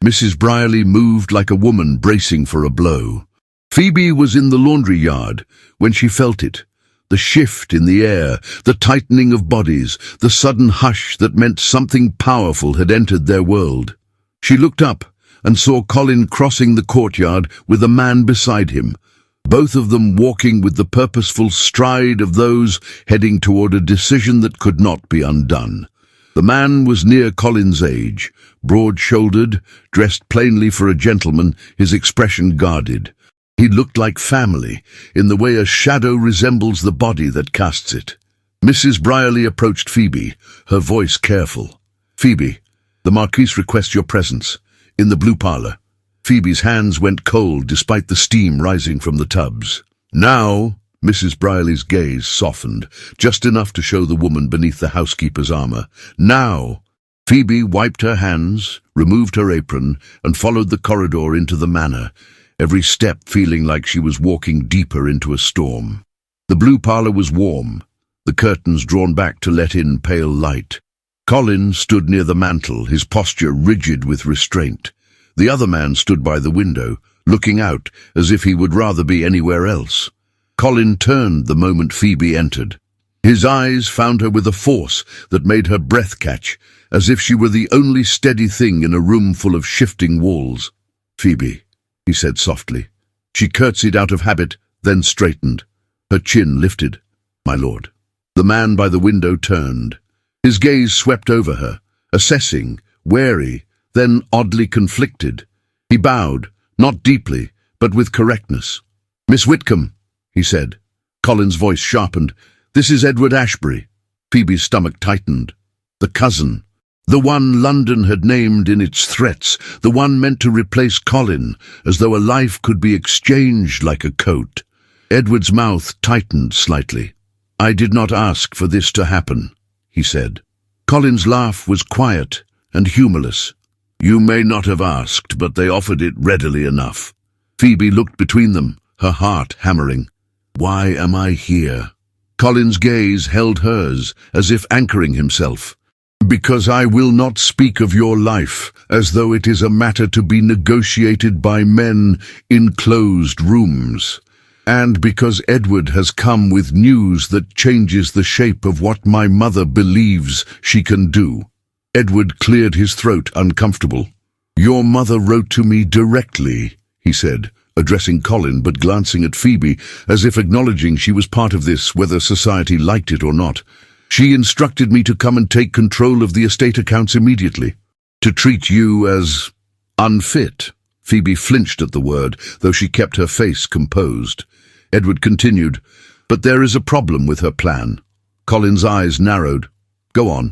Speaker 1: Mrs. Brierly moved like a woman bracing for a blow. Phoebe was in the laundry yard when she felt it. The shift in the air, the tightening of bodies, the sudden hush that meant something powerful had entered their world. She looked up and saw Colin crossing the courtyard with a man beside him, both of them walking with the purposeful stride of those heading toward a decision that could not be undone. The man was near Colin's age, broad-shouldered, dressed plainly for a gentleman, his expression guarded. He looked like family, in the way a shadow resembles the body that casts it. Mrs. Brierly approached Phoebe, her voice careful. "Phoebe, the Marquis requests your presence, in the blue parlour." Phoebe's hands went cold despite the steam rising from the tubs. "Now," Mrs. Brierly's gaze softened, just enough to show the woman beneath the housekeeper's armor. Now! Phoebe wiped her hands, removed her apron, and followed the corridor into the manor, every step feeling like she was walking deeper into a storm. The blue parlour was warm, the curtains drawn back to let in pale light. Colin stood near the mantel, his posture rigid with restraint. The other man stood by the window, looking out as if he would rather be anywhere else. Colin turned the moment Phoebe entered. His eyes found her with a force that made her breath catch, as if she were the only steady thing in a room full of shifting walls. "Phoebe," he said softly. She curtsied out of habit, then straightened. Her chin lifted. "My lord." The man by the window turned. His gaze swept over her, assessing, wary, then oddly conflicted. He bowed, not deeply, but with correctness. "Miss Whitcomb," he said. Colin's voice sharpened. "This is Edward Ashbury." Phoebe's stomach tightened. The cousin. The one London had named in its threats, the one meant to replace Colin, as though a life could be exchanged like a coat. Edward's mouth tightened slightly. "I did not ask for this to happen," he said. Colin's laugh was quiet and humorless. "You may not have asked, but they offered it readily enough." Phoebe looked between them, her heart hammering. "Why am I here?" Colin's gaze held hers, as if anchoring himself. "Because I will not speak of your life as though it is a matter to be negotiated by men in closed rooms. And because Edward has come with news that changes the shape of what my mother believes she can do." Edward cleared his throat, uncomfortable. "Your mother wrote to me directly," he said, addressing Colin but glancing at Phoebe as if acknowledging she was part of this, whether society liked it or not. "She instructed me to come and take control of the estate accounts immediately. To treat you as unfit." Phoebe flinched at the word, though she kept her face composed. Edward continued, "But there is a problem with her plan." Colin's eyes narrowed. "Go on."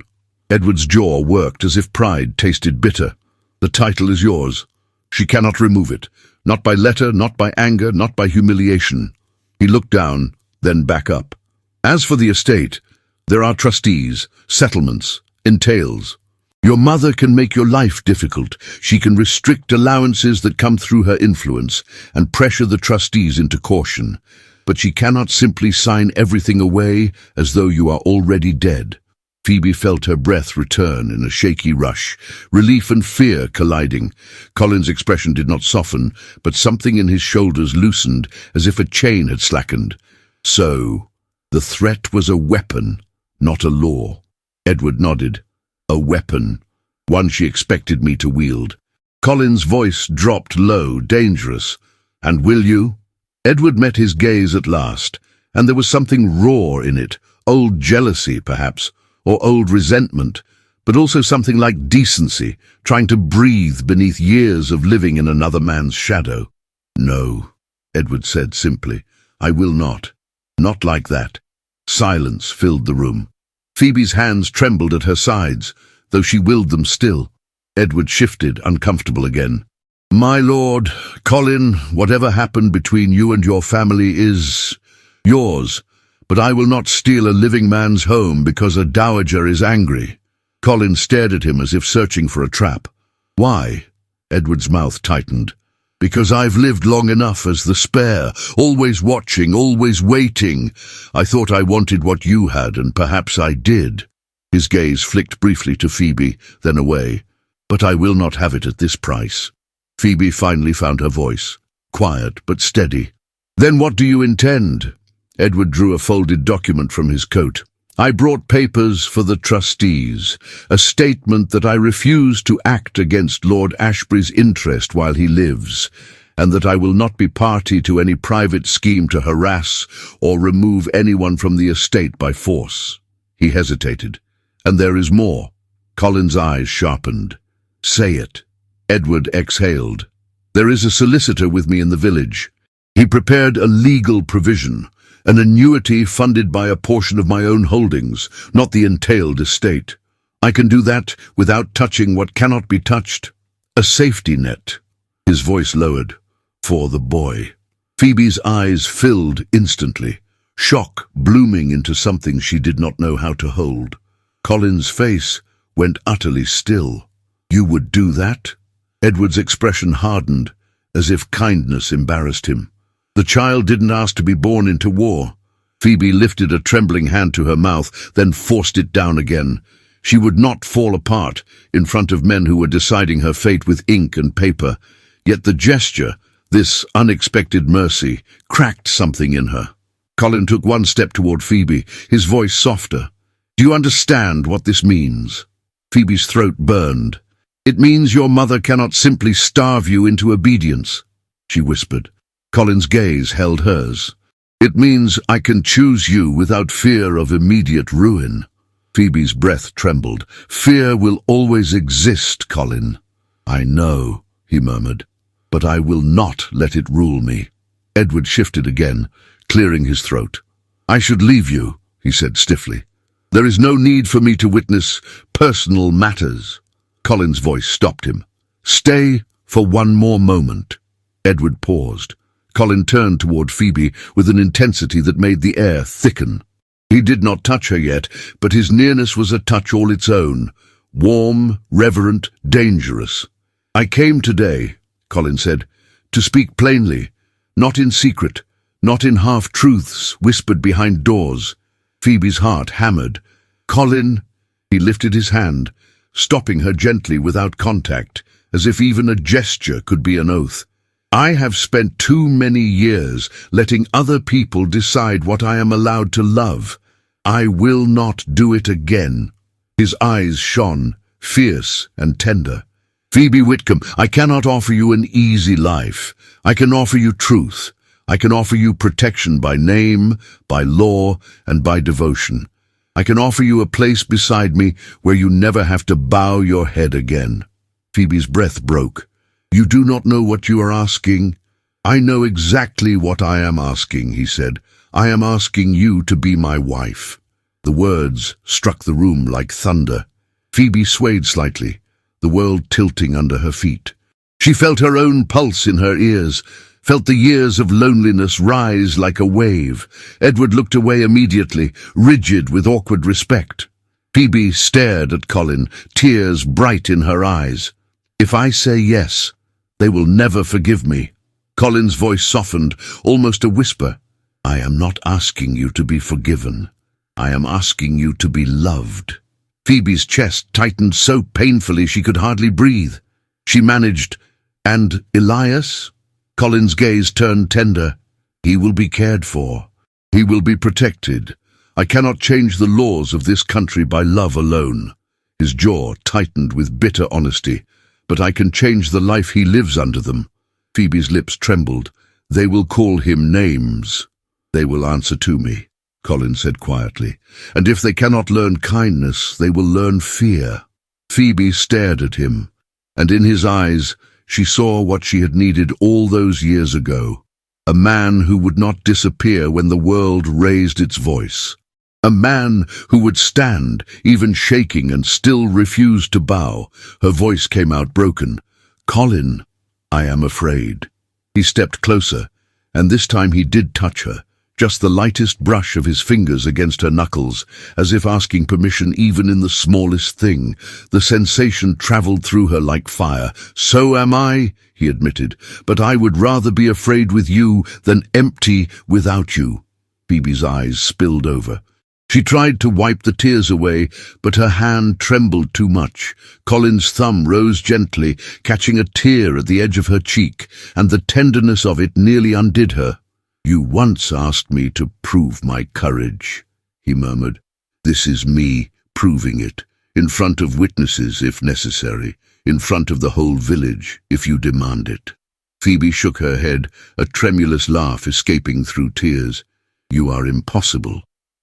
Speaker 1: Edward's jaw worked as if pride tasted bitter. "The title is yours. She cannot remove it. Not by letter, not by anger, not by humiliation." He looked down, then back up. "As for the estate, there are trustees, settlements, entails. Your mother can make your life difficult. She can restrict allowances that come through her influence and pressure the trustees into caution. But she cannot simply sign everything away as though you are already dead." Phoebe felt her breath return in a shaky rush, relief and fear colliding. Colin's expression did not soften, but something in his shoulders loosened, as if a chain had slackened. So, the threat was a weapon, not a law. Edward nodded. "A weapon, one she expected me to wield." Colin's voice dropped low, dangerous. "And will you?" Edward met his gaze at last, and there was something raw in it, old jealousy, perhaps, or old resentment, but also something like decency, trying to breathe beneath years of living in another man's shadow. "No," Edward said simply. "I will not. Not like that." Silence filled the room. Phoebe's hands trembled at her sides, though she willed them still. Edward shifted, uncomfortable again. "My lord, Colin, whatever happened between you and your family is yours, but I will not steal a living man's home because a dowager is angry." Colin stared at him as if searching for a trap. "Why?" Edward's mouth tightened. "Because I've lived long enough as the spare, always watching, always waiting. I thought I wanted what you had, and perhaps I did." His gaze flicked briefly to Phoebe, then away. "But I will not have it at this price." Phoebe finally found her voice, quiet but steady. "Then what do you intend?" Edward drew a folded document from his coat. "I brought papers for the trustees, a statement that I refuse to act against Lord Ashbury's interest while he lives, and that I will not be party to any private scheme to harass or remove anyone from the estate by force." He hesitated. "And there is more." Colin's eyes sharpened. "Say it." Edward exhaled. "There is a solicitor with me in the village. He prepared a legal provision, an annuity funded by a portion of my own holdings, not the entailed estate. I can do that without touching what cannot be touched. A safety net." His voice lowered. "For the boy." Phoebe's eyes filled instantly. shock blooming into something she did not know how to hold. Colin's face went utterly still. "You would do that?" Edward's expression hardened, as if kindness embarrassed him. "The child didn't ask to be born into war." Phoebe lifted a trembling hand to her mouth, then forced it down again. She would not fall apart in front of men who were deciding her fate with ink and paper. Yet the gesture, this unexpected mercy, cracked something in her. Colin took one step toward Phoebe, his voice softer. "Do you understand what this means?" Phoebe's throat burned. "It means your mother cannot simply starve you into obedience," she whispered. Colin's gaze held hers. "It means I can choose you without fear of immediate ruin." Phoebe's breath trembled. "Fear will always exist, Colin." "I know," he murmured, "but I will not let it rule me." Edward shifted again, clearing his throat. "I should leave you," he said stiffly. "There is no need for me to witness personal matters." Colin's voice stopped him. "Stay for one more moment." Edward paused. Colin turned toward Phoebe with an intensity that made the air thicken. He did not touch her yet, but his nearness was a touch all its own, warm, reverent, dangerous. "I came today," Colin said, "to speak plainly, not in secret, not in half-truths whispered behind doors." Phoebe's heart hammered. "Colin," he lifted his hand, stopping her gently without contact, as if even a gesture could be an oath. "I have spent too many years letting other people decide what I am allowed to love. I will not do it again." His eyes shone, fierce and tender. "Phoebe Whitcomb, I cannot offer you an easy life. I can offer you truth. I can offer you protection by name, by law, and by devotion. I can offer you a place beside me where you never have to bow your head again." Phoebe's breath broke. "You do not know what you are asking." "I know exactly what I am asking," he said. "I am asking you to be my wife." The words struck the room like thunder. Phoebe swayed slightly, the world tilting under her feet. She felt her own pulse in her ears, felt the years of loneliness rise like a wave. Edward looked away immediately, rigid with awkward respect. Phoebe stared at Colin, tears bright in her eyes. "If I say yes, they will never forgive me." Colin's voice softened, almost a whisper. "I am not asking you to be forgiven. I am asking you to be loved." Phoebe's chest tightened so painfully she could hardly breathe. She managed, "And Elias?" Colin's gaze turned tender. "He will be cared for. He will be protected. I cannot change the laws of this country by love alone." His jaw tightened with bitter honesty. "But I can change the life he lives under them." Phoebe's lips trembled. "They will call him names. They will answer to me," Colin said quietly. "And if they cannot learn kindness, they will learn fear." Phoebe stared at him, and in his eyes she saw what she had needed all those years ago. A man who would not disappear when the world raised its voice. A man who would stand, even shaking, and still refuse to bow. Her voice came out broken. "Colin, I am afraid." He stepped closer, and this time he did touch her, just the lightest brush of his fingers against her knuckles, as if asking permission even in the smallest thing. The sensation travelled through her like fire. "So am I," he admitted, "but I would rather be afraid with you than empty without you." Phoebe's eyes spilled over. She tried to wipe the tears away, but her hand trembled too much. Colin's thumb rose gently, catching a tear at the edge of her cheek, and the tenderness of it nearly undid her. "You once asked me to prove my courage," he murmured. "This is me proving it, in front of witnesses if necessary, in front of the whole village if you demand it." Phoebe shook her head, a tremulous laugh escaping through tears. "You are impossible.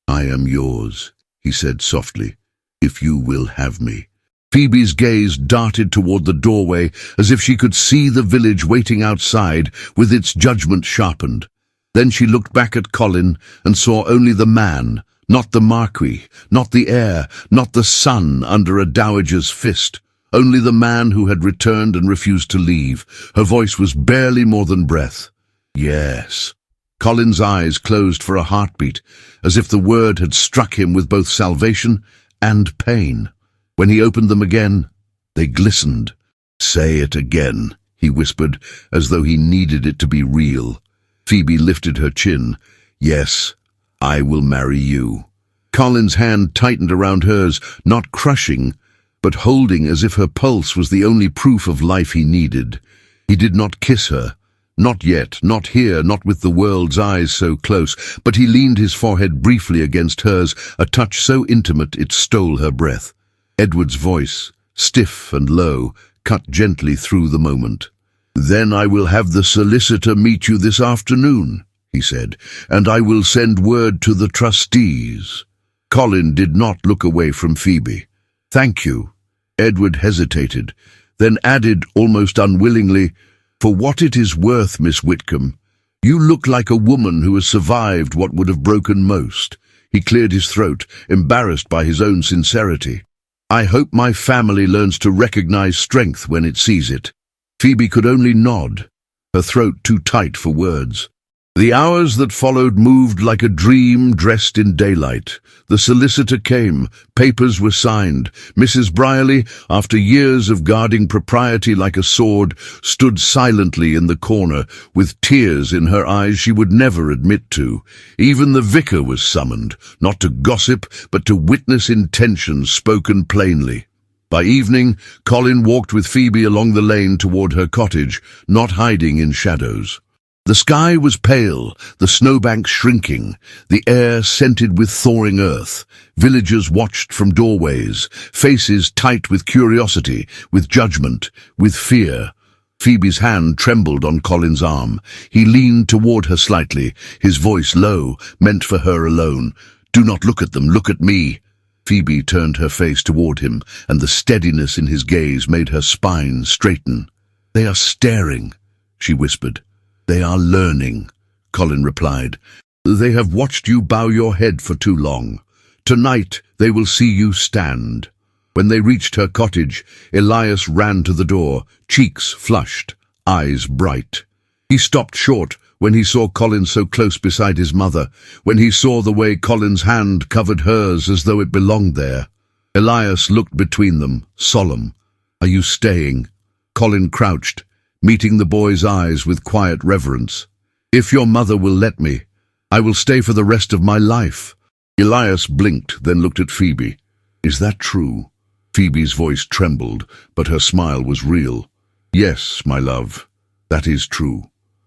Speaker 1: I am yours," he said softly, "if you will have me." Phoebe's gaze darted toward the doorway, as if she could see the village waiting outside, with its judgment sharpened. Then she looked back at Colin and saw only the man, not the Marquis, not the heir, not the son under a dowager's fist, only the man who had returned and refused to leave. Her voice was barely more than breath. "Yes, Colin's eyes closed for a heartbeat, as if the word had struck him with both salvation and pain. When he opened them again, they glistened. "Say it again," he whispered, as though he needed it to be real. Phoebe lifted her chin. "Yes, I will marry you." Colin's hand tightened around hers, not crushing, but holding as if her pulse was the only proof of life he needed. He did not kiss her. Not yet, not here, not with the world's eyes so close, but he leaned his forehead briefly against hers, a touch so intimate it stole her breath. Edward's voice, stiff and low, cut gently through the moment. "Then I will have the solicitor meet you this afternoon," he said, "and I will send word to the trustees." Colin did not look away from Phoebe. "Thank you." Edward hesitated, then added almost unwillingly, "For what it is worth, Miss Whitcomb, you look like a woman who has survived what would have broken most." He cleared his throat, embarrassed by his own sincerity. "I hope my family learns to recognize strength when it sees it." Phoebe could only nod, her throat too tight for words. The hours that followed moved like a dream dressed in daylight. The solicitor came, papers were signed. Mrs. Brierly, after years of guarding propriety like a sword, stood silently in the corner, with tears in her eyes she would never admit to. Even the vicar was summoned, not to gossip, but to witness intentions spoken plainly. By evening, Colin walked with Phoebe along the lane toward her cottage, not hiding in shadows. The sky was pale, the snowbanks shrinking, the air scented with thawing earth. Villagers watched from doorways, faces tight with curiosity, with judgment, with fear. Phoebe's hand trembled on Colin's arm. He leaned toward her slightly, his voice low, meant for her alone. "Do not look at them, look at me." Phoebe turned her face toward him, and the steadiness in his gaze made her spine straighten. "They are staring," she whispered. "They are learning," Colin replied. "They have watched you bow your head for too long. Tonight they will see you stand." When they reached her cottage, Elias ran to the door, cheeks flushed, eyes bright. He stopped short when he saw Colin so close beside his mother, when he saw the way Colin's hand covered hers as though it belonged there. Elias looked between them, solemn. "Are you staying?" Colin crouched, meeting the boy's eyes with quiet reverence. "If your mother will let me, I will stay for the rest of my life." Elias blinked, then looked at Phoebe. "Is that true?" Phoebe's voice trembled, but her smile was real. "Yes, my love, that is true."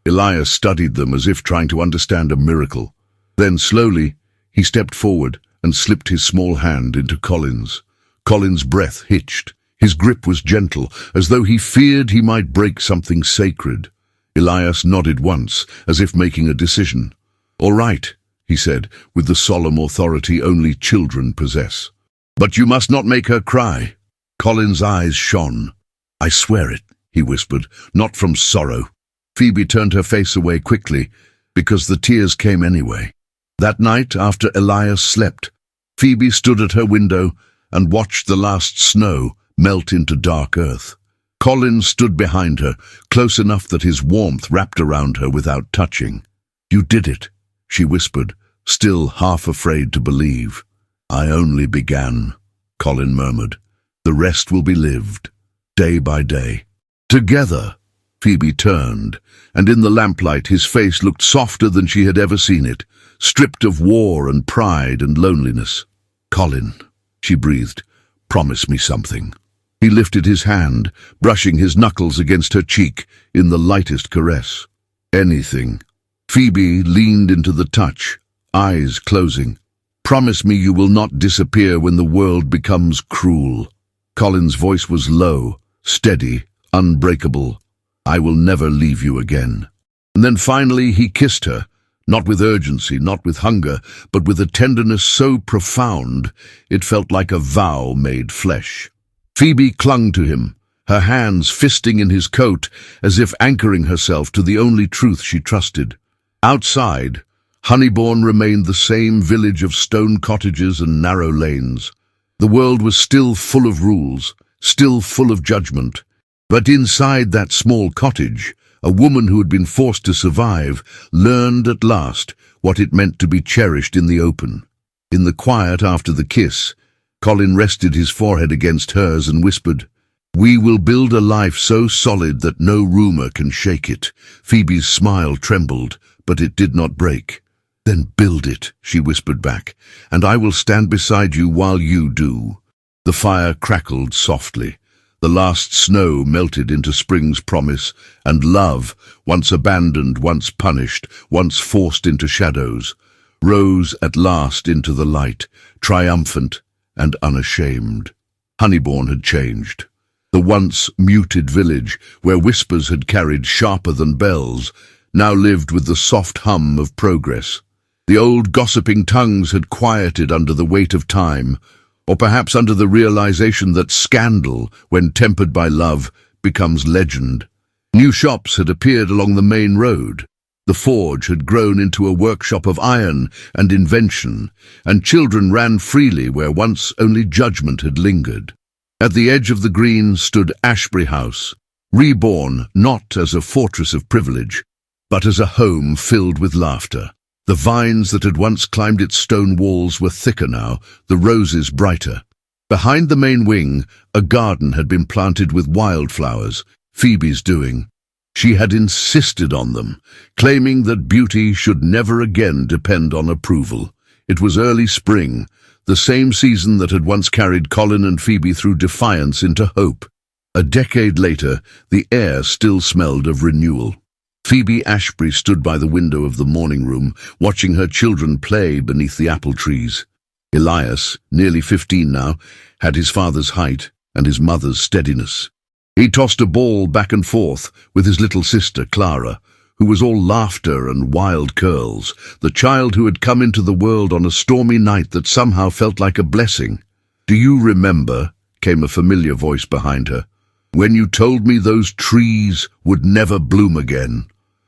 Speaker 1: Elias studied them as if trying to understand a miracle. Then slowly, he stepped forward and slipped his small hand into Colin's. Colin's breath hitched. His grip was gentle, as though he feared he might break something sacred. Elias nodded once, as if making a decision. "All right," he said, with the solemn authority only children possess. "But you must not make her cry." Colin's eyes shone. "I swear it," he whispered, "not from sorrow." Phoebe turned her face away quickly, because the tears came anyway. That night, after Elias slept, Phoebe stood at her window and watched the last snow melt into dark earth. Colin stood behind her, close enough that his warmth wrapped around her without touching. "You did it," she whispered, still half afraid to believe. "I only began," Colin murmured. "The rest will be lived, day by day." Together, Phoebe turned, and in the lamplight his face looked softer than she had ever seen it, stripped of war and pride and loneliness. "Colin," she breathed, "promise me something." He lifted his hand, brushing his knuckles against her cheek in the lightest caress. "Anything." Phoebe leaned into the touch, eyes closing. "Promise me you will not disappear when the world becomes cruel." Colin's voice was low, steady, unbreakable. "I will never leave you again." And then finally he kissed her, not with urgency, not with hunger, but with a tenderness so profound it felt like a vow made flesh. Phoebe clung to him, her hands fisting in his coat as if anchoring herself to the only truth she trusted. Outside, Honeybourne remained the same village of stone cottages and narrow lanes. The world was still full of rules, still full of judgment. But inside that small cottage, a woman who had been forced to survive, learned at last what it meant to be cherished in the open. In the quiet after the kiss, Colin rested his forehead against hers and whispered, "We will build a life so solid that no rumour can shake it." Phoebe's smile trembled, but it did not break. "Then build it," she whispered back, "and I will stand beside you while you do." The fire crackled softly. The last snow melted into spring's promise, and love, once abandoned, once punished, once forced into shadows, rose at last into the light, triumphant and unashamed. Honeybourne had changed. The once muted village, where whispers had carried sharper than bells, now lived with the soft hum of progress. The old gossiping tongues had quieted under the weight of time, or perhaps under the realization that scandal, when tempered by love, becomes legend. New shops had appeared along the main road. The forge had grown into a workshop of iron and invention, and children ran freely where once only judgment had lingered. At the edge of the green stood Ashbury House, reborn not as a fortress of privilege, but as a home filled with laughter. The vines that had once climbed its stone walls were thicker now, the roses brighter. Behind the main wing, a garden had been planted with wildflowers, Phoebe's doing. She had insisted on them, claiming that beauty should never again depend on approval. It was early spring, the same season that had once carried Colin and Phoebe through defiance into hope. A decade later, the air still smelled of renewal. Phoebe Ashbury stood by the window of the morning room, watching her children play beneath the apple trees. Elias, nearly 15 now, had his father's height and his mother's steadiness. He tossed a ball back and forth with his little sister, Clara, who was all laughter and wild curls, the child who had come into the world on a stormy night that somehow felt like a blessing. "Do you remember," came a familiar voice behind her, "when you told me those trees would never bloom again?"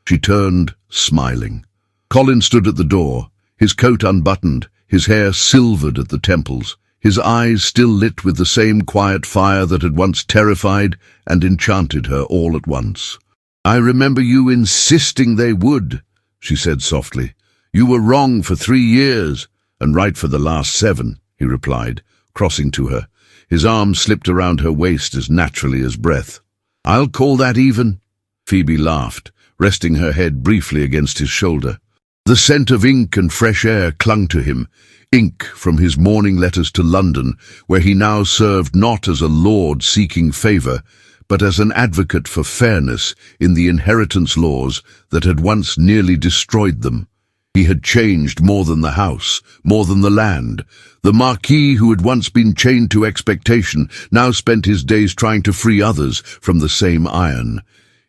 Speaker 1: She turned, smiling. Colin stood at the door, his coat unbuttoned, his hair silvered at the temples, his eyes still lit with the same quiet fire that had once terrified and enchanted her all at once. "I remember you insisting they would," she said softly. "You were wrong for 3 years, and right for the last 7, he replied, crossing to her. His arm slipped around her waist as naturally as breath. "I'll call that even." Phoebe laughed, resting her head briefly against his shoulder. The scent of ink and fresh air clung to him, ink from his morning letters to London, where he now served not as a lord seeking favour, but as an advocate for fairness in the inheritance laws that had once nearly destroyed them. He had changed more than the house, more than the land. The Marquis, who had once been chained to expectation, now spent his days trying to free others from the same iron.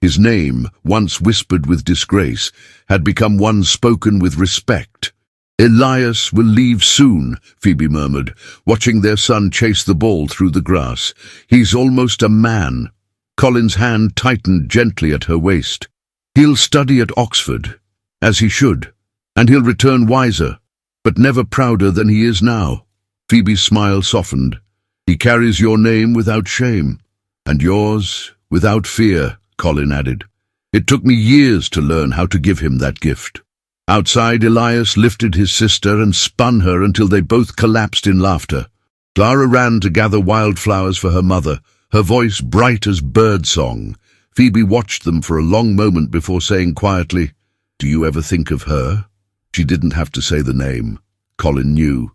Speaker 1: His name, once whispered with disgrace, had become one spoken with respect. "Elias will leave soon," Phoebe murmured, watching their son chase the ball through the grass. "He's almost a man." Colin's hand tightened gently at her waist. "He'll study at Oxford, as he should, and he'll return wiser, but never prouder than he is now." Phoebe's smile softened. "He carries your name without shame, and yours without fear," Colin added. "It took me years to learn how to give him that gift." Outside, Elias lifted his sister and spun her until they both collapsed in laughter. Clara ran to gather wildflowers for her mother, her voice bright as bird-song. Phoebe watched them for a long moment before saying quietly, "Do you ever think of her?" She didn't have to say the name. Colin knew.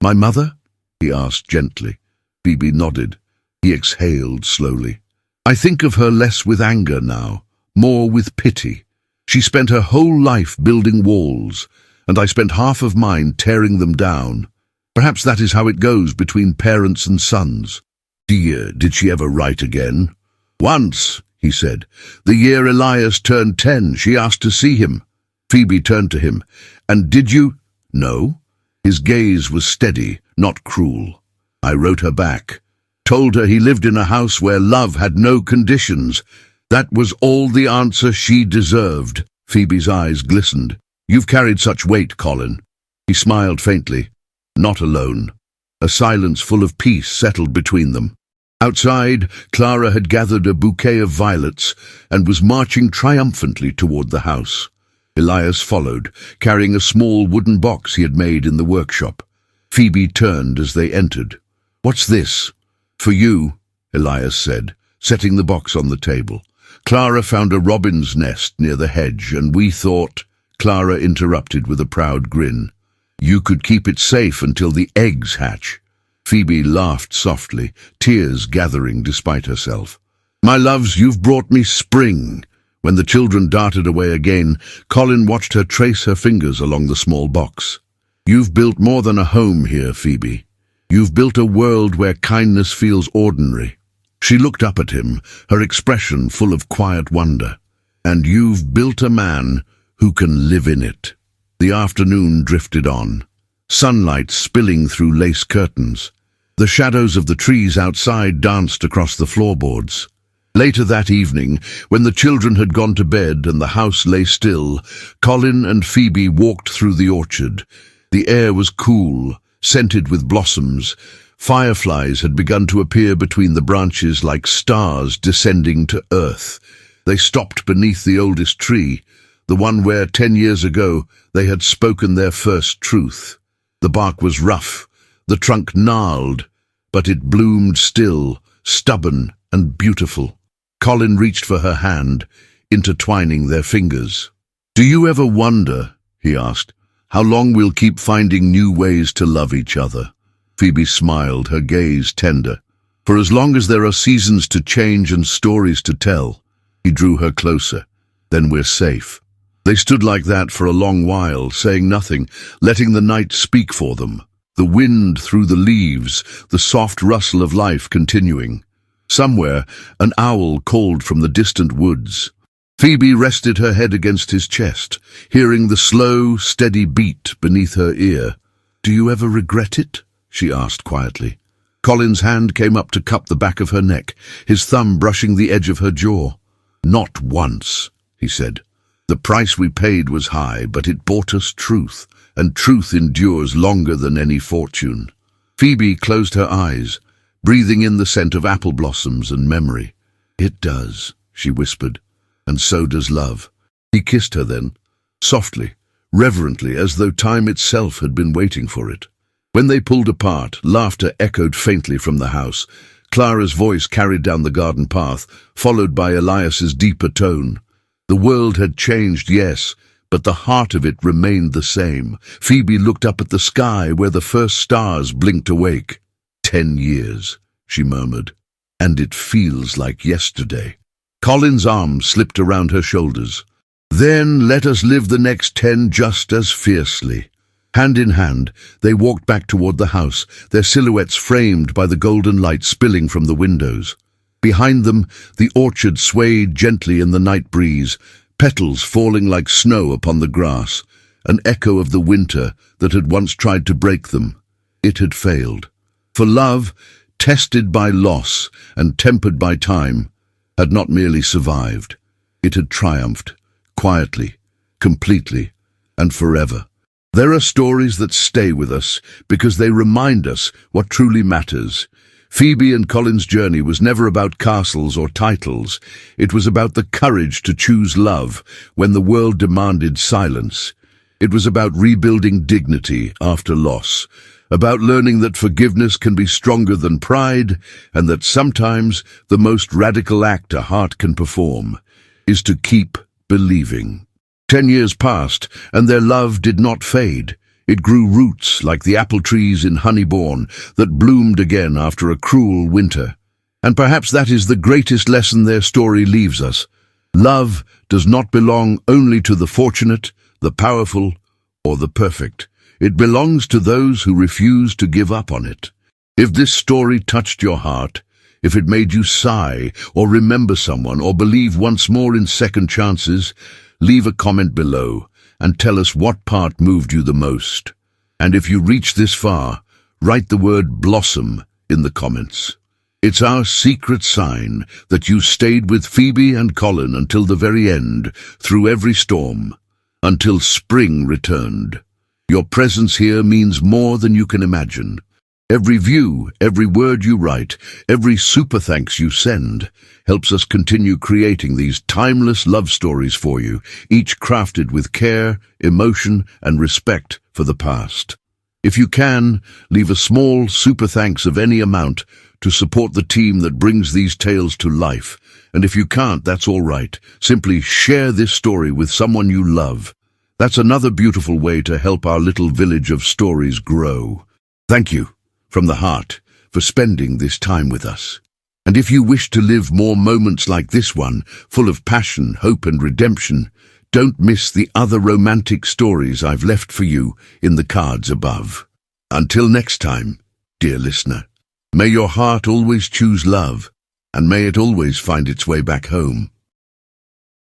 Speaker 1: "My mother?" he asked gently. Phoebe nodded. He exhaled slowly. "I think of her less with anger now, more with pity. She spent her whole life building walls, and I spent half of mine tearing them down. Perhaps that is how it goes between parents and sons." "Dear, did she ever write again?" "Once," he said. "The year Elias turned 10, she asked to see him." Phoebe turned to him. "And did you—" "No." His gaze was steady, not cruel. "I wrote her back. Told her he lived in a house where love had no conditions. That was all the answer she deserved." Phoebe's eyes glistened. "You've carried such weight, Colin." He smiled faintly. "Not alone." A silence full of peace settled between them. Outside, Clara had gathered a bouquet of violets and was marching triumphantly toward the house. Elias followed, carrying a small wooden box he had made in the workshop. Phoebe turned as they entered. "What's this?" "For you," Elias said, setting the box on the table. "Clara found a robin's nest near the hedge, and we thought—" Clara interrupted with a proud grin. "You could keep it safe until the eggs hatch." Phoebe laughed softly, tears gathering despite herself. "My loves, you've brought me spring." When the children darted away again, Colin watched her trace her fingers along the small box. "You've built more than a home here, Phoebe. You've built a world where kindness feels ordinary." She looked up at him, her expression full of quiet wonder. "And you've built a man who can live in it." The afternoon drifted on, sunlight spilling through lace curtains. The shadows of the trees outside danced across the floorboards. Later that evening, when the children had gone to bed and the house lay still, Colin and Phoebe walked through the orchard. The air was cool, scented with blossoms. Fireflies had begun to appear between the branches like stars descending to earth. They stopped beneath the oldest tree, the one where 10 years ago they had spoken their first truth. The bark was rough, the trunk gnarled, but it bloomed still, stubborn and beautiful. Colin reached for her hand, intertwining their fingers. "Do you ever wonder," he asked, "how long we'll keep finding new ways to love each other?" Phoebe smiled, her gaze tender. "For as long as there are seasons to change and stories to tell." He drew her closer. "Then we're safe." They stood like that for a long while, saying nothing, letting the night speak for them. The wind through the leaves, the soft rustle of life continuing. Somewhere, an owl called from the distant woods. Phoebe rested her head against his chest, hearing the slow, steady beat beneath her ear. "Do you ever regret it?" she asked quietly. Colin's hand came up to cup the back of her neck, his thumb brushing the edge of her jaw. "Not once," he said. "The price we paid was high, but it bought us truth, and truth endures longer than any fortune." Phoebe closed her eyes, breathing in the scent of apple blossoms and memory. "It does," she whispered, "and so does love." He kissed her then, softly, reverently, as though time itself had been waiting for it. When they pulled apart, laughter echoed faintly from the house. Clara's voice carried down the garden path, followed by Elias's deeper tone. The world had changed, yes, but the heart of it remained the same. Phoebe looked up at the sky where the first stars blinked awake. 10 years, she murmured, and it feels like yesterday. Colin's arm slipped around her shoulders. "Then let us live the next 10 just as fiercely." Hand in hand, they walked back toward the house, their silhouettes framed by the golden light spilling from the windows. Behind them, the orchard swayed gently in the night breeze, petals falling like snow upon the grass, an echo of the winter that had once tried to break them. It had failed. For love, tested by loss and tempered by time, had not merely survived. It had triumphed, quietly, completely, and forever. There are stories that stay with us because they remind us what truly matters. Phoebe and Colin's journey was never about castles or titles. It was about the courage to choose love when the world demanded silence. It was about rebuilding dignity after loss, about learning that forgiveness can be stronger than pride, and that sometimes the most radical act a heart can perform is to keep believing. 10 years passed, and their love did not fade. It grew roots like the apple trees in Honeybourne that bloomed again after a cruel winter. And perhaps that is the greatest lesson their story leaves us. Love does not belong only to the fortunate, the powerful, or the perfect. It belongs to those who refuse to give up on it. If this story touched your heart, if it made you sigh, or remember someone, or believe once more in second chances, leave a comment below and tell us what part moved you the most. And if you reach this far, write the word blossom in the comments. It's our secret sign that you stayed with Phoebe and Colin until the very end, through every storm, until spring returned. Your presence here means more than you can imagine. Every view, every word you write, every super thanks you send helps us continue creating these timeless love stories for you, each crafted with care, emotion, and respect for the past. If you can, leave a small super thanks of any amount to support the team that brings these tales to life. And if you can't, that's all right. Simply share this story with someone you love. That's another beautiful way to help our little village of stories grow. Thank you, from the heart, for spending this time with us. And if you wish to live more moments like this one, full of passion, hope, and redemption, don't miss the other romantic stories I've left for you in the cards above. Until next time, dear listener, may your heart always choose love, and may it always find its way back home.